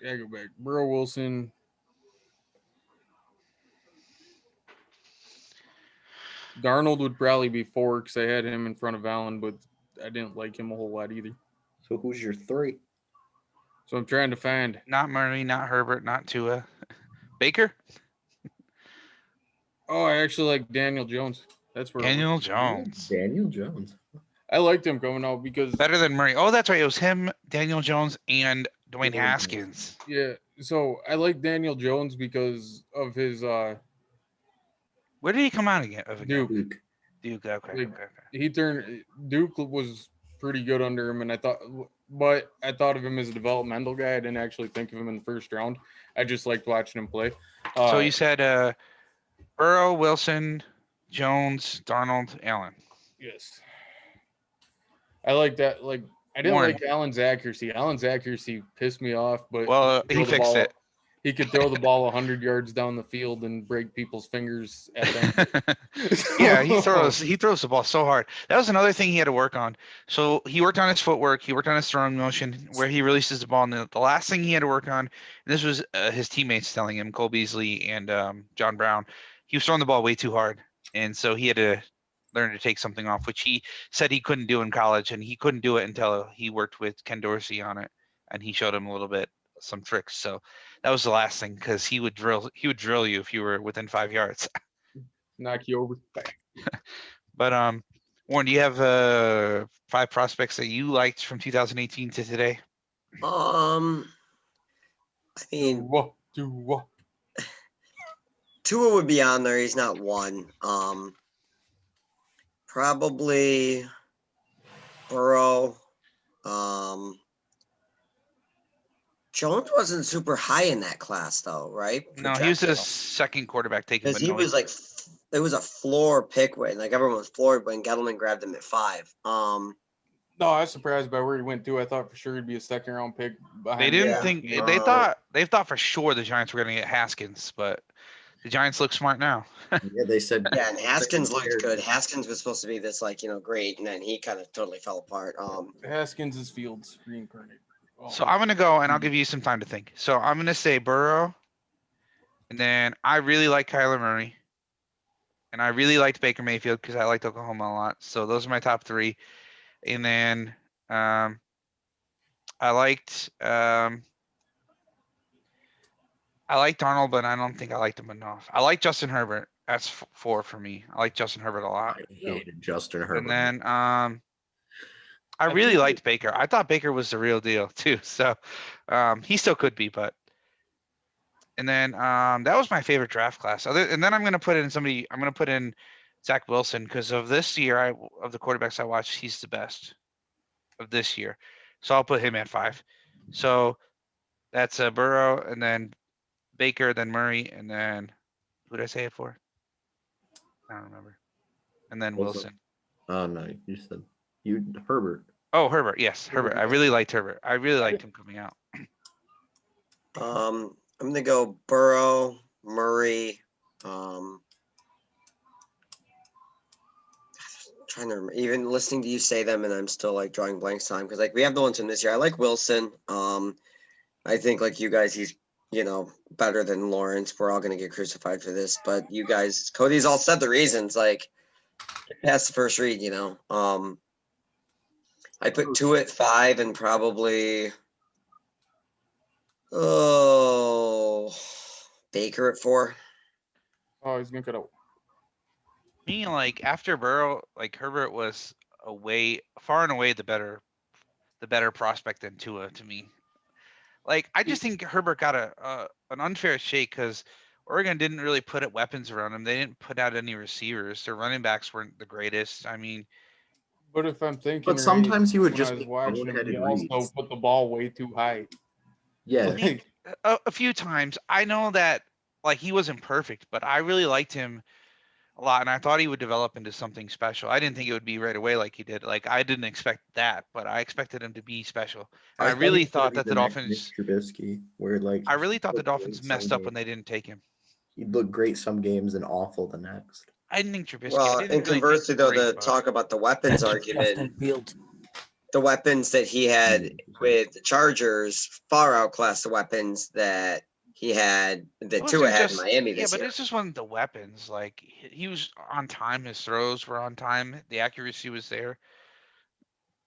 go back. Burrow, Wilson. Darnold would probably be 4 because I had him in front of Allen, but I didn't like him a whole lot either. So who's your 3? So I'm trying to find. Not Murray, not Herbert, not Tua. Baker? Oh, I actually like Daniel Jones. That's where Daniel Jones. Daniel Jones. I liked him coming out because Better than Murray. Oh, that's right. It was him, Daniel Jones, and Dwayne Dwayne Haskins. yeah. So I like Daniel Jones because of his Where did he come out again? Duke. Duke. Okay. Okay. Duke was pretty good under him, and I thought of him as a developmental guy. I didn't actually think of him in the first round. I just liked watching him play. So you said Burrow, Wilson, Jones, Darnold, Allen. Yes. I like that. Like I didn't Warren. like Allen's accuracy. Allen's accuracy pissed me off, but Well, could he throw the fixed ball- it. He could throw the ball 100 yards down the field and break people's fingers at them. Yeah, he throws the ball so hard. That was another thing he had to work on. So he worked on his footwork, he worked on his throwing motion, where he releases the ball. And the last thing he had to work on, and this was his teammates telling him, Cole Beasley and John Brown, he was throwing the ball way too hard, and so he had to learn to take something off, which he said he couldn't do in college, and he couldn't do it until he worked with Ken Dorsey on it, and he showed him a little bit some tricks. So that was the last thing because he would drill you if you were within 5 yards. Knock you over. But Warren, do you have 5 prospects that you liked from 2018 to today? I Do mean, what? Do what? Tua would be on there. He's not one. Probably Burrow. Jones wasn't super high in that class though, right? No, he was the Projected. second quarterback taken. Because But he no, was like, it was a floor pick when like everyone was floored when Gettleman grabbed him at 5. No, I was surprised by where he went to. I thought for sure he'd be a second round pick. they didn't Yeah. think No. they thought for sure the Giants were going to get Haskins, but the Giants look smart now. Yeah, they said. Yeah, and Haskins looked Scared. good. Haskins was supposed to be this like, great, and then he kind of totally fell apart. Haskins is Fields reincarnated. Oh. So I'm going to go and I'll give you some time to think. So I'm going to say Burrow, and then I really like Kyler Murray, and I really liked Baker Mayfield because I liked Oklahoma a lot. So those are my top 3, and then I liked Darnold, but I don't think I liked him enough. I like Justin Herbert. That's 4 for me. I like Justin Herbert a lot. I hated Justin Herbert. And then I really liked Baker. I thought Baker was the real deal too. So he still could be, but and then that was my favorite draft class. And then I'm gonna put in Zach Wilson because of this year of the quarterbacks I watched, he's the best of this year. So I'll put him at 5. So that's Burrow, and then Baker, then Murray, and then who did I say it for? I don't remember. And then Wilson. Oh no, you said Herbert. Oh, Herbert. Yes, Herbert. I really liked Herbert. I really liked him coming out. I'm gonna go Burrow, Murray. Trying to remember, even listening to you say them, and I'm still like drawing blanks on because like we have the ones from this year. I like Wilson. I think like you guys, he's better than Lawrence. We're all gonna get crucified for this, but you guys, Cody's all said the reasons. Like past the first read, I put 2 at 5 and probably Baker at 4. Oh, he's gonna cut out. Me, like after Burrow, like Herbert was far and away the better prospect than Tua to me. Like I just think Herbert got an unfair shake because Oregon didn't really put weapons around him. They didn't put out any receivers. Their running backs weren't the greatest. I mean, But if I'm thinking, But sometimes he would when just I was make watching him, he boneheaded also reads. put the ball way too high. Yeah, Like, a few times. I know that like he wasn't perfect, but I really liked him a lot, and I thought he would develop into something special. I didn't think it would be right away like he did. Like I didn't expect that, but I expected him to be special. And I thought really he was gonna thought be that the next Dolphins. Mitch Trubisky, where like I really thought the looked great Dolphins some messed up when games. they didn't take him. He'd look great some games and awful the next. I didn't think Trubisky. I Well, didn't and really conversely, think though, great, to but- talk about the weapons argument, the weapons that he had with the Chargers far outclassed the weapons that he had that It Tua wasn't had in just- Miami Yeah, this but year. it's just one of the weapons. Like he was on time. His throws were on time. The accuracy was there.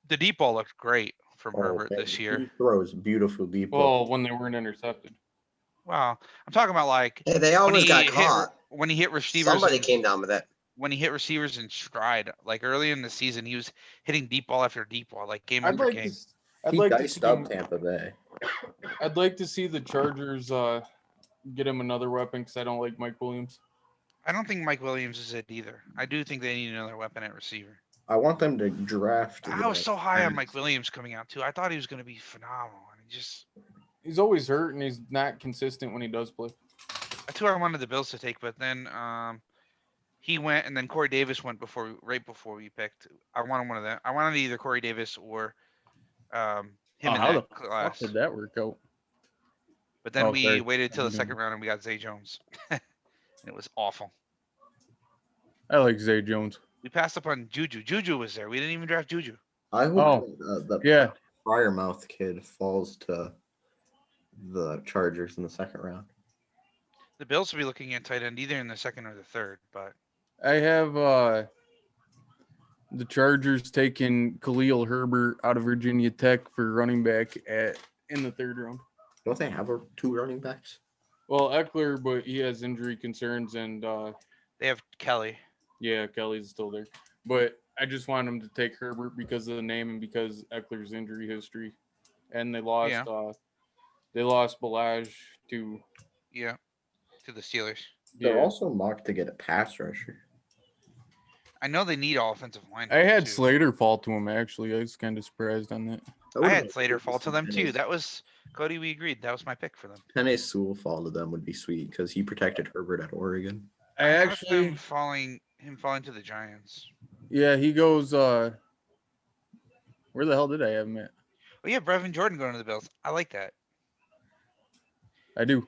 The deep ball looked great from Herbert man, this year. He throws beautiful deep well, balls. when they weren't intercepted. Wow, I'm talking about like Yeah, they when always he got hit caught. when he hit receivers. Somebody in- came down with it. when he hit receivers in stride. Like early in the season, he was hitting deep ball after deep ball, like game I'd after like game. to. I'd He like to diced see up him, Tampa Bay. I'd like to see the Chargers get him another weapon because I don't like Mike Williams. I don't think Mike Williams is it either. I do think they need another weapon at receiver. I want them to draft. I was so high on Max. Mike Williams coming out too. I thought he was going to be phenomenal, and he just He's always hurt and he's not consistent when he does play. that's who I wanted the Bills to take. But then he went, and then Corey Davis went right before we picked. I wanted one of them. I wanted either Corey Davis or him in how the that class. Fuck did that work out? But then Oh, we sorry. waited till the Mhm. second round, and we got Zay Jones. It was awful. I like Zay Jones. We passed up on Juju. Juju was there. We didn't even draft Juju. I hope the Yeah, Fryermouth kid falls to the Chargers in the second round. The Bills will be looking at tight end either in the second or the third, but I have the Chargers taking Khalil Herbert out of Virginia Tech for running back in the third round. Don't they have two running backs? Well, Eckler, but he has injury concerns, and They have Kelly. yeah, Kelly's still there. But I just want him to take Herbert because of the name and because Eckler's injury history. And they lost Balaj to Yeah, to the Steelers. They're yeah. also mocked to get a pass rusher. I know they need offensive line. I had too. Slater fall to him actually. I was kind of surprised on that. I had Slater fall to them too. That was Cody. We agreed. That was my pick for them. Penei Sewell fall to them would be sweet because he protected Herbert at Oregon. I have actually him falling to the Giants. yeah, he goes where the hell did I have him at? Oh yeah, Brevin Jordan going to the Bills. I like that. I do.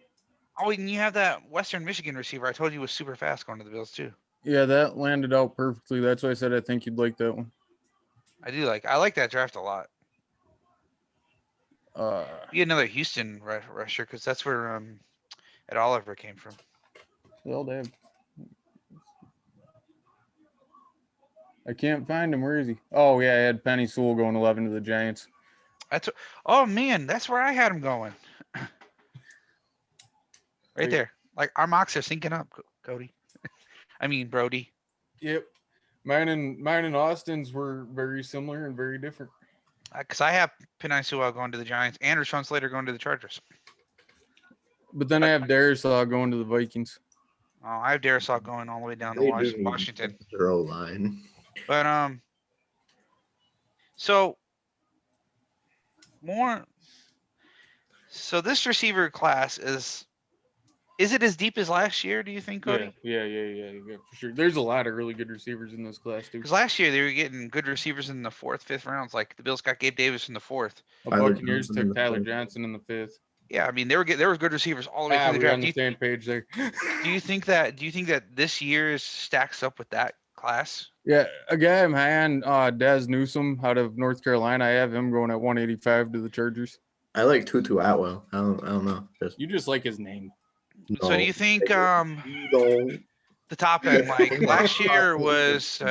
Oh, and you have that Western Michigan receiver I told you was super fast going to the Bills too. Yeah, that landed out perfectly. That's why I said I think you'd like that one. I like that draft a lot. Uh Be another Houston rusher because that's where Ed Oliver came from. well they have I can't find him. Where is he? Oh yeah, I had Penny Sewell going 11 to the Giants. Oh man, that's where I had him going. Right there. Like our mocks are syncing up, Cody. I mean Brody. Yep. Mine and Austin's were very similar and very different. Because I have Penei Sewell going to the Giants and Rashawn Slater going to the Chargers. But then I have Darisaw going to the Vikings. Oh, I have Darisaw going all the way down to They do need Washington. their O-line. But so more. So this receiver class is it as deep as last year? Do you think, Cody? Yeah, for sure. There's a lot of really good receivers in this class too. Because last year they were getting good receivers in the 4th, 5th rounds. Like the Bills got Gabe Davis in the 4th. The Tyler Buccaneers Johnson in took the Tyler fifth. Johnson in the 5th. Yeah, I mean there were good receivers all the way through the We're draft. on the same page there. Do you think that this year stacks up with that class? Yeah, a guy I'm high on, Daz Newsome out of North Carolina. I have him going at 185 to the Chargers. I like Tutu Atwell. I don't know. You just like his name. So do you think Eagle. the top end, like last year was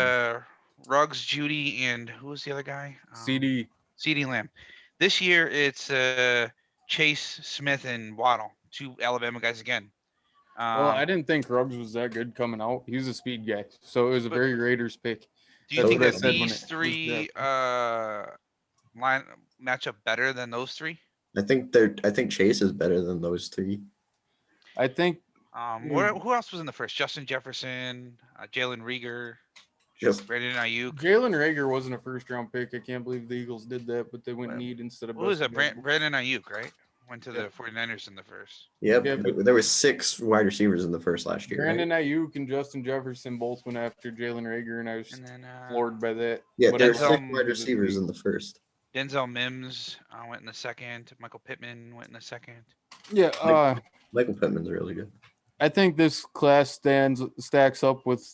Ruggs, Judy, and who was the other guy? CD. CeeDee Lamb. This year it's Chase, Smith, and Waddle, 2 Alabama guys again. Well, I didn't think Ruggs was that good coming out. He's a speed guy, so it was a But- very Raiders pick. Do you That's think what I that said when these it was 3 line match up better than those 3? I think Chase is better than those 3. I think Who else was in the first? Justin Jefferson, Jalen Rieger, Just Brandon Ayuk. Jalen Rager wasn't a first round pick. I can't believe the Eagles did that, but they went Well, need instead of. What was that? best available. Brandon Ayuk, right? Went to Yeah. the 49ers in the first. yep. Yeah, but- There was 6 wide receivers in the first last year. Brandon Right? Ayuk and Justin Jefferson both went after Jalen Rager, and I was And then floored by that. Yeah, But there's I 6 love wide him. receivers in the first. Denzel Mims went in the 2nd. Michael Pittman went in the 2nd. Yeah, Michael Pittman's really good. I think this class stacks up with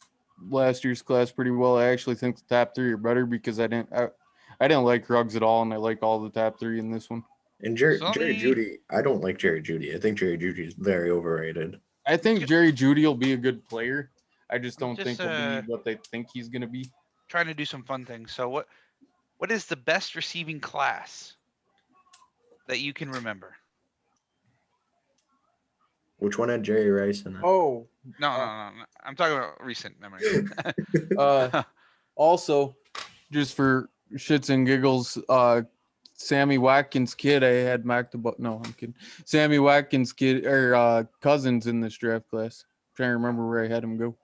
last year's class pretty well. I actually think the top 3 are better because I didn't like Ruggs at all, and I like all the top 3 in this one. And Jerry Sonny- Judy, I don't like Jerry Judy. I think Jerry Judy is very overrated. I think Jerry Jeudy will be a good player. I just don't Just, think he'll be what they think he's gonna be. Trying to do some fun things. So what is the best receiving class that you can remember? Which one had Jerry Rice in it? Oh, No. I'm talking about recent memory. also, just for shits and giggles, Sammy Watkins' kid, I had Mac the no, I'm kidding. Sammy Watkins' kid or cousins in this draft class. Trying to remember where I had him go.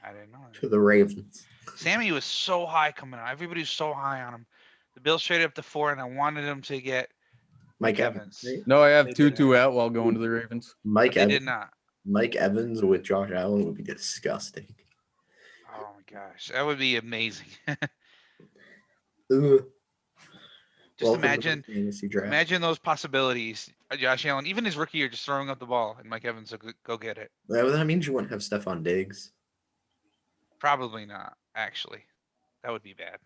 I didn't know. To the Ravens. Sammy was so high coming out. Everybody was so high on him. The Bills traded up to 4, and I wanted him to get Mike Evans. Evans. right? No, I have They Tutu Atwell going to the Ravens. Mike They did Evans. not. Mike Evans with Josh Allen would be disgusting. Oh my gosh, that would be amazing. Ugh. Just Welcome to the imagine fantasy draft. Imagine those possibilities. Josh Allen, even his rookie year, just throwing up the ball, and Mike Evans will go get it. That means you wouldn't have Stephon Diggs. Probably not, actually. That would be bad.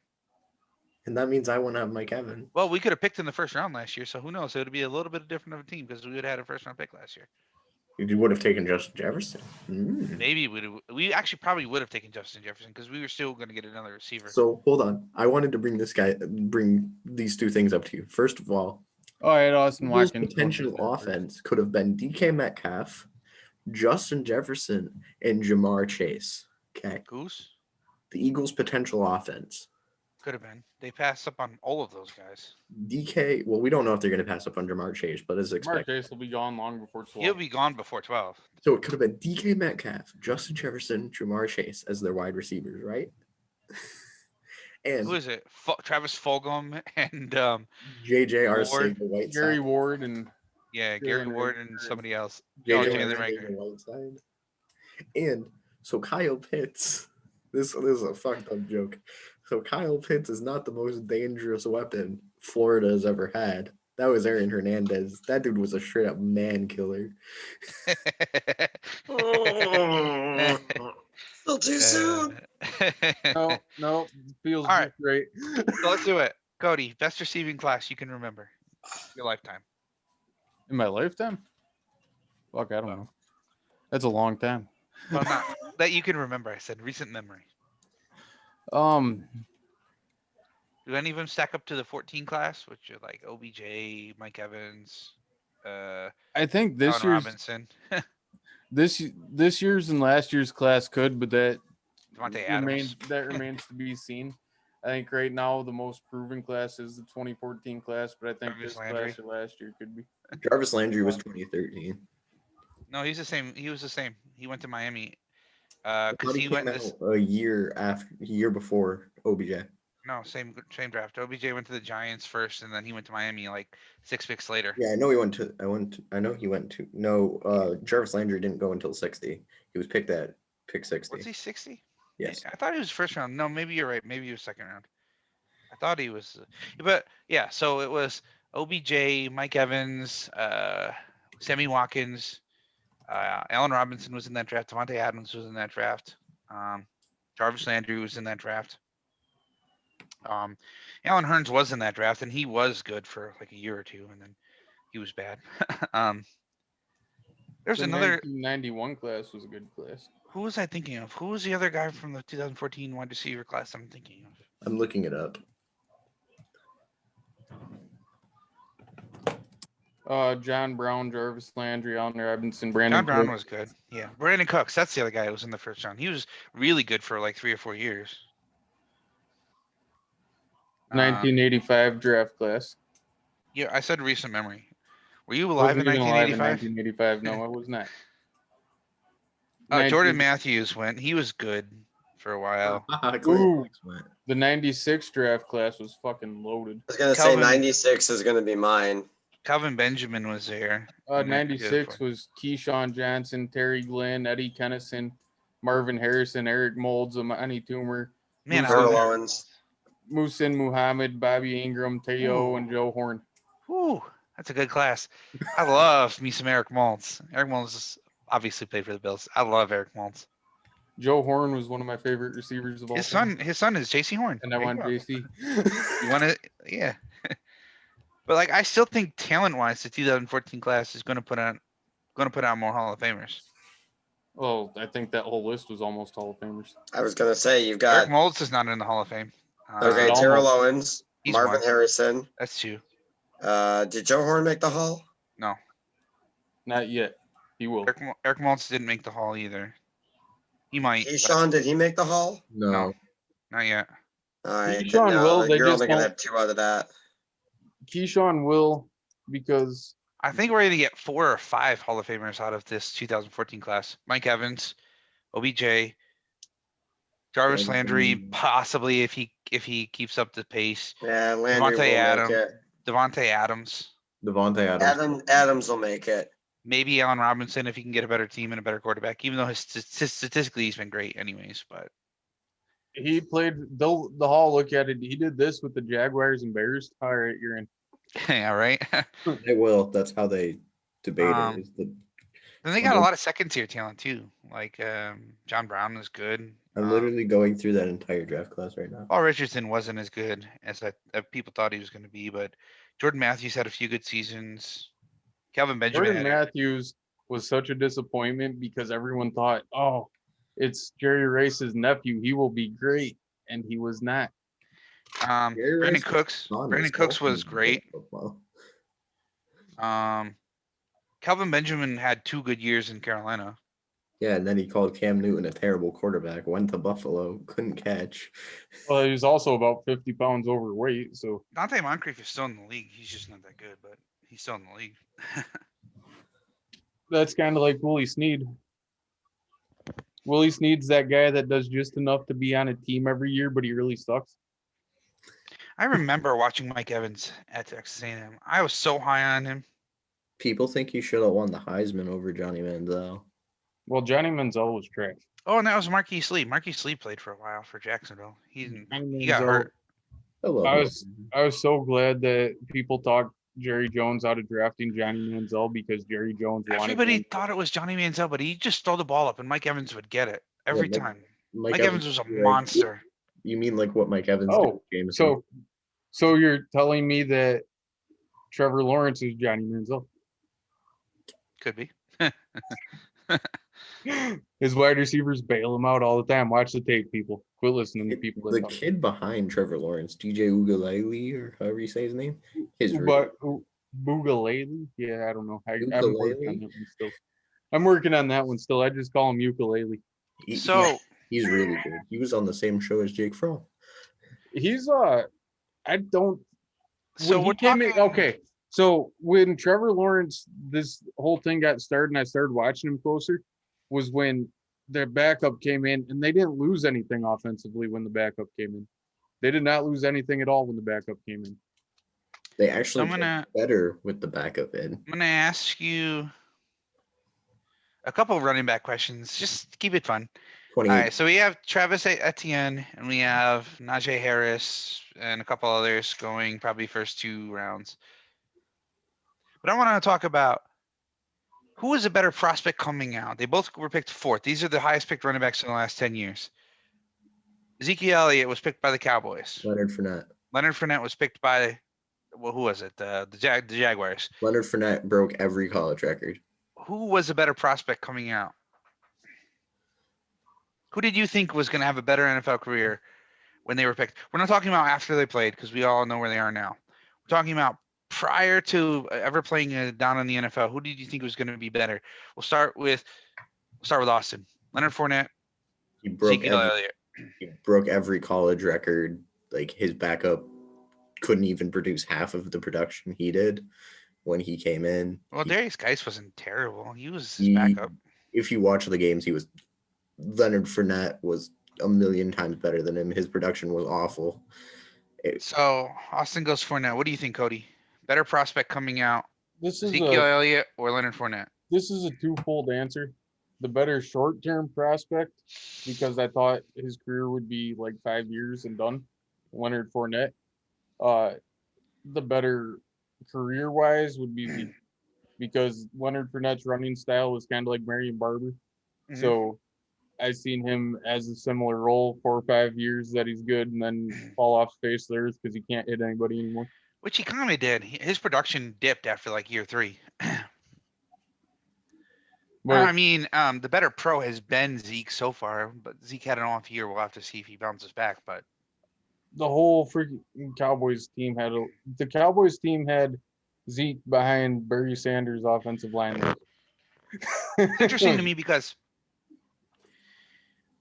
And that means I wouldn't have Mike Evans. Well, we could have picked in the first round last year, so who knows? It would be a little bit different of a team because we would have had a first round pick last year. You would have taken Justin Jefferson. Maybe we actually probably would have taken Justin Jefferson because we were still going to get another receiver. So hold on. I wanted to bring these 2 things up to you. First of all, Oh, I had Austin Eagles' Watkins. potential offense could have been DK Metcalf, Justin Jefferson, and Jamar Chase. Okay. Goose The Eagles' potential offense. could have been. They passed up on all of those guys. DK, well, we don't know if they're going to pass up on Jamar Chase, but as Mark expected. Chase will be gone long before 12. He'll be gone before 12. So it could have been DK Metcalf, Justin Jefferson, Jamar Chase as their wide receivers, right? And Who is it? Travis Fulgham and JJ Ward, Arcega Whiteside. Gary Ward and yeah, Gary Ward and somebody else. JJ Jalen Arcega Reagor. Whiteside. And so Kyle Pitts, this is a fucked up joke. So Kyle Pitts is not the most dangerous weapon Florida has ever had. That was Aaron Hernandez. That dude was a straight up man killer. Still too soon. No, feels All right. just great. So let's do it. Cody, best receiving class you can remember. Your lifetime. In my lifetime? Fuck, I don't know. That's a long time. Well, not that you can remember. I said recent memory. Do any of them stack up to the 14 class, which are like OBJ, Mike Evans, I think this Allen year's Robinson, this year's and last year's class could, but that Devontae Adams? remains to be seen. I think right now the most proven class is the 2014 class, but I think Jarvis this Landry. class or last year could be. Jarvis Landry was 2013. No, he's the same. He was the same. He went to Miami. I thought Because he went came this. out a year before OBJ. No, same draft. OBJ went to the Giants first, and then he went to Miami like 6 picks later. Yeah, I know he went to. I know he went to. No, Jarvis Landry didn't go until 60. He was picked at pick 60. Was he 60? Yes. I thought he was first round. No, maybe you're right. Maybe he was second round. I thought he was, but yeah. So it was OBJ, Mike Evans, Sammy Watkins, Allen Robinson was in that draft. Devontae Adams was in that draft. Jarvis Landry was in that draft. Alan Hearns was in that draft, and he was good for like a year or two, and then he was bad. There's The another. 1991 class was a good class. Who was I thinking of? Who was the other guy from the 2014 wide receiver class I'm thinking of? I'm looking it up. John Brown, Jarvis Landry, Allen Robinson, Brandon. John Brown Cook. was good. Yeah, Brandon Cooks. That's the other guy who was in the first round. He was really good for like 3 or 4 years. 1985 draft class. Yeah, I said recent memory. Were you Wasn't alive in even alive in 1985? 1985. No, I was not. Jordan 19 Matthews went. He was good for a while. Ooh. The 96 draft class was fucking loaded. I was gonna say Calvin- 96 is gonna be mine. Calvin Benjamin was there. and they did 96 for- was Keyshawn Johnson, Terry Glenn, Eddie Kennison, Marvin Harrison, Eric Moulds, Amani Toomer, Man, I Terrell was there. Owens. Musin Muhammad, Bobby Ingram, Teo, and Joe Horn. Whew, that's a good class. I love me some Eric Maltz. Eric Maltz obviously played for the Bills. I love Eric Maltz. Joe Horn was one of my favorite receivers of all His time. son is JC Horn. And I There you want go. JC. You want to, yeah. But like, I still think talent-wise, the 2014 class is going to put out more Hall of Famers. Well, I think that whole list was almost Hall of Famers. I was gonna say you've Eric got Moulds is not in the Hall of Fame. okay, almost. Terrell Owens, He's Marvin one. Harrison. That's 2. Did Joe Horn make the Hall? No, Not yet. He will. Eric Moulds didn't make the Hall either. He might. but Keyshawn, did he make the Hall? No. Not yet. All right, then Keyshawn no, will, they you're just only gonna won't- have 2 out of that. Keyshawn will, because I think we're going to get 4 or 5 Hall of Famers out of this 2014 class. Mike Evans, OBJ, Jarvis Landry, possibly if he keeps up the pace. Yeah, Landry will Devontae make Adams. it. Devontae Adams, Devontae Adams. Adams will make it. maybe Allen Robinson if he can get a better team and a better quarterback. Even though statistically he's been great, anyways. But he played the Hall. Look at it. He did this with the Jaguars and Bears. All right, you're in. yeah, right. They will. That's how they debate it. Is the, Then they got a lot of second tier talent too. Like John Brown is good. I'm literally going through that entire draft class right now. Paul Richardson wasn't as good as people thought he was going to be, but Jordan Matthews had a few good seasons. Calvin Benjamin. Jordan had Matthews was such a disappointment because everyone thought, oh, it's Jerry Rice's nephew. He will be great. And he was not. Jerry Brandon Rice Cooks. Son Brandon is Cooks was awesome. great. Football. Calvin Benjamin had 2 good years in Carolina. Yeah, and then he called Cam Newton a terrible quarterback. Went to Buffalo, couldn't catch. Well, he was also about 50 pounds overweight, so Dante Moncrief is still in the league. He's just not that good, but he's still in the league. that's kind of like Willie Snead. Willie Snead's that guy that does just enough to be on a team every year, but he really sucks. I remember watching Mike Evans at Texas A&M. I was so high on him. People think he should have won the Heisman over Johnny Manziel. Well, Johnny Manziel was trash. Oh, and that was Marquise Lee. Marquise Lee played for a while for Jacksonville. He Johnny got Manziel- hurt. I love I him. was so glad that people talked Jerry Jones out of drafting Johnny Manziel because Jerry Jones wanted Everybody him. thought it was Johnny Manziel, but he just throw the ball up, and Mike Evans would get it every Mike- time. Mike Mike Evans was a like- monster. You mean like what Mike Evans Oh, did with Jameson? So you're telling me that Trevor Lawrence is Johnny Manziel? Could be. His wide receivers bail him out all the time. Watch the tape, people. Quit listening to people. The That talk. kid behind Trevor Lawrence, DJ Ugalele, or however you say his name, his But Boogalele? Yeah, I don't know. I'm working on Ukulele? that one still. I'm working on that one still. I just call him ukulele. So he's really good. He was on the same show as Jake Fromm. He's I don't. so when we're he came talking. in, okay. So when Trevor Lawrence, this whole thing got started, and I started watching him closer, was when their backup came in, and they didn't lose anything offensively when the backup came in. They did not lose anything at all when the backup came in. They actually I'm played gonna- better with the backup in. I'm gonna ask you a couple of running back questions. Just keep it fun. 28. All right, so we have Travis Etienne and we have Najee Harris and a couple others going probably first 2 rounds. But I want to talk about who is a better prospect coming out. They both were picked 4th. These are the highest picked running backs in the last 10 years. Ezekiel Elliott was picked by the Cowboys. Leonard Fournette. Leonard Fournette was picked by, well, who was it? The Jaguars. Leonard Fournette broke every college record. Who was a better prospect coming out? Who did you think was going to have a better NFL career when they were picked? We're not talking about after they played because we all know where they are now. We're talking about prior to ever playing down in the NFL. Who did you think was going to be better? We'll start with Austin. Leonard Fournette, He broke Ezekiel every, Elliott. he broke every college record. Like his backup couldn't even produce half of the production he did when he came in. Well, He- Darius Geis wasn't terrible. He was his he- backup. If you watch the games, Leonard Fournette was a million times better than him. His production was awful. So Austin goes Fournette. What do you think, Cody? Better prospect coming out, This is Ezekiel a Elliott or Leonard Fournette? this is a twofold answer. The better short-term prospect, because I thought his career would be like 5 years and done. Leonard Fournette. The better career-wise would be Zeke, because Leonard Fournette's running style was kind of like Marion Barber. Mhm. So I've seen him as a similar role, 4 or 5 years that he's good, and then fall off the face of the earth because he can't hit anybody anymore. Which he kind of did. His production dipped after like year 3. But I mean, the better pro has been Zeke so far, but Zeke had an off year. We'll have to see if he bounces back. But the whole freaking Cowboys team had Zeke behind Barry Sanders' offensive line. it's interesting to me because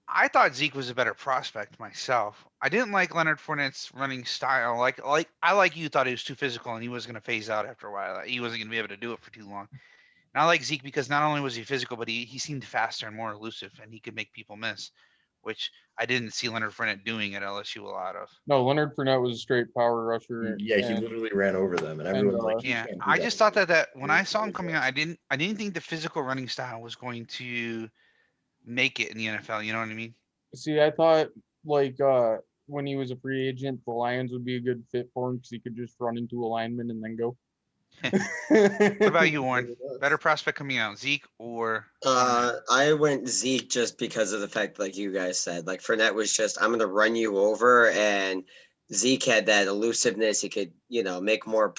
I thought Zeke was a better prospect myself. I didn't like Leonard Fournette's running style. Like you thought he was too physical and he was going to phase out after a while. He wasn't going to be able to do it for too long. And I like Zeke because not only was he physical, but he seemed faster and more elusive, and he could make people miss, which I didn't see Leonard Fournette doing at LSU a lot of. No, Leonard Fournette was a straight power rusher. Yeah, he and literally ran over them, and everyone's like, "You Yeah, can't do I that just with thought him." that when I saw him coming out, I didn't think the physical running style was going to make it in the NFL. You know what I mean? see, I thought like when he was a free agent, the Lions would be a good fit for him because he could just run into a lineman and then go. What about you, Warren? Better prospect coming out, Zeke or? I went Zeke just because of the fact, like you guys said, like Fournette was just, I'm gonna run you over, and Zeke had that elusiveness. He could, make more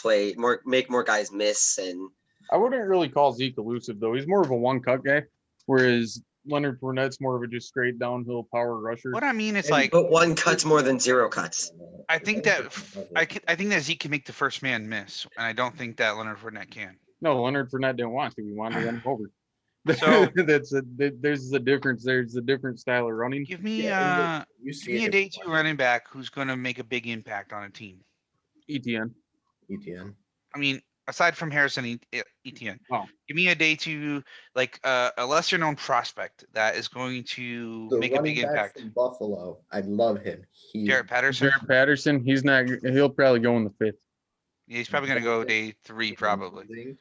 guys miss, and I wouldn't really call Zeke elusive though. He's more of a one-cut guy, whereas Leonard Fournette's more of a just straight downhill power rusher. What I mean is And- like but one cuts more than 0 cuts. I think that Zeke can make the first man miss, and I don't think that Leonard Fournette can. No, Leonard Fournette didn't want to. He wanted to run him over. So- There's a difference. There's a different style of running. Give me Yeah, and you give see me it a if day you 2 watch running back who's going to make a big impact on a team. ETN. ETN. I mean, aside from Harrison Etienne, Oh. give me a day 2, like a lesser known prospect that is going to The make a big running back impact. from Buffalo, I love him. He's Jarrett Patterson. Jared Patterson. He's not. He'll probably go in the 5th. Yeah, he's probably going to go day 3, probably. amazing.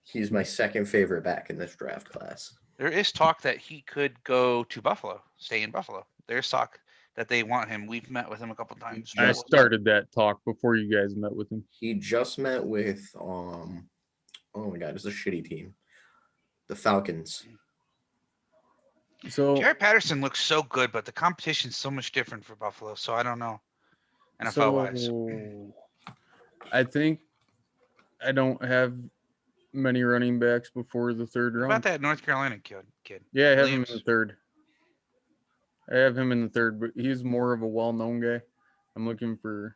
He's my second favorite back in this draft class. There is talk that he could go to Buffalo, stay in Buffalo. There's talk that they want him. We've met with him a couple times. I Just- started that talk before you guys met with him. He just met with oh my god, it's a shitty team. The Falcons. So Jarrett Patterson looks so good, but the competition's so much different for Buffalo. So I don't know. NFL wise. So, I think I don't have many running backs before the 3rd What round. about that North Carolina kid? Yeah, I have him in Williams? the 3rd. I have him in the 3rd, but he's more of a well-known guy. I'm looking for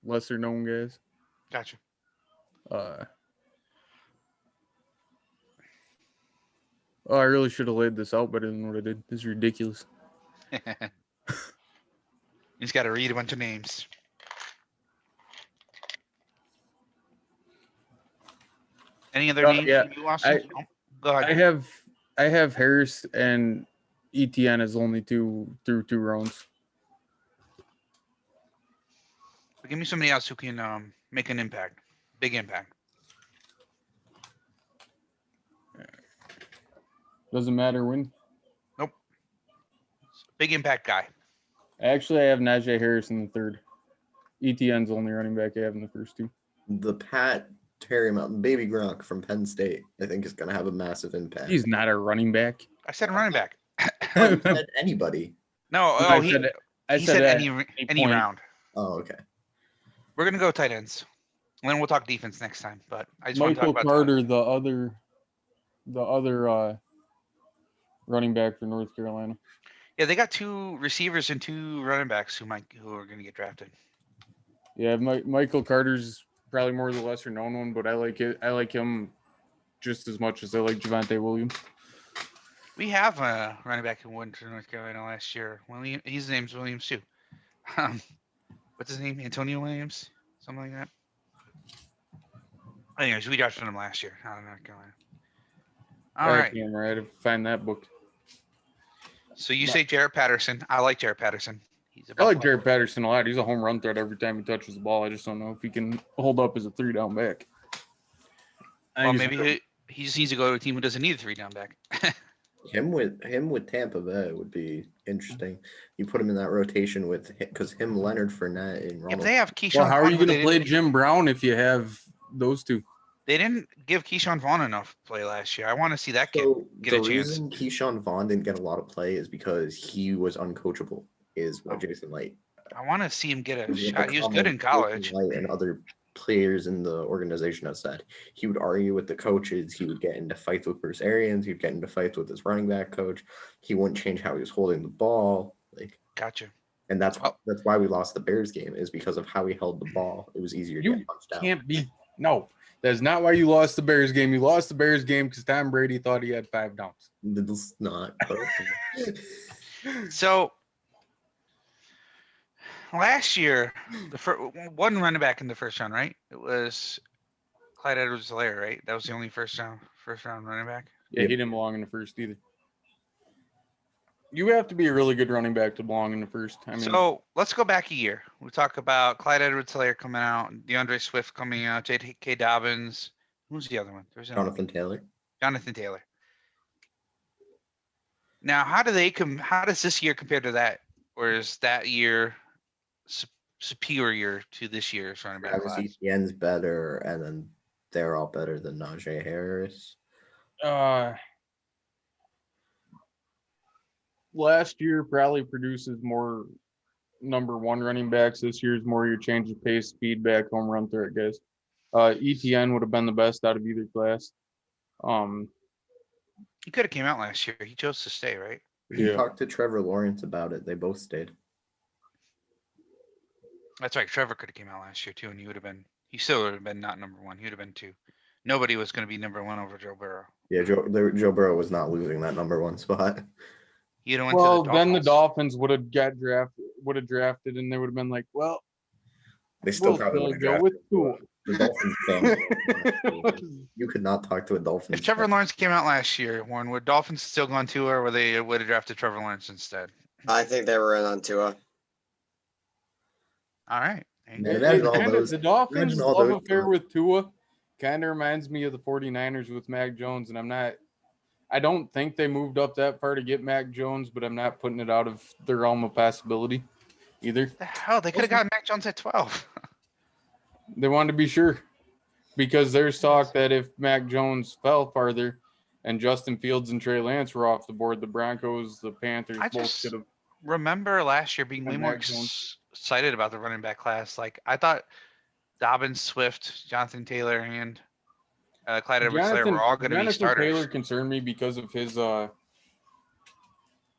lesser-known guys. Gotcha. Oh, I really should have laid this out better than what I did. This is ridiculous. He's got to read a bunch of names. Any other names yeah, you, Austin? Go ahead. I have Harris and ETN as only 2 through 2 rounds. But give me somebody else who can make an impact, big impact. Doesn't matter when. Big impact guy. Actually, I have Najee Harris in the 3rd. ETN's the only running back I have in the first 2. The Pat Terry Mountain Baby Gronk from Penn State, I think, is gonna have a massive impact. He's not a running back. I said a running back. I said anybody. No, I he said, I he said said at any point. round. Oh, okay. We're gonna go tight ends. And then we'll talk defense next time. But I just want to talk Michael about Carter, the other running back for North Carolina. Yeah, they got 2 receivers and 2 running backs who are gonna get drafted. Yeah, Michael Carter's probably more the lesser known one, but I like it. I like him just as much as I like Javonte Williams. We have a running back who went to North Carolina last year. His name's Williams too. What's his name? Antonio Williams, something like that. Anyways, we drafted him last year out of North Carolina. All right. I had to find that book. So you say Jarrett Patterson. I like Jarrett Patterson. He's a I like Buffalo. Jared Patterson a lot. He's a home run threat every time he touches the ball. I just don't know if he can hold up as a 3-down back. I Well, think he's- maybe he just needs to go to a team who doesn't need a 3-down back. Him with Tampa Bay would be interesting. You put him in that rotation with because Leonard Fournette, and Yeah, but Ronald. they have Keyshawn. Well, how are you Vaughn, going but to play Jim Brown if you have those 2? They didn't give Keyshawn Vaughn enough play last year. I want to see that kid So get the a chance. reason Keyshawn Vaughn didn't get a lot of play is because he was uncoachable. Is what Oh. Jason Light. I want to see him get a was shot. He was good in comment college. Jason Light and other players in the organization have said he would argue with the coaches. He would get into fights with Bruce Arians. He'd get into fights with his running back coach. He wouldn't change how he was holding the ball. Gotcha. And that's Oh. why we lost the Bears game is because of how he held the ball. It was easier to You get punched out. Can't be. No, that's not why you lost the Bears game. You lost the Bears game because Tom Brady thought he had 5 downs. It's not. So last year, one running back in the first round, right? It was Clyde Edwards-Helaire, right? That was the only first round running back. Yeah, Yep. he didn't belong in the first either. You have to be a really good running back to belong in the first. I mean, So let's go back a year. We talk about Clyde Edwards-Helaire coming out, DeAndre Swift coming out, J.K. Dobbins. Who's the other one? There's another one. Jonathan Taylor. Jonathan Taylor. Now, how does this year compare to that? Or is that year superior to this year's running back Travis class? Etienne's better, and then they're all better than Najee Harris. Last year probably produces more number 1 running backs. This year's more your change of pace, speed back, home run threat guys. ETN would have been the best out of either class. He could have came out last year. He chose to stay, right? He Yeah. talked to Trevor Lawrence about it. They both stayed. That's right. Trevor could have came out last year too, and he still would have been not number 1. He would have been 2. Nobody was going to be number 1 over Joe Burrow. Yeah, Joe Burrow was not losing that number 1 spot. He'd have went Well, to the then the Dolphins. Dolphins would have drafted, and they would have been like, well, They still we'll probably still would have go drafted with Tua. Tua. The Dolphins fan. You could not talk to a Dolphins. If Trevor fan. Lawrence came out last year, Warren, would Dolphins still gone Tua, or would they would have drafted Trevor Lawrence instead? I think they were in on Tua. All right. There you Man, go. imagine all Kinda- those- the Dolphins' all love those- affair with Tua kind of reminds me of the 49ers with Mac Jones, and I don't think they moved up that far to get Mac Jones, but I'm not putting it out of the realm of possibility either. The hell, they could have gotten Mac Jones at 12. They wanted to be sure because there's talk that if Mac Jones fell farther and Justin Fields and Trey Lance were off the board, the Broncos, the Panthers I both just- should have. Remember last year being way And more Mac Jones. excited about the running back class. Like I thought Dobbins, Swift, Jonathan Taylor, and Clyde Edwards-Helaire were all going to be starters. Taylor concerned me because of his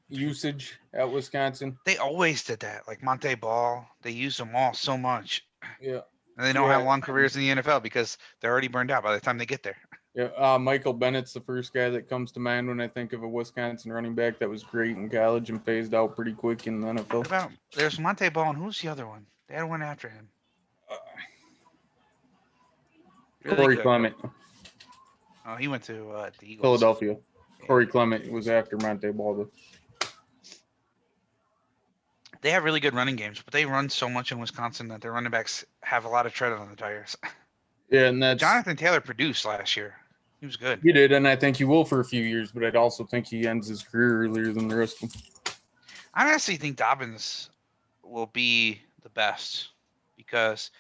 usage at Wisconsin. They always did that. Like Monte Ball, they use them all so much. Yeah. And they don't have Yeah. long careers in the NFL because they're already burned out by the time they get there. Yeah, Michael Bennett's the first guy that comes to mind when I think of a Wisconsin running back that was great in college and phased out pretty quick in the What NFL. about there's Monte Ball and who's the other one? They had one after him. Really Corey good. Clement, Oh, he went to the Eagles. Philadelphia. Corey Clement was after Monte Ball. Though. They have really good running games, but they run so much in Wisconsin that their running backs have a lot of tread on the tires. Yeah, and that's Jonathan Taylor produced last year. He was good. he did, and I think he will for a few years. But I'd also think he ends his career earlier than the rest of them. I honestly think Dobbins will be the best because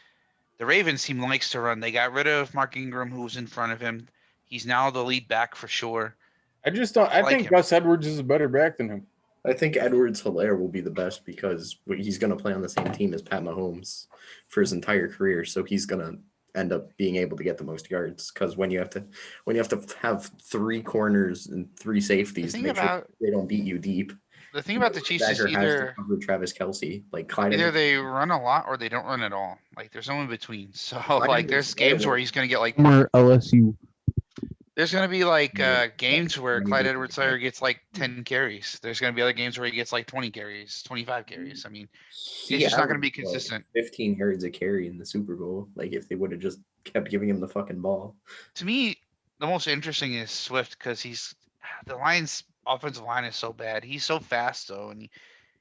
the Ravens team likes to run. They got rid of Mark Ingram, who was in front of him. He's now the lead back for sure. I just don't. I like think him. Gus Edwards is a better back than him. I think Edwards-Helaire will be the best because he's going to play on the same team as Pat Mahomes for his entire career. So he's going to end up being able to get the most yards because when you have to have 3 corners and 3 safeties to thing make sure about- they don't beat you deep. The thing about the Chiefs is Bagger has to either cover Travis Kelce, like Clyde. either they run a lot or they don't run at all. Like there's no in between. So Clyde like there's Edwards-Helaire games where will- he's gonna get like Or LSU. there's gonna be like Yeah. games where Many Clyde different Edwards-Helaire gets like 10 carries. There's gonna be other games where he gets like 20 carries, 25 carries. I mean, He it's just not gonna be averaged, like, consistent. 15 yards a carry in the Super Bowl. Like if they would have just kept giving him the fucking ball. To me, the most interesting is Swift because the Lions' offensive line is so bad. He's so fast though, and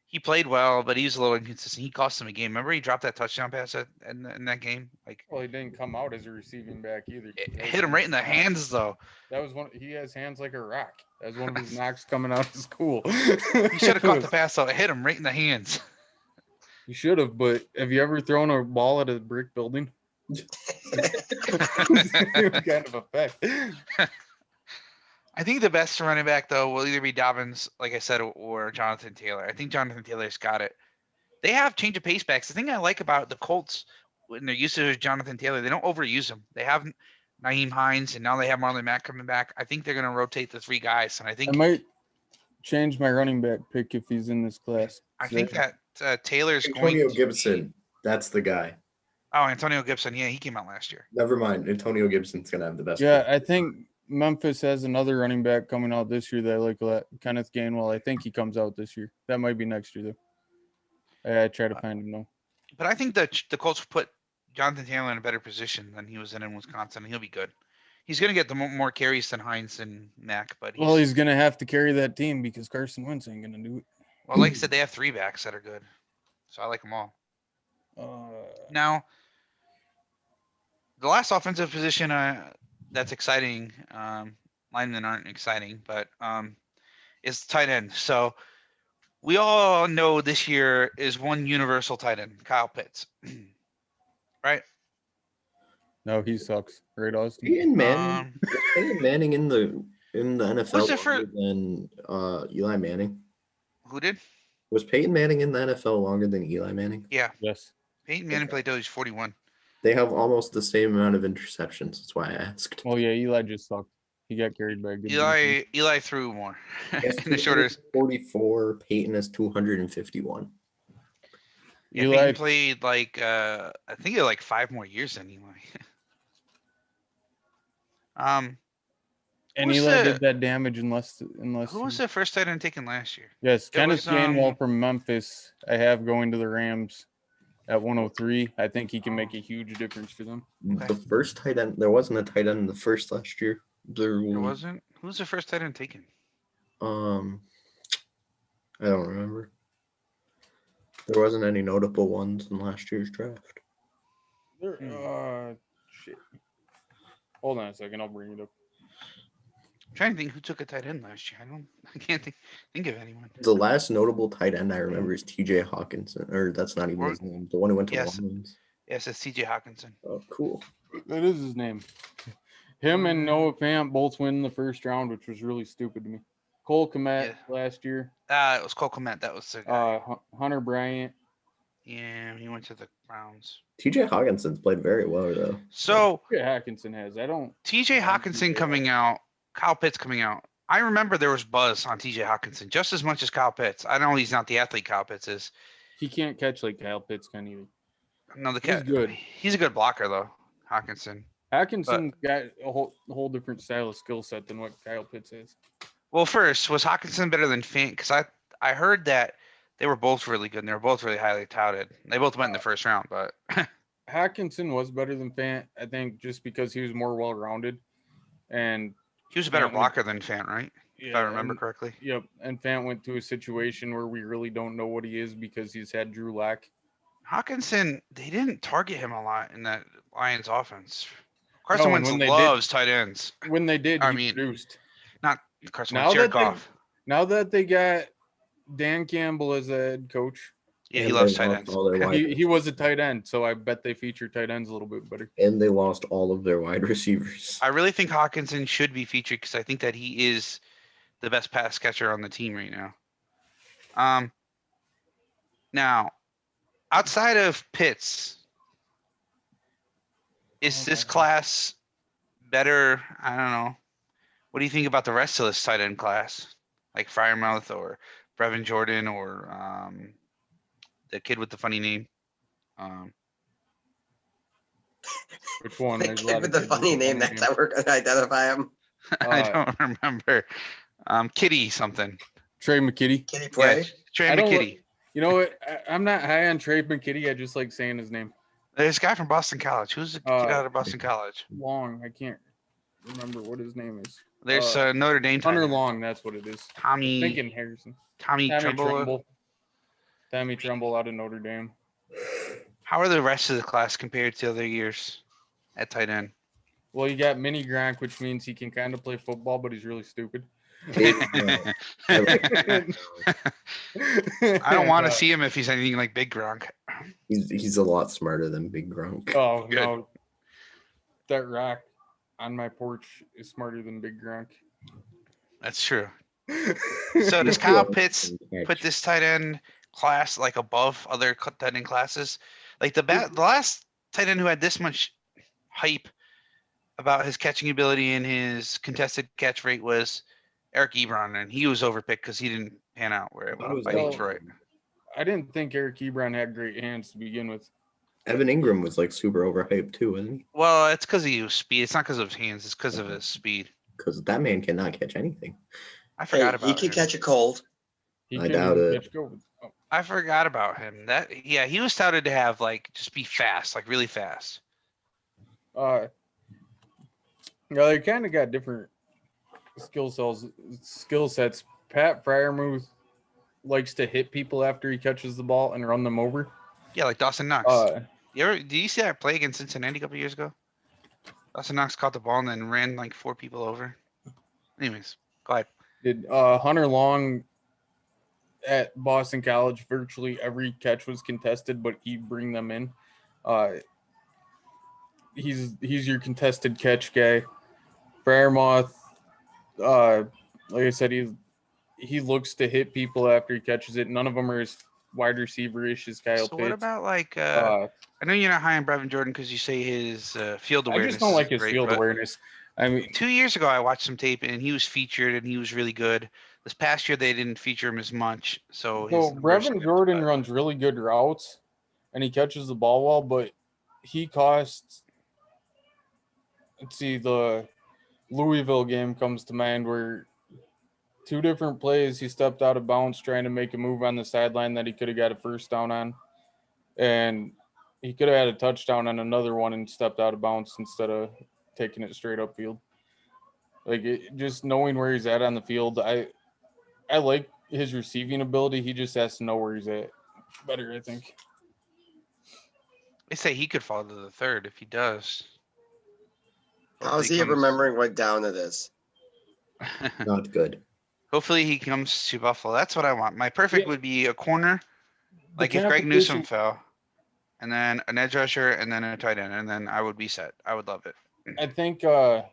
he played well, but he was a little inconsistent. He cost them a game. Remember he dropped that touchdown pass in that game? Like Well, he didn't come out as a receiving back either. it hit him right in the hands though. That was one. He has hands like a rock. That was one of his knocks coming out of school. He should have caught the pass though. It hit him right in the hands. You should have, but have you ever thrown a ball at a brick building? Same kind of effect. I think the best running back though will either be Dobbins, like I said, or Jonathan Taylor. I think Jonathan Taylor's got it. They have change of pace backs. The thing I like about the Colts when they're used to Jonathan Taylor, they don't overuse him. They have Naeem Hines and now they have Marlon Mack coming back. I think they're going to rotate the 3 guys, and I I think might change my running back pick if he's in this class. that Taylor's Antonio going to Gibson, that's the guy. Oh, Antonio Gibson. Yeah, he came out last year. Never mind. Antonio Gibson's gonna have the best. Yeah, pick. I think Memphis has another running back coming out this year that I like a lot. Kenneth Gainwell. I think he comes out this year. That might be next year though. I try to find him though. But I think that the Colts put Jonathan Taylor in a better position than he was in Wisconsin. He'll be good. He's going to get the more carries than Hines and Mack, but Well, he's gonna have to carry that team because Carson Wentz ain't gonna do it. well, like I said, they have 3 backs that are good, so I like them all. Now, the last offensive position that's exciting, linemen aren't exciting, but is tight end. So we all know this year is one universal tight end, Kyle Pitts, right? No, he sucks. Right, Austin? Peyton Manning. Um, Was Peyton Manning in the NFL Was it for- longer than Eli Manning? Who did? Was Peyton Manning in the NFL longer than Eli Manning? Yeah, Yes. Peyton Manning played till he's 41. They have almost the same amount of interceptions. That's why I asked. Well, yeah, Eli just sucked. He got carried by a good defense. Eli threw more He has in the shorter. 44. Peyton has 251. Yeah, Eli- Peyton played like I think he had like 5 more years than Eli. And Who's Eli the- did that damage unless Who was the first tight end taken last year? yes, It Kenneth was, Gainwell from Memphis. I have going to the Rams at 103. I think he can make Oh. a huge difference for them. Okay. The first tight end, there wasn't a tight end in the first last year. There There wasn't. Who's the first tight end taken? I don't remember. There wasn't any notable ones in last year's draft. Shit. Hold on a second, I'll bring it up. I'm trying to think who took a tight end last year. I can't think of anyone. The last notable tight end I remember is T.J. Hawkinson, or that's not even his name. The one who went to Yes. the Lions. Yes, it's C.J. Hawkinson. Oh, cool. That is his name. Him and Noah Fant both win the first round, which was really stupid to me. Cole Kmet Yeah. last year. It was Cole Kmet. That was the guy. Hunter Bryant. Yeah, he went to the Browns. T.J. Hawkinson's played very well though. So Yeah, Hawkinson has. I don't. T.J. Hawkinson coming out, Kyle Pitts coming out. I remember there was buzz on T.J. Hawkinson just as much as Kyle Pitts. I know he's not the athlete Kyle Pitts is. He can't catch like Kyle Pitts can either. No, the He's cat. good. He's a good blocker though, Hawkinson. Hawkinson's got a whole different style of skill set than what Kyle Pitts has. Well, first, was Hawkinson better than Fant? Because I heard that they were both really good and they were both really highly touted. They both went in the first round, but Hawkinson was better than Fant, I think, just because he was more well-rounded, and he was a better Yeah, blocker than Fant, right? If I remember and- correctly. Yep, and Fant went to a situation where we really don't know what he is because he's had Drew Lock. Hawkinson, they didn't target him a lot in that Lions offense. Carson No, and Wentz when they did- loves tight ends. When they did, I he mean, produced. Not Carson Now Wentz, Jared that they- Goff. Now that they got Dan Campbell as a head coach, Yeah, he And loves they tight lost ends. all their wide he was a tight end, so I bet they feature tight ends a little bit better. and they lost all of their wide receivers. I really think Hawkinson should be featured because I think that he is the best pass catcher on the team right now. Now, outside of Pitts, is this class better? I don't know. What do you think about the rest of this tight end class, like Firemouth or Brevin Jordan or the kid with the funny name? Which one? The There's a kid lot with of the kids funny name. That's how we're gonna identify him. I Uh, don't remember. Kitty something. Trey McKitty. Kitty Yeah, play. Trey I don't li- McKitty. You know what? I'm not high on Trey McKitty. I just like saying his name. There's a guy from Boston College. Who's the kid out of Boston College? Long. I can't remember what his name is. There's Notre Dame. tight Hunter end. Long. That's what it is. Tommy. Thinking Harrison. Tommy Tommy Tremble. Tremble. Tommy Tremble out of Notre Dame. How are the rest of the class compared to other years at tight end? Well, you got Mini Gronk, which means he can kind of play football, but he's really stupid. I don't want to see him if he's anything like Big Gronk. He's a lot smarter than Big Gronk. Oh Good. no, that rock on my porch is smarter than Big Gronk. That's true. So does Kyle Pitts put this tight end class like above other tight end classes? Like the last tight end who had this much hype about his catching ability and his contested catch rate was Eric Ebron, and he was overpicked because he didn't pan out where Thought it was by Well, Detroit. I didn't think Eric Ebron had great hands to begin with. Evan Ingram was like super overhyped too, wasn't he? Well, it's because of his speed. It's not because of his hands. It's because of his speed. Because that man cannot catch anything. I Hey, forgot about he can him. catch a cold. He I can doubt it. catch COVID. Oh, I forgot about him. Yeah, he was touted to have like just be fast, like really fast. yeah, they kind of got different skill sets. Pat Fryermuth likes to hit people after he catches the ball and run them over. Yeah, like Dawson Knox. Did you see that play against Cincinnati a couple years ago? Dawson Knox caught the ball and then ran like 4 people over. Anyways, go ahead. Did Hunter Long at Boston College, virtually every catch was contested, but he'd bring them in. He's your contested catch guy. Fairmouth, like I said, he looks to hit people after he catches it. None of them are as wide receiver-ish as Kyle So Pitts. what about like I I know you're not high on Brevin Jordan because you say his field awareness. just don't like is his great, field but awareness. I mean, 2 years ago, I watched some tape and he was featured and he was really good. This past year, they didn't feature him as much. So his numbers Brevin slipped, Jordan but- runs really good routes, and he catches the ball well, but he costs. Let's see, the Louisville game comes to mind where 2 different plays he stepped out of bounds trying to make a move on the sideline that he could have got a first down on. And he could have had a touchdown on another one and stepped out of bounds instead of taking it straight upfield. Like just knowing where he's at on the field, I like his receiving ability. He just has to know where he's at better, I think. They say he could fall to the third if he does. How is Hopefully he comes- remembering what down it is? Not good. Hopefully he comes to Buffalo. That's what I want. My perfect Yeah. would be a corner, The like if Tampa Greg Newsom position- fell, and then an edge rusher, and then a tight end, and then I would be set. I would love it. I think I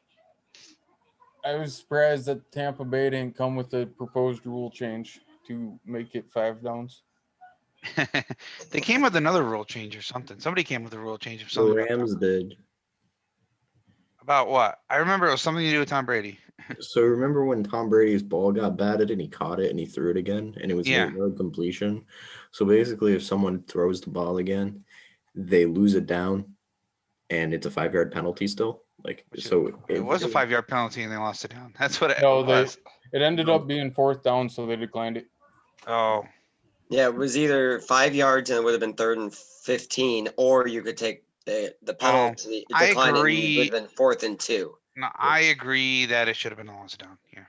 was surprised that Tampa Bay didn't come with a proposed rule change to make it 5 downs. They came with another rule change or something. Somebody came with a rule change of The something Rams did. about what? I remember it was something to do with Tom Brady. So remember when Tom Brady's ball got batted and he caught it and he threw it again and it was Yeah. an 8-yard completion? So basically, if someone throws the ball again, they lose it down, and it's a 5-yard penalty still. Like Which is- so, It if- was a 5-yard penalty and they lost it down. That's what it No, they- was. It ended up being 4th down, so they declined it. Oh, Yeah, it was either 5 yards and it would have been 3rd and 15, or you could take the penalty. I decline it, and it agree. would have been 4th and 2. no, I agree that it should have been a lost down. Yeah,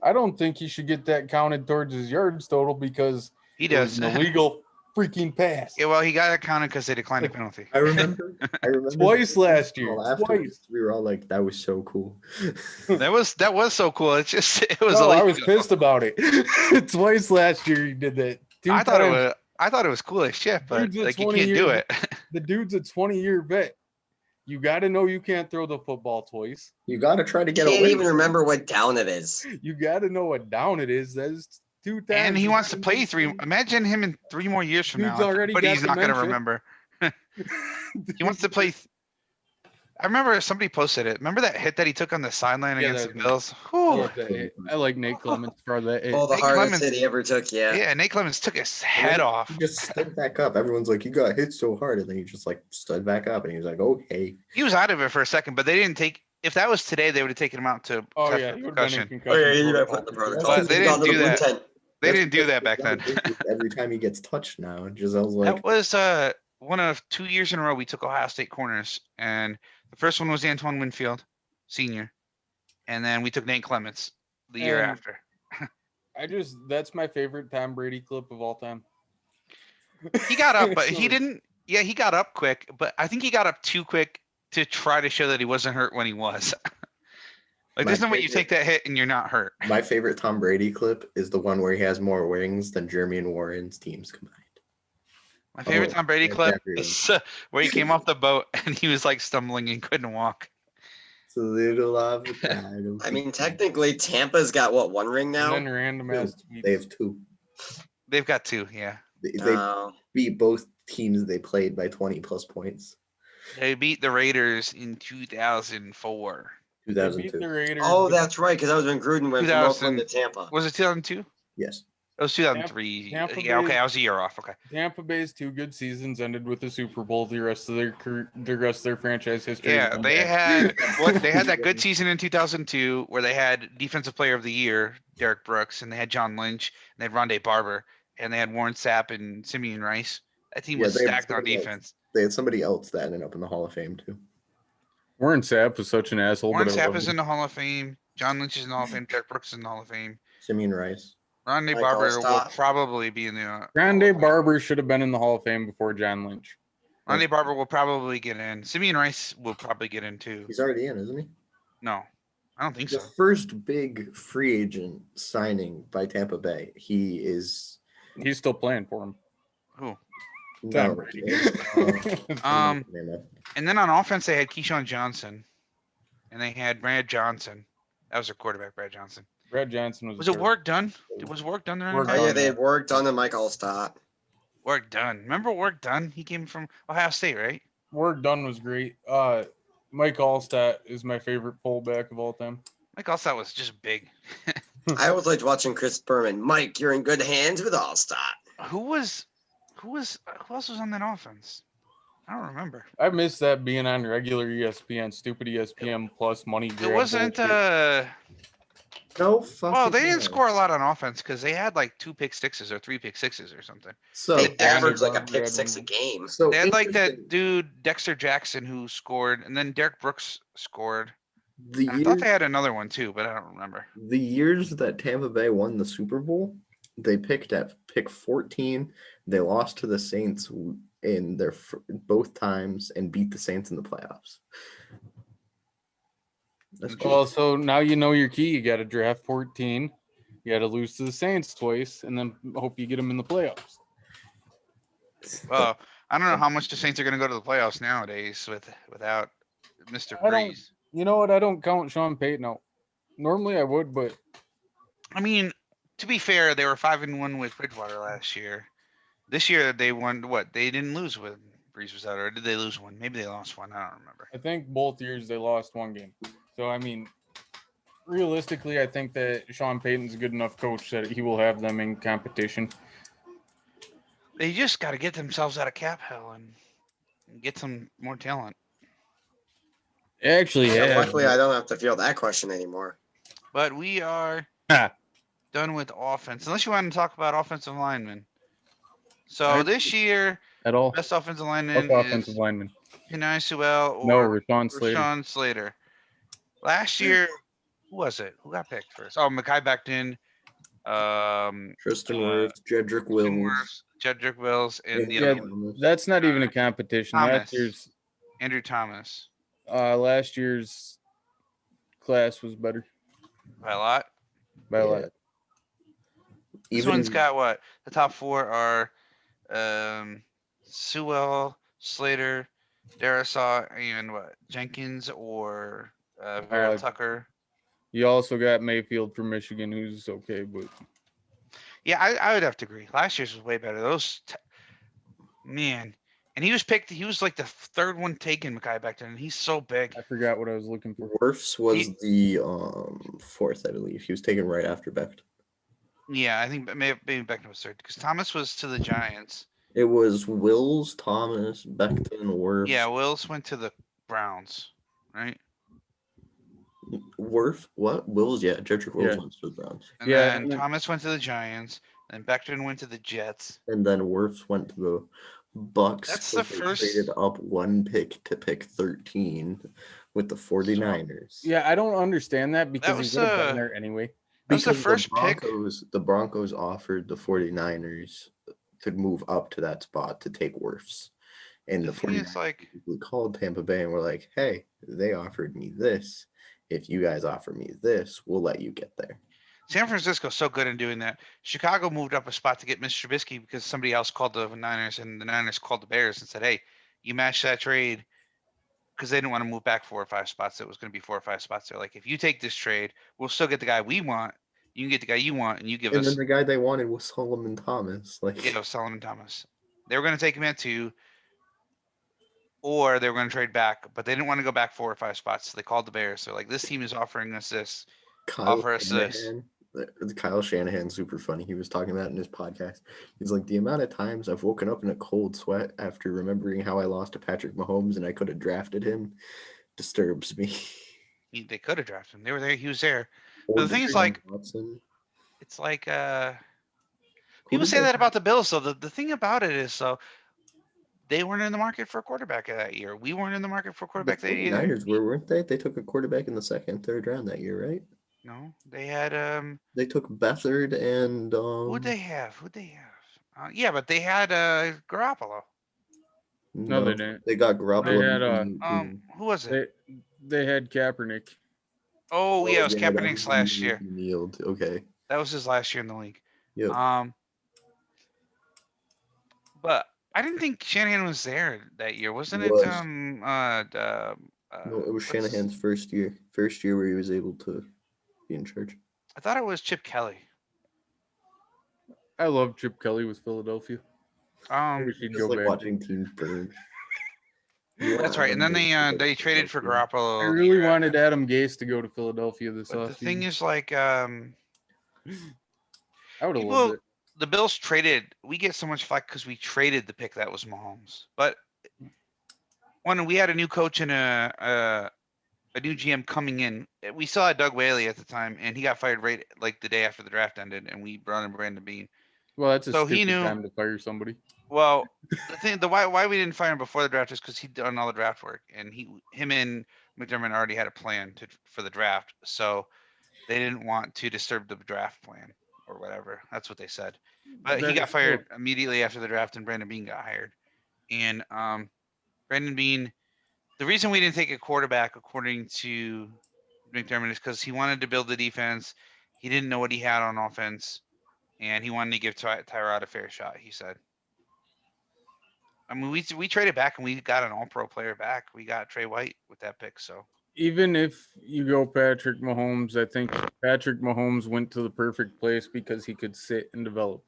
I don't think he should get that counted towards his yards total because he it was does. an illegal freaking pass. Yeah, well, he got it counted because they declined the penalty. I remember Twice last year, Afterwards, we were all like, "That was so cool." That was so cool. It's just it was. No, I illegal. was pissed about it. Twice last year he did that. 2 I thought it times. was cool as shit, but Dude's a like you 20 can't do year- it. The dude's a 20-year vet. You got to know you can't throw the football twice. You got to try to get Can't away. even remember what down it is. You got to know what down it is. That is 2 times. And he he's wants to been play doing 3. Imagine him in 3 more years from Dude's now, already but got he's not going to dementia. remember. something. He wants to play. I remember somebody posted it. Remember that hit that he took on the sideline Yeah, against that the was- Bills? I Whew. like that hit. I like Nate Clements for that. hit. Oh, the Nate hardest Clemens- hit he ever took. Yeah. Yeah, Nate Clemens took his head off. He just stood back up. Everyone's like, "You got hit so hard," and then he just like stood back up, and he was like, "Okay." He was out of it for a second, but they didn't take. If that was today, they would have taken him out to Oh test yeah, for he would have been concussion. in concussion. Oh yeah, you got protocol. put in the protocol. But they He's gone didn't to do the blue that. tent. They didn't do that back then. Every time he gets touched now, Giselle's like, That was one of 2 years in a row we took Ohio State corners, and the first one was Antoine Winfield, senior, and then we took Nate Clements the year And- after. That's my favorite Tom Brady clip of all time. He got up, but he So- didn't. Yeah, he got up quick, but I think he got up too quick to try to show that he wasn't hurt when he was. Like, My this is when you favorite- take that hit and you're not hurt. my favorite Tom Brady clip is the one where he has more wings than Jeremy and Warren's teams combined. My favorite Oh, Tom Brady yeah, clip everyone. is where he came off the boat and he was like stumbling and couldn't walk. It's a little avocado. I mean, technically, Tampa's got what, 1 ring And now? then random ass tweets. They have 2. They've got 2, yeah. They Oh. beat both teams they played by 20 plus points. They beat the Raiders in 2004. They beat the 2002. Raiders. Oh, that's right, because that was when Gruden went from 2000 Oakland to Tampa. Was it 2002? Yes. It was 2003. Tampa Yeah, okay, Bay- I was a year off. Okay. Tampa Bay's 2 good seasons ended with the Super Bowl. The rest of their franchise history. is Yeah, going they back. had they had that good season in 2002 where they had Defensive Player of the Year, Derek Brooks, and they had John Lynch, and they had Rondé Barber, and they had Warren Sapp and Simeon Rice. That team Yeah, was they had stacked on somebody else. defense. They had somebody else that ended up in the Hall of Fame too. Warren Sapp was such an asshole. Warren but I Sapp love is him. in the Hall of Fame. John Lynch is in the Hall of Fame. Derek Brooks is in the Hall of Fame. Simeon Rice. Rondé Mike Barber will Allstott. probably be in the. Rondé Barber should have been in the Hall of Fame before John Lynch. Rondé Barber will probably get in. Simeon Rice will probably get in too. He's already in, isn't he? No, I don't think The so. first big free agent signing by Tampa Bay. He is He's still playing for him. Who? Tom no, Brady. Um, And then on offense, they had Keyshawn Johnson, and they had Brad Johnson. That was their quarterback, Brad Johnson. Brad Johnson was. Was it work done? Was work done there? Work Oh, yeah, done. they had worked on the Mike Allstott. Work done. Remember work done? He came from Ohio State, right? Work done was great. Mike Allstott is my favorite fullback of all time. Mike Allstott was just big. I always liked watching Chris Berman. Mike, you're in good hands with Allstott. Who else was on that offense? I don't remember. I miss that being on regular ESPN, stupid ESPN plus money grab. It wasn't. bullshit. No fucking. Well, they didn't way. score a lot on offense because they had like 2 pick sixes or 3 pick sixes or something. So They Dexter average like a Gardner pick had 6 a one. game. so They had like that interesting. dude Dexter Jackson who scored, and then Derek Brooks scored. The And I thought years they had another one too, but I don't remember. the years that Tampa Bay won the Super Bowl, they picked at pick 14. They lost to the Saints in their both times and beat the Saints in the playoffs. That's Okay. Well, so now you know your key. You got to draft 14. You got to lose to the Saints twice, and then hope you get them in the playoffs. Well, I don't know how much the Saints are going to go to the playoffs nowadays without Mr. I don't- Breeze. You know what? I don't count Sean Payton out. Normally I would, but I mean, to be fair, they were 5-1 with Bridgewater last year. This year they won what? They didn't lose when Breeze was out, or did they lose one? Maybe they lost one. I don't remember. I think both years they lost one game. So I mean, realistically, I think that Sean Payton's a good enough coach that he will have them in competition. They just got to get themselves out of cap hell and get some more talent. Actually, Yeah, yeah. luckily, I don't have to field that question anymore. But we are Ha. done with offense, unless you want to talk about offensive linemen. So I- this year, At all. best offensive Fuck lineman offensive is lineman. Penei Sewell No, or Rashawn Slater. Rashawn Slater. Last year, who was it? Who got picked first? Oh, Mekhi Becton, Tristan Wirfs, Jedrick Wills. Jedrick Wills, and the Yeah, other one, that's not even a competition. Thomas. Last Andrew Thomas. year's class was better By a lot. by a lot. Yeah. This one's got what? The top 4 are Sewell, Slater, Darisaw, and what? Jenkins or Vera Tucker. You also got Mayfield from Michigan, who's okay, but Yeah, I would have to agree. Last year's was way better. Man. And he was picked. He was like the 3rd one taken, Mekhi Becton, and he's so big. I forgot what I was looking for. Wirfs was the 4th, I believe. He was taken right after Becht. Yeah, I think maybe Becton was 3rd because Thomas was to the Giants. It was Wills, Thomas, Becton, Wirfs. Yeah, Wills went to the Browns, right? Wirfs, what? Wills, yeah. Jedrick Wills Yeah. went to the Browns. And Yeah, then and then- Thomas went to the Giants, and Becton went to the Jets. And then Wirfs went to the Bucks. That's but the they first- traded up 1 pick to pick 13 with the 49ers. Yeah, I don't understand that because was, he would have been there anyway. That was the Because first pick. The Broncos offered the 49ers to move up to that spot to take Wirfs. And The the thing 49ers is, like, we called Tampa Bay and we're like, hey, they offered me this. If you guys offer me this, we'll let you get there. San Francisco's so good in doing that. Chicago moved up a spot to get Mr. Trubisky because somebody else called the Niners, and the Niners called the Bears and said, hey, you match that trade, because they didn't want to move back 4 or 5 spots. It was going to be 4 or 5 spots. They're like, if you take this trade, we'll still get the guy we want. You can get the guy you want, and you give And us then the guy they wanted was Solomon Thomas. Like, Solomon Thomas. They were going to take him at 2, or they were going to trade back, but they didn't want to go back 4 or 5 spots. So they called the Bears. They're like, this team is offering us this. Offer us this. Kyle Shanahan's super funny. He was talking about it in his podcast. He's like, the amount of times I've woken up in a cold sweat after remembering how I lost to Patrick Mahomes and I could have drafted him disturbs me. They could have drafted him. They were there. He was there. Or the thing is, Deshaun like, Watson. It's like Who people did say they- that about the Bills. So the thing about it is, so they weren't in the market for a quarterback that year. We weren't in the market for a The quarterback that year. 49ers were, weren't they? They took a quarterback in the 2nd, 3rd round that year, right? No, they had They took Beathard and who'd they have? Yeah, but they had Garoppolo. No, they didn't. They got Garoppolo. They had, Who was it? They had Kaepernick. Oh yeah, it was that Kaepernick's was last year. Yield. Okay. That was his last year in the league. Yeah. But I didn't think Shanahan was there that year, wasn't He it? was. No, No, it was Shanahan's first year where he was able to be in charge. I thought it was Chip Kelly. I love Chip Kelly with Philadelphia. I wish he'd It's go like back. watching teams burn. That's right. And then they traded for Garoppolo. I the really year wanted after. Adam Gase to go to Philadelphia this But the thing offseason. is, like, I would have people- loved it. the Bills traded. We get so much flack because we traded the pick that was Mahomes. But One, we had a new coach and a new GM coming in. We still had Doug Whaley at the time, and he got fired right like the day after the draft ended, and we brought in Brandon Bean. Well, that's a So he stupid knew- time to fire somebody. Well, the why we didn't fire him before the draft is because he'd done all the draft work, and him and McDermott already had a plan for the draft, so they didn't want to disturb the draft plan or whatever. That's what they said. But he That got is still- fired immediately after the draft, and Brandon Bean got hired. And Brandon Bean, the reason we didn't take a quarterback, according to McDermott, is because he wanted to build the defense. He didn't know what he had on offense, and he wanted to give Tyrod a fair shot. He said. I mean, we traded back and we got an All-Pro player back. We got Trey White with that pick. So Even if you go Patrick Mahomes, I think Patrick Mahomes went to the perfect place because he could sit and develop.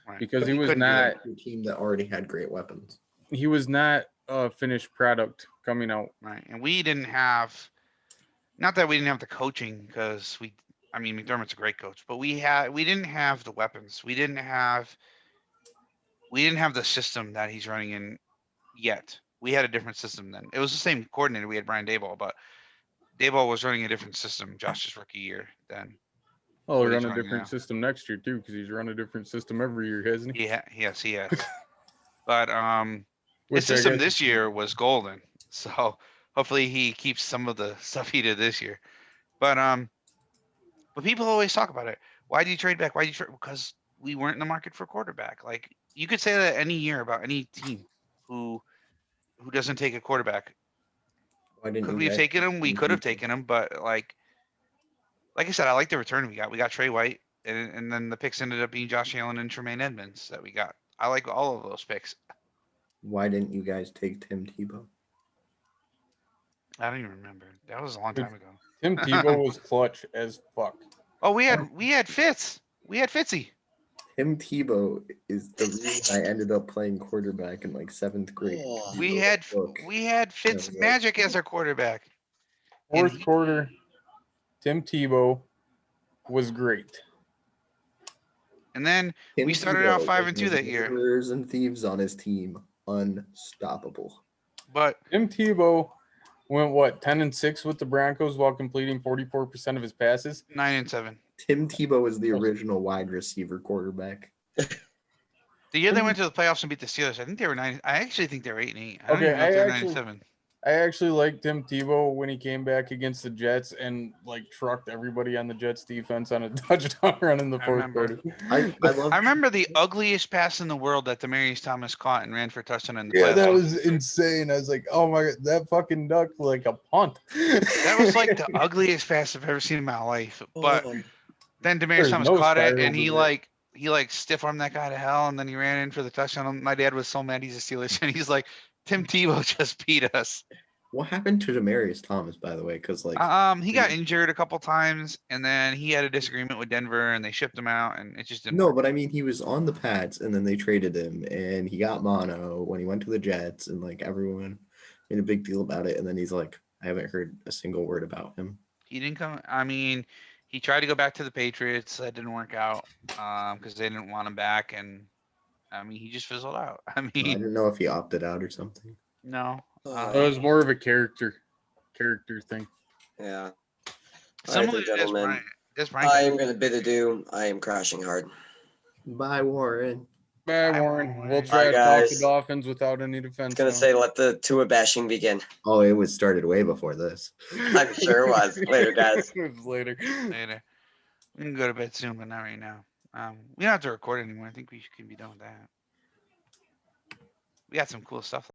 right. Because But he was couldn't do not that. A team that already had great weapons. he was not a finished product coming out. Right. And we didn't have, not that we didn't have the coaching, because I mean, McDermott's a great coach, but we didn't have the weapons. We didn't have the system that he's running in yet. We had a different system then. It was the same coordinator. We had Brian Daboll, but Daboll was running a different system Josh's rookie year then. Oh, What he'll he's run a running different now. system next year too, because he's run a different system every year, hasn't he? Yes, he has. But his Which I system guess this is- year was golden. So hopefully he keeps some of the stuff he did this year. But people always talk about it. Why do you trade back? Why do you trade? Because we weren't in the market for quarterback. Like you could say that any year about any team who doesn't take a quarterback. Why didn't Could you we have guys taken take him? We Tim could have Tebow? taken him, but like I said, I like the return we got. We got Trey White, and then the picks ended up being Josh Allen and Tremaine Edmonds that we got. I like all of those picks. Why didn't you guys take Tim Tebow? I don't even remember. That was a long time ago. Tim Tebow was clutch as fuck. Oh, we had Fitz. We had Fitzy. Tim Tebow is the reason I ended up playing quarterback in like 7th grade. Oh. He We wrote had a book. Fitz like- Magic as our quarterback. And Fourth he- quarter, Tim Tebow was great. And then Tim we started out Tebow 5-2 has that year. murderers and thieves on his team. Unstoppable. But Tim Tebow went 10-6 with the Broncos while completing 44% of his passes. 9-7. Tim Tebow is the original wide receiver quarterback. The year they went to the playoffs and beat the Steelers, I think they were 9. I actually think they were 8-8. I don't Okay, even know if I they're actually- 9-7. I actually liked Tim Tebow when he came back against the Jets and like trucked everybody on the Jets defense on a touchdown run in the I fourth remember. quarter. I love. I remember the ugliest pass in the world that Demarius Thomas caught and ran for a touchdown in the Yeah, playoffs. that was insane. I was like, oh my god, that fucking duck like a punt. That was like the ugliest pass I've ever seen in my life. But Oh. then Demarius There's Thomas no caught it spiral and he to that. like stiff armed that guy to hell and then he ran in for the touchdown. My dad was so mad he's a Steelers and he's like, Tim Tebow just beat us. What happened to Demarius Thomas, by the way? Because like He got injured a couple times and then he had a disagreement with Denver and they shipped him out and it just didn't no, work. but I mean he was on the Pats and then they traded him and he got mono when he went to the Jets and like everyone made a big deal about it and then he's like, I haven't heard a single word about him. He didn't come. I mean, he tried to go back to the Patriots. That didn't work out because they didn't want him back. And I mean, he just fizzled out. I I mean, didn't know if he opted out or something. no. It was more of a character thing. Yeah. All right, Similar to Des gentlemen. Bryant. Des Bryant. I am going to bid adieu. I am crashing hard. Bye, Warren. Bye, Bye, Warren. Warren. We'll Bye, trash talk the guys. Dolphins without any I defense. was going to now. say, let the Tua bashing begin. Oh, it was started way before this. I'm sure it was. Later, guys. It was later. Later. We can go to bed soon, but not right now. We don't have to record anymore. I think we can be done with that. We got some cool stuff.